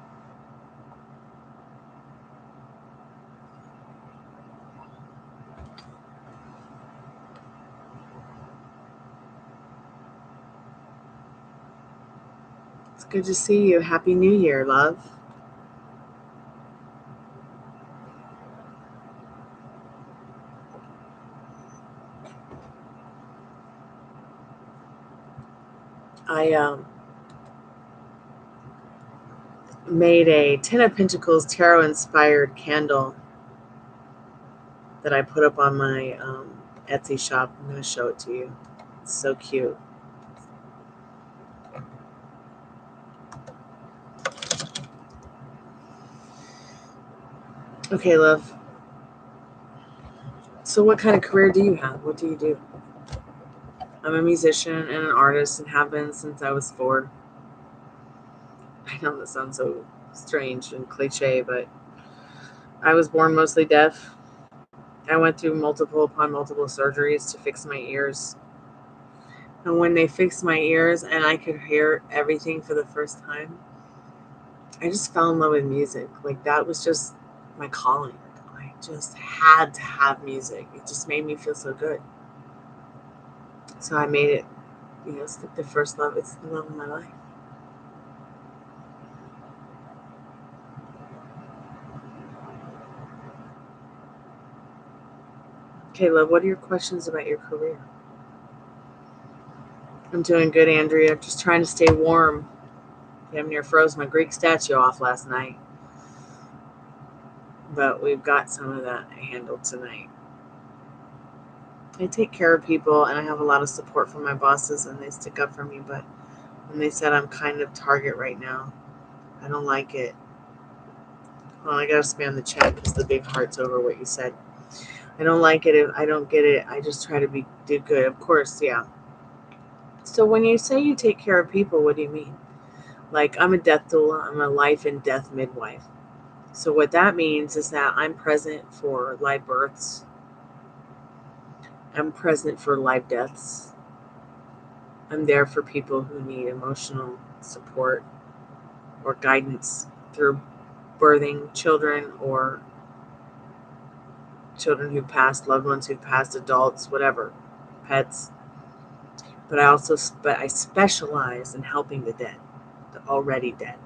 It's good to see you. Happy New Year, love. I made a Ten of Pentacles tarot inspired candle that I put up on my Etsy shop. I'm going to show it to you. It's so cute. Okay, love. So what kind of career do you have? What do you do? I'm a musician and an artist and have been since I was 4. I know that sounds so strange and cliche, but I was born mostly deaf. I went through multiple upon multiple surgeries to fix my ears. And when they fixed my ears and I could hear everything for the first time, I just fell in love with music. Like, that was just my calling. I just had to have music. It just made me feel so good. So I made it, it's like the first love. It's the love of my life. Okay, love, what are your questions about your career? I'm doing good, Andrea. Just trying to stay warm. Damn near froze my Greek statue off last night. But we've got some of that handled tonight. I take care of people and I have a lot of support from my bosses and they stick up for me, but when they said I'm kind of target right now, I don't like it. Well, I gotta spam the chat because the big heart's over what you said. I don't like it if I don't get it. I just try to do good. Of course, yeah. So when you say you take care of people, what do you mean? Like, I'm a death doula. I'm a life and death midwife. So what that means is that I'm present for live births. I'm present for live deaths. I'm there for people who need emotional support or guidance through birthing children or children who've passed, loved ones who've passed, adults, whatever, pets. But I specialize in helping the dead, the already dead.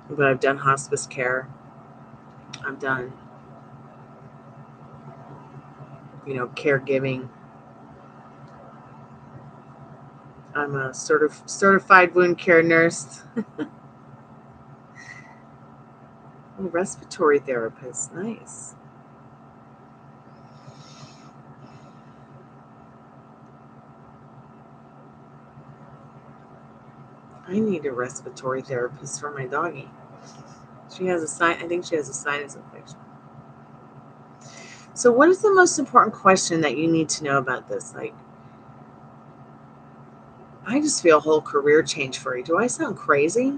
But I've done hospice care. I've done, caregiving. I'm a certified wound care nurse. Respiratory therapist. Nice. I need a respiratory therapist for my doggie. I think she has a sinus infection. So what is the most important question that you need to know about this? Like, I just feel a whole career change for you. Do I sound crazy?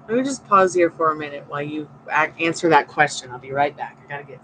Let me just pause here for a minute while you answer that question. I'll be right back. I gotta get.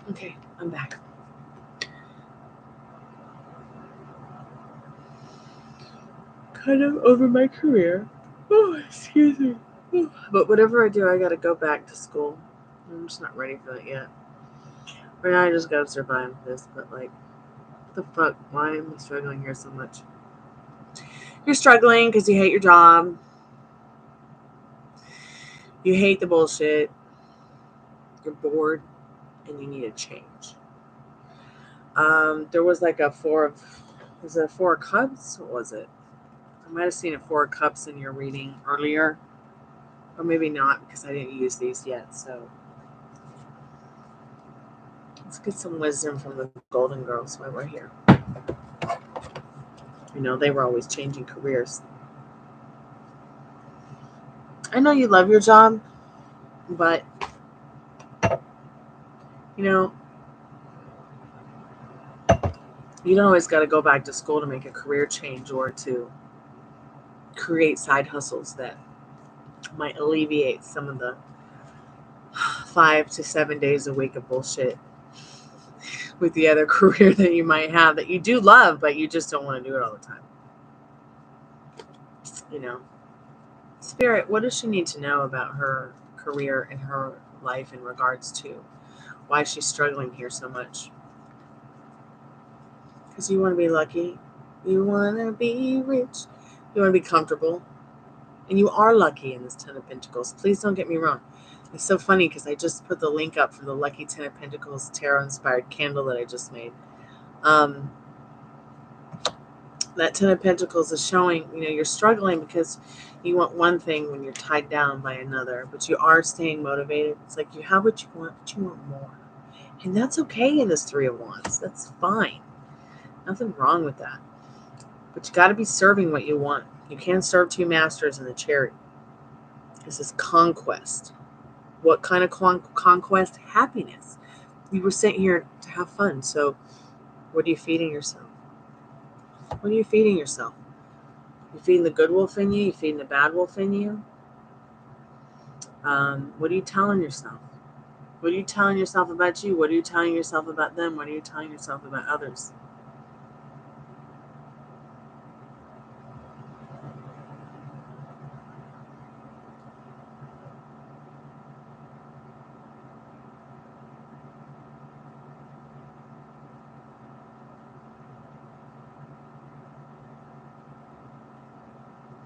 Okay, I'm back. Kind of over my career. Oh, excuse me. But whatever I do, I gotta go back to school. I'm just not ready for that yet. Right now, I just gotta survive this. But like, what the fuck? Why am I struggling here so much? You're struggling because you hate your job. You hate the bullshit. You're bored, and you need a change. There was like was it a 4 of Cups? What was it? I might have seen a 4 of Cups in your reading earlier. Or maybe not, because I didn't use these yet. So let's get some wisdom from the Golden Girls while we're here. You know, they were always changing careers. I know you love your job, but, you know, you don't always got to go back to school to make a career change or to create side hustles that might alleviate some of the 5 to 7 days a week of bullshit with the other career that you might have that you do love, but you just don't want to do it all the time. You know, Spirit, what does she need to know about her career and her life in regards to why she's struggling here so much? Because you want to be lucky, you want to be rich, you want to be comfortable, and you are lucky in this 10 of Pentacles. Please don't get me wrong. It's so funny because I just put the link up for the Lucky 10 of Pentacles tarot inspired candle that I just made. That 10 of Pentacles is showing, you know, you're struggling because you want one thing when you're tied down by another, but you are staying motivated. It's like you have what you want, but you want more. And that's okay in this 3 of Wands. That's fine. Nothing wrong with that. But you got to be serving what you want. You can't serve 2 masters in the Chariot. This is conquest. What kind of conquest? Happiness. You were sent here to have fun. So what are you feeding yourself? What are you feeding yourself? You feeding the good wolf in you? You feeding the bad wolf in you? What are you telling yourself? What are you telling yourself about you? What are you telling yourself about them? What are you telling yourself about others?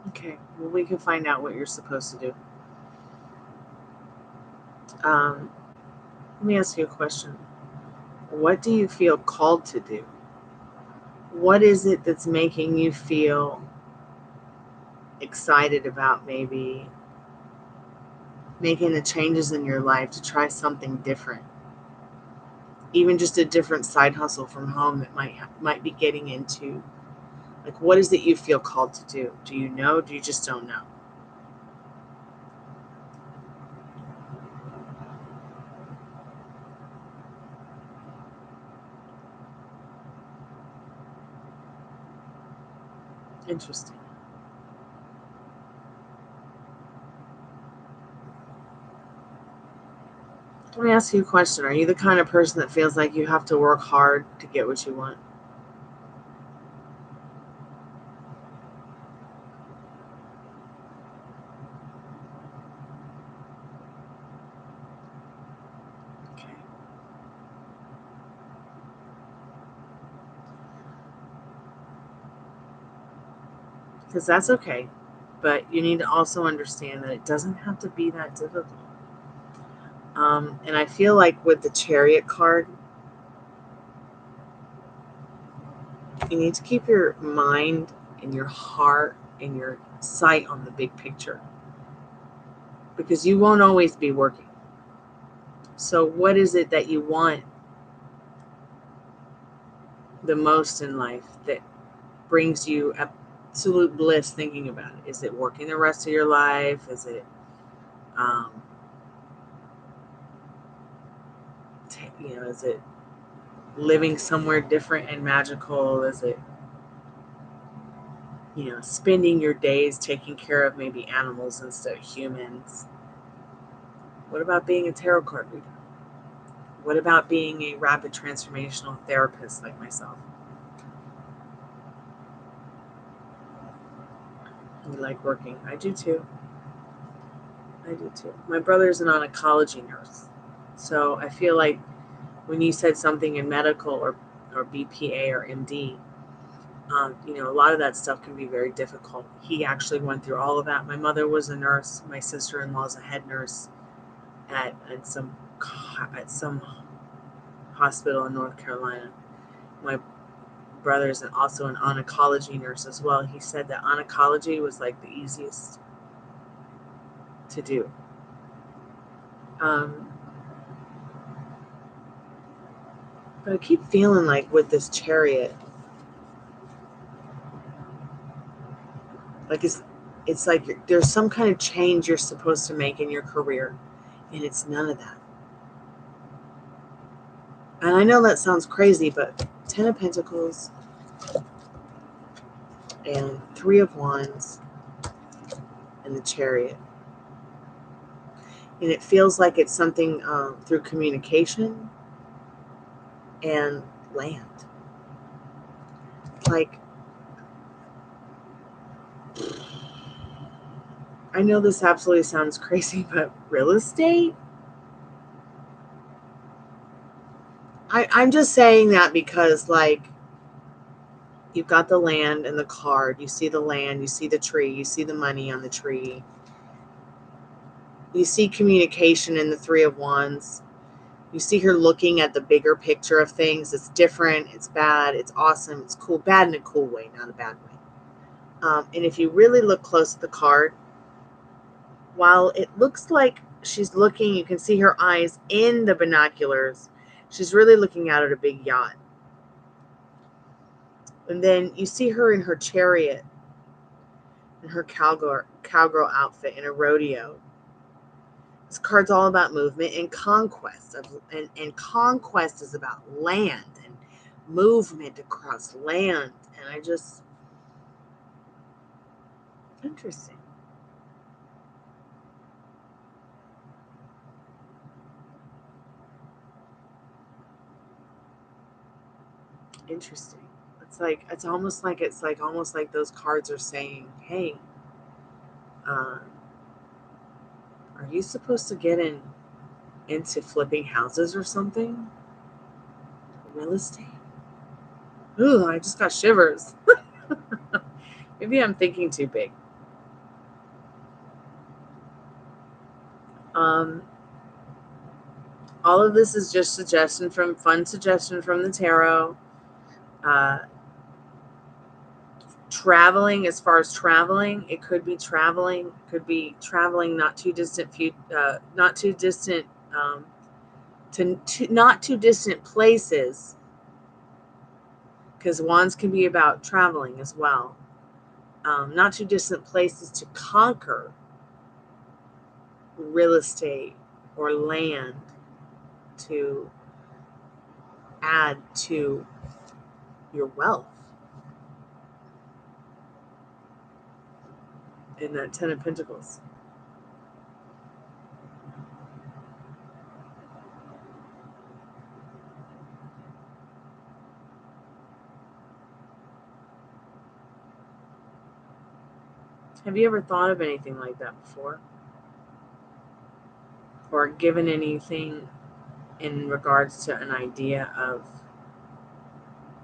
Okay, well, we can find out what you're supposed to do. Let me ask you a question. What do you feel called to do? What is it that's making you feel excited about maybe making the changes in your life to try something different? Even just a different side hustle from home that might be getting into. Like, what is it you feel called to do? Do you know? Do you just don't know? Interesting. Let me ask you a question. Are you the kind of person that feels like you have to work hard to get what you want? Okay. Because that's okay. But you need to also understand that it doesn't have to be that difficult. And I feel like with the Chariot card, you need to keep your mind and your heart and your sight on the big picture. Because you won't always be working. So what is it that you want the most in life that brings you absolute bliss thinking about it? Is it working the rest of your life? Is it is it living somewhere different and magical? Is it spending your days taking care of maybe animals instead of humans? What about being a tarot card reader? What about being a rapid transformational therapist like myself? You like working. I do too. I do too. My brother's an oncology nurse. So I feel like when you said something in medical or BPA or MD, a lot of that stuff can be very difficult. He actually went through all of that. My mother was a nurse. My sister-in-law is a head nurse at some hospital in North Carolina. My brother's also an oncology nurse as well. He said that oncology was like the easiest to do. But I keep feeling like with this Chariot, like it's like there's some kind of change you're supposed to make in your career, and it's none of that. And I know that sounds crazy, but 10 of Pentacles and 3 of Wands and the Chariot. And it feels like it's something through communication and land. Like, I know this absolutely sounds crazy, but real estate? I'm just saying that because, like, you've got the land and the card. You see the land, you see the tree, you see the money on the tree. You see communication in the 3 of Wands. You see her looking at the bigger picture of things. It's different, it's bad, it's awesome, it's cool. Bad in a cool way, not a bad way. And if you really look close at the card, while it looks like she's looking, you can see her eyes in the binoculars. She's really looking out at a big yacht. And then you see her in her chariot, in her cowgirl outfit, in a rodeo. This card's all about movement and conquest. And conquest is about land and movement across land. And I just... Interesting. Interesting. It's almost like those cards are saying, hey, are you supposed to get into flipping houses or something? Real estate? Ooh, I just got shivers. Maybe I'm thinking too big. All of this is just fun suggestion from the tarot. Traveling, as far as traveling, it could be traveling. Not too distant not too distant places, because wands can be about traveling as well. Not too distant places to conquer real estate or land to add to your wealth. In that 10 of Pentacles. Have you ever thought of anything like that before? Or given anything in regards to an idea of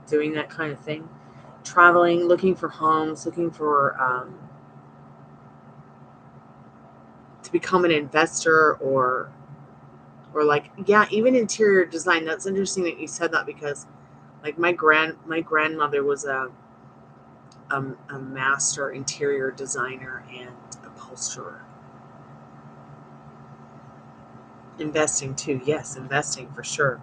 doing that kind of thing? Traveling, looking for homes, looking for to become an investor, or like, yeah, even interior design. That's interesting that you said that, because like my grandmother was a master interior designer and upholsterer. Investing too. Yes, investing for sure.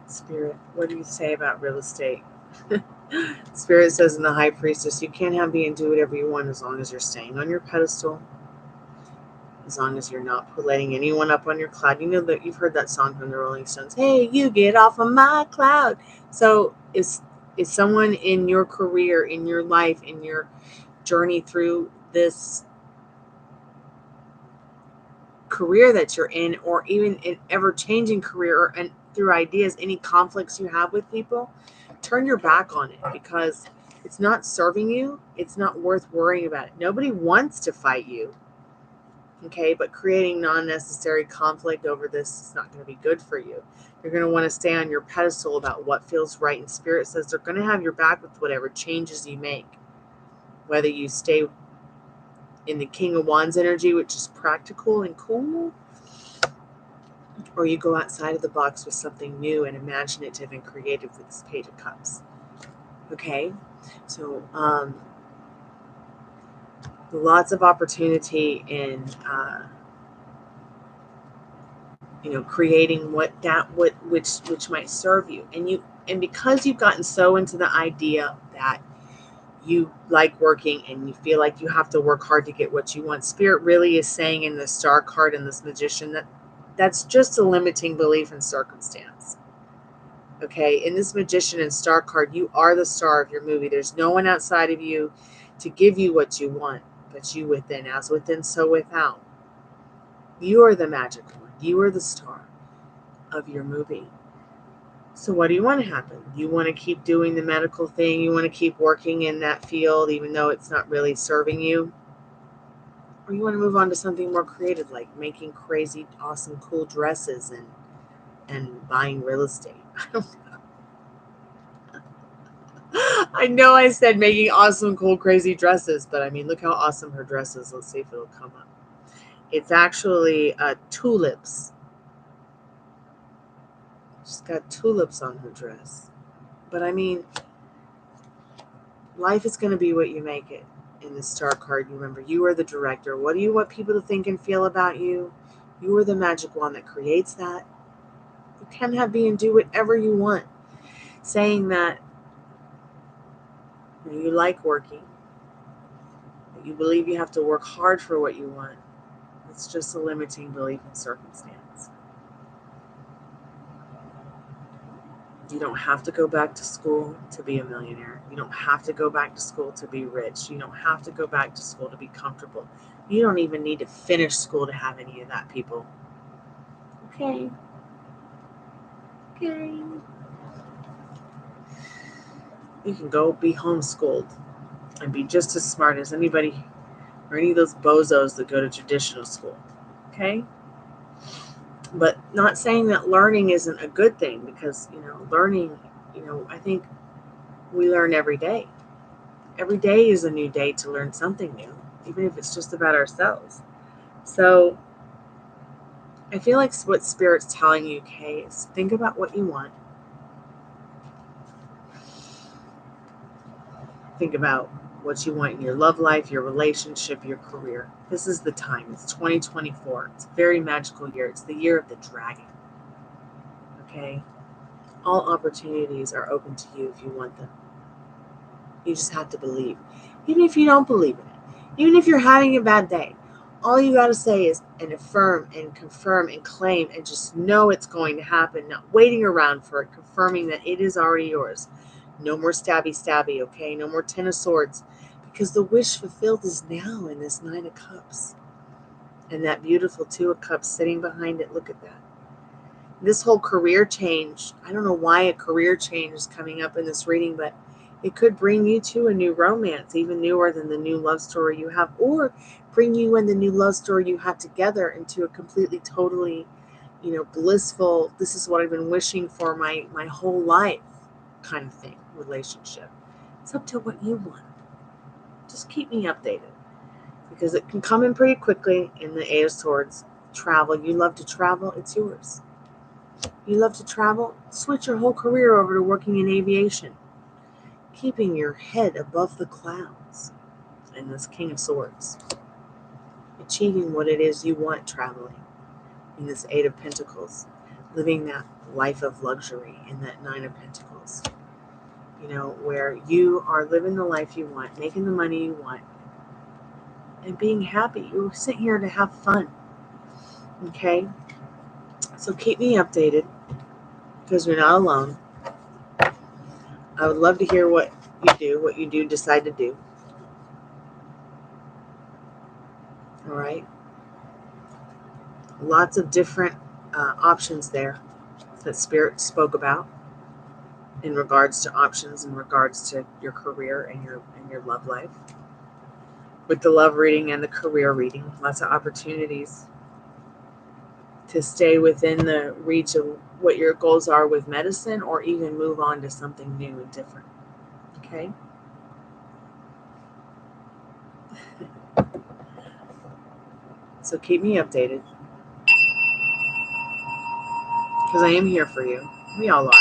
Spirit, what do you say about real estate? Spirit says in the High Priestess, you can't have me and do whatever you want as long as you're staying on your pedestal, as long as you're not letting anyone up on your cloud. You know that you've heard that song from the Rolling Stones, hey, you get off of my cloud. So is someone in your career, in your life, in your journey through this career that you're in, or even an ever-changing career, and through ideas, any conflicts you have with people, turn your back on it, because it's not serving you. It's not worth worrying about it. Nobody wants to fight you, okay? But creating non-necessary conflict over this is not going to be good for you. You're going to want to stay on your pedestal about what feels right, and Spirit says they're going to have your back with whatever changes you make, whether you stay in the King of Wands energy, which is practical and cool, or you go outside of the box with something new and imaginative and creative with this Page of Cups. Okay, so lots of opportunity in creating which might serve you, and because you've gotten so into the idea that you like working and you feel like you have to work hard to get what you want, Spirit really is saying in the Star card and this Magician that that's just a limiting belief in circumstance. Okay, in this Magician and Star card, you are the star of your movie. There's no one outside of you to give you what you want, but you within. As within, so without. You are the magic one. You are the star of your movie. So what do you want to happen? You want to keep doing the medical thing? You want to keep working in that field even though it's not really serving you? Or you want to move on to something more creative, like making crazy, awesome, cool dresses and buying real estate? I don't know. I know I said making awesome, cool, crazy dresses, but I mean, look how awesome her dress is. Let's see if it'll come up. It's actually tulips. She's got tulips on her dress. But I mean, life is going to be what you make it. In the Star card, remember, you are the director. What do you want people to think and feel about you? You are the magic wand that creates that. You can have, be, and do whatever you want. Saying that you like working, that you believe you have to work hard for what you want, it's just a limiting belief in circumstance. You don't have to go back to school to be a millionaire. You don't have to go back to school to be rich. You don't have to go back to school to be comfortable. You don't even need to finish school to have any of that, people. Okay. Okay. You can go be homeschooled and be just as smart as anybody or any of those bozos that go to traditional school. Okay? But not saying that learning isn't a good thing, because, learning, I think we learn every day. Every day is a new day to learn something new, even if it's just about ourselves. So I feel like what Spirit's telling you, Kay, is think about what you want. Think about what you want in your love life, your relationship, your career. This is the time. It's 2024. It's a very magical year. It's the year of the dragon. Okay? All opportunities are open to you if you want them. You just have to believe. Even if you don't believe in it. Even if you're having a bad day. All you got to say is and affirm and confirm and claim and just know it's going to happen. Not waiting around for it. Confirming that it is already yours. No more stabby, okay? No more 10 of Swords. Because the wish fulfilled is now in this 9 of Cups. And that beautiful 2 of Cups sitting behind it. Look at that. This whole career change, I don't know why a career change is coming up in this reading, but it could bring you to a new romance, even newer than the new love story you have, or bring you and the new love story you have together into a completely, totally, blissful, this is what I've been wishing for my whole life kind of thing, relationship. It's up to what you want. Just keep me updated, because it can come in pretty quickly in the 8 of Swords. Travel. You love to travel. It's yours. You love to travel? Switch your whole career over to working in aviation. Keeping your head above the clouds. And this King of Swords. Achieving what it is you want traveling. In this 8 of Pentacles. living that life of luxury in that Nine of Pentacles. You know, where you are living the life you want, making the money you want, and being happy. You're sitting here to have fun. Okay? So keep me updated, because you're not alone. I would love to hear what you do decide to do. All right? Lots of different options there that Spirit spoke about in regards to options, in regards to your career and your love life. With the love reading and the career reading, lots of opportunities to stay within the reach of what your goals are with medicine, or even move on to something new and different. Okay? So keep me updated, because I am here for you. We all are.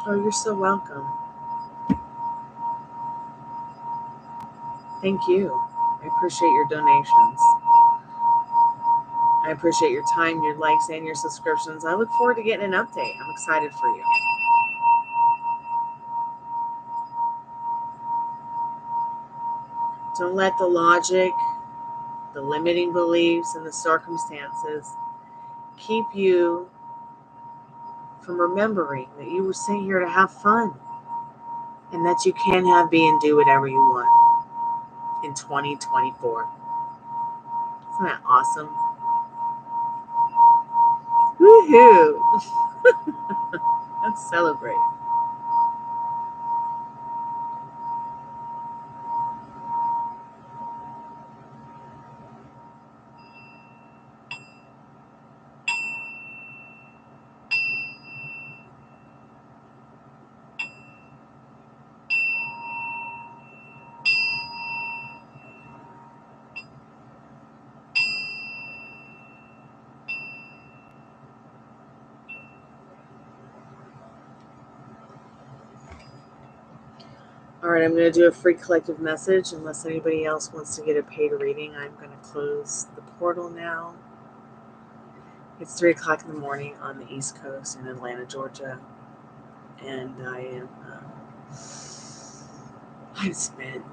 Oh, you're so welcome. Thank you. I appreciate your donations. I appreciate your time, your likes, and your subscriptions. I look forward to getting an update. I'm excited for you. Don't let the logic, the limiting beliefs, and the circumstances keep you from remembering that you were sent here to have fun, and that you can have, be, and do whatever you want in 2024. Isn't that awesome? Woohoo! Let's celebrate. All right, I'm going to do a free collective message. Unless anybody else wants to get a paid reading, I'm going to close the portal now. It's 3 o'clock in the morning on the East Coast in Atlanta, Georgia. And I've spent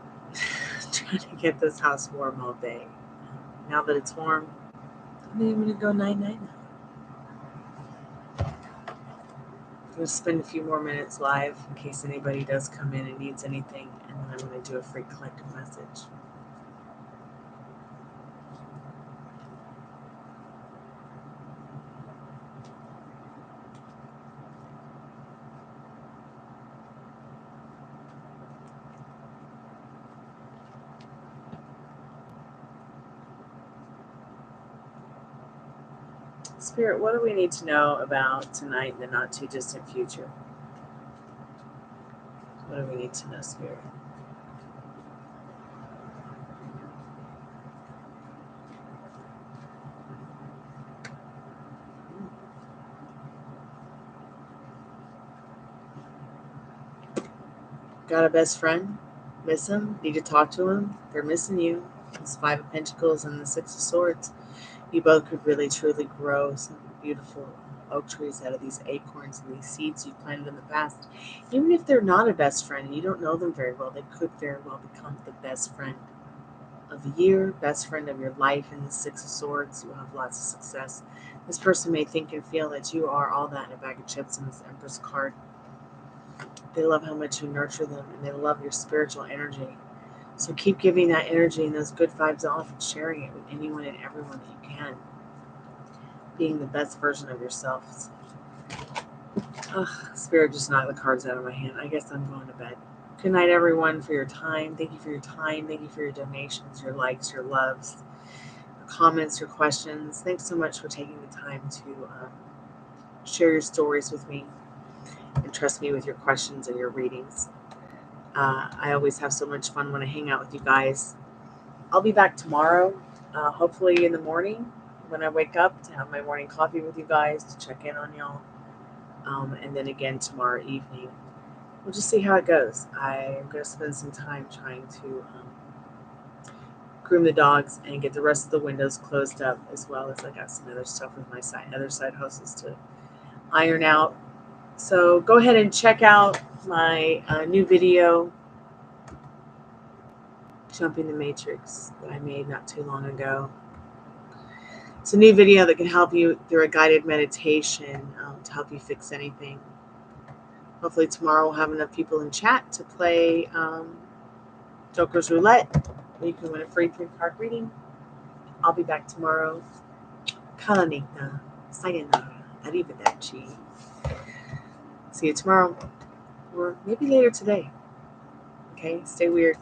trying to get this house warm all day. Now that it's warm, I'm going to go night-night now. I'm going to spend a few more minutes live in case anybody does come in and needs anything, and then I'm going to do a free collective message. Spirit, what do we need to know about tonight and the not too distant future? What do we need to know, Spirit? Got a best friend? Miss him? Need to talk to him? They're missing you. It's 5 of Pentacles and the 6 of Swords. You both could really, truly grow some beautiful oak trees out of these acorns and these seeds you planted in the past. Even if they're not a best friend and you don't know them very well, they could very well become the best friend of the year, best friend of your life. In the 6 of Swords, you will have lots of success. This person may think and feel that you are all that in a bag of chips in this Empress card. They love how much you nurture them, and they love your spiritual energy. So keep giving that energy and those good vibes off and sharing it with anyone and everyone that you can. Being the best version of yourself. Spirit just knocked the cards out of my hand. I guess I'm going to bed. Good night, everyone, for your time. Thank you for your time. Thank you for your donations, your likes, your loves, your comments, your questions. Thanks so much for taking the time to share your stories with me and trust me with your questions and your readings. I always have so much fun when I hang out with you guys. I'll be back tomorrow, hopefully in the morning when I wake up, to have my morning coffee with you guys, to check in on y'all. And then again tomorrow evening. We'll just see how it goes. I'm going to spend some time trying to groom the dogs and get the rest of the windows closed up, as well as I got some other stuff with my other side houses to iron out. So go ahead and check out my new video, Jumping the Matrix, that I made not too long ago. It's a new video that can help you through a guided meditation to help you fix anything. Hopefully tomorrow we'll have enough people in chat to play Joker's Roulette, where you can win a free 3-card reading. I'll be back tomorrow. Kalanita, sayonara, arrivederci. See you tomorrow, or maybe later today. Okay, stay weird.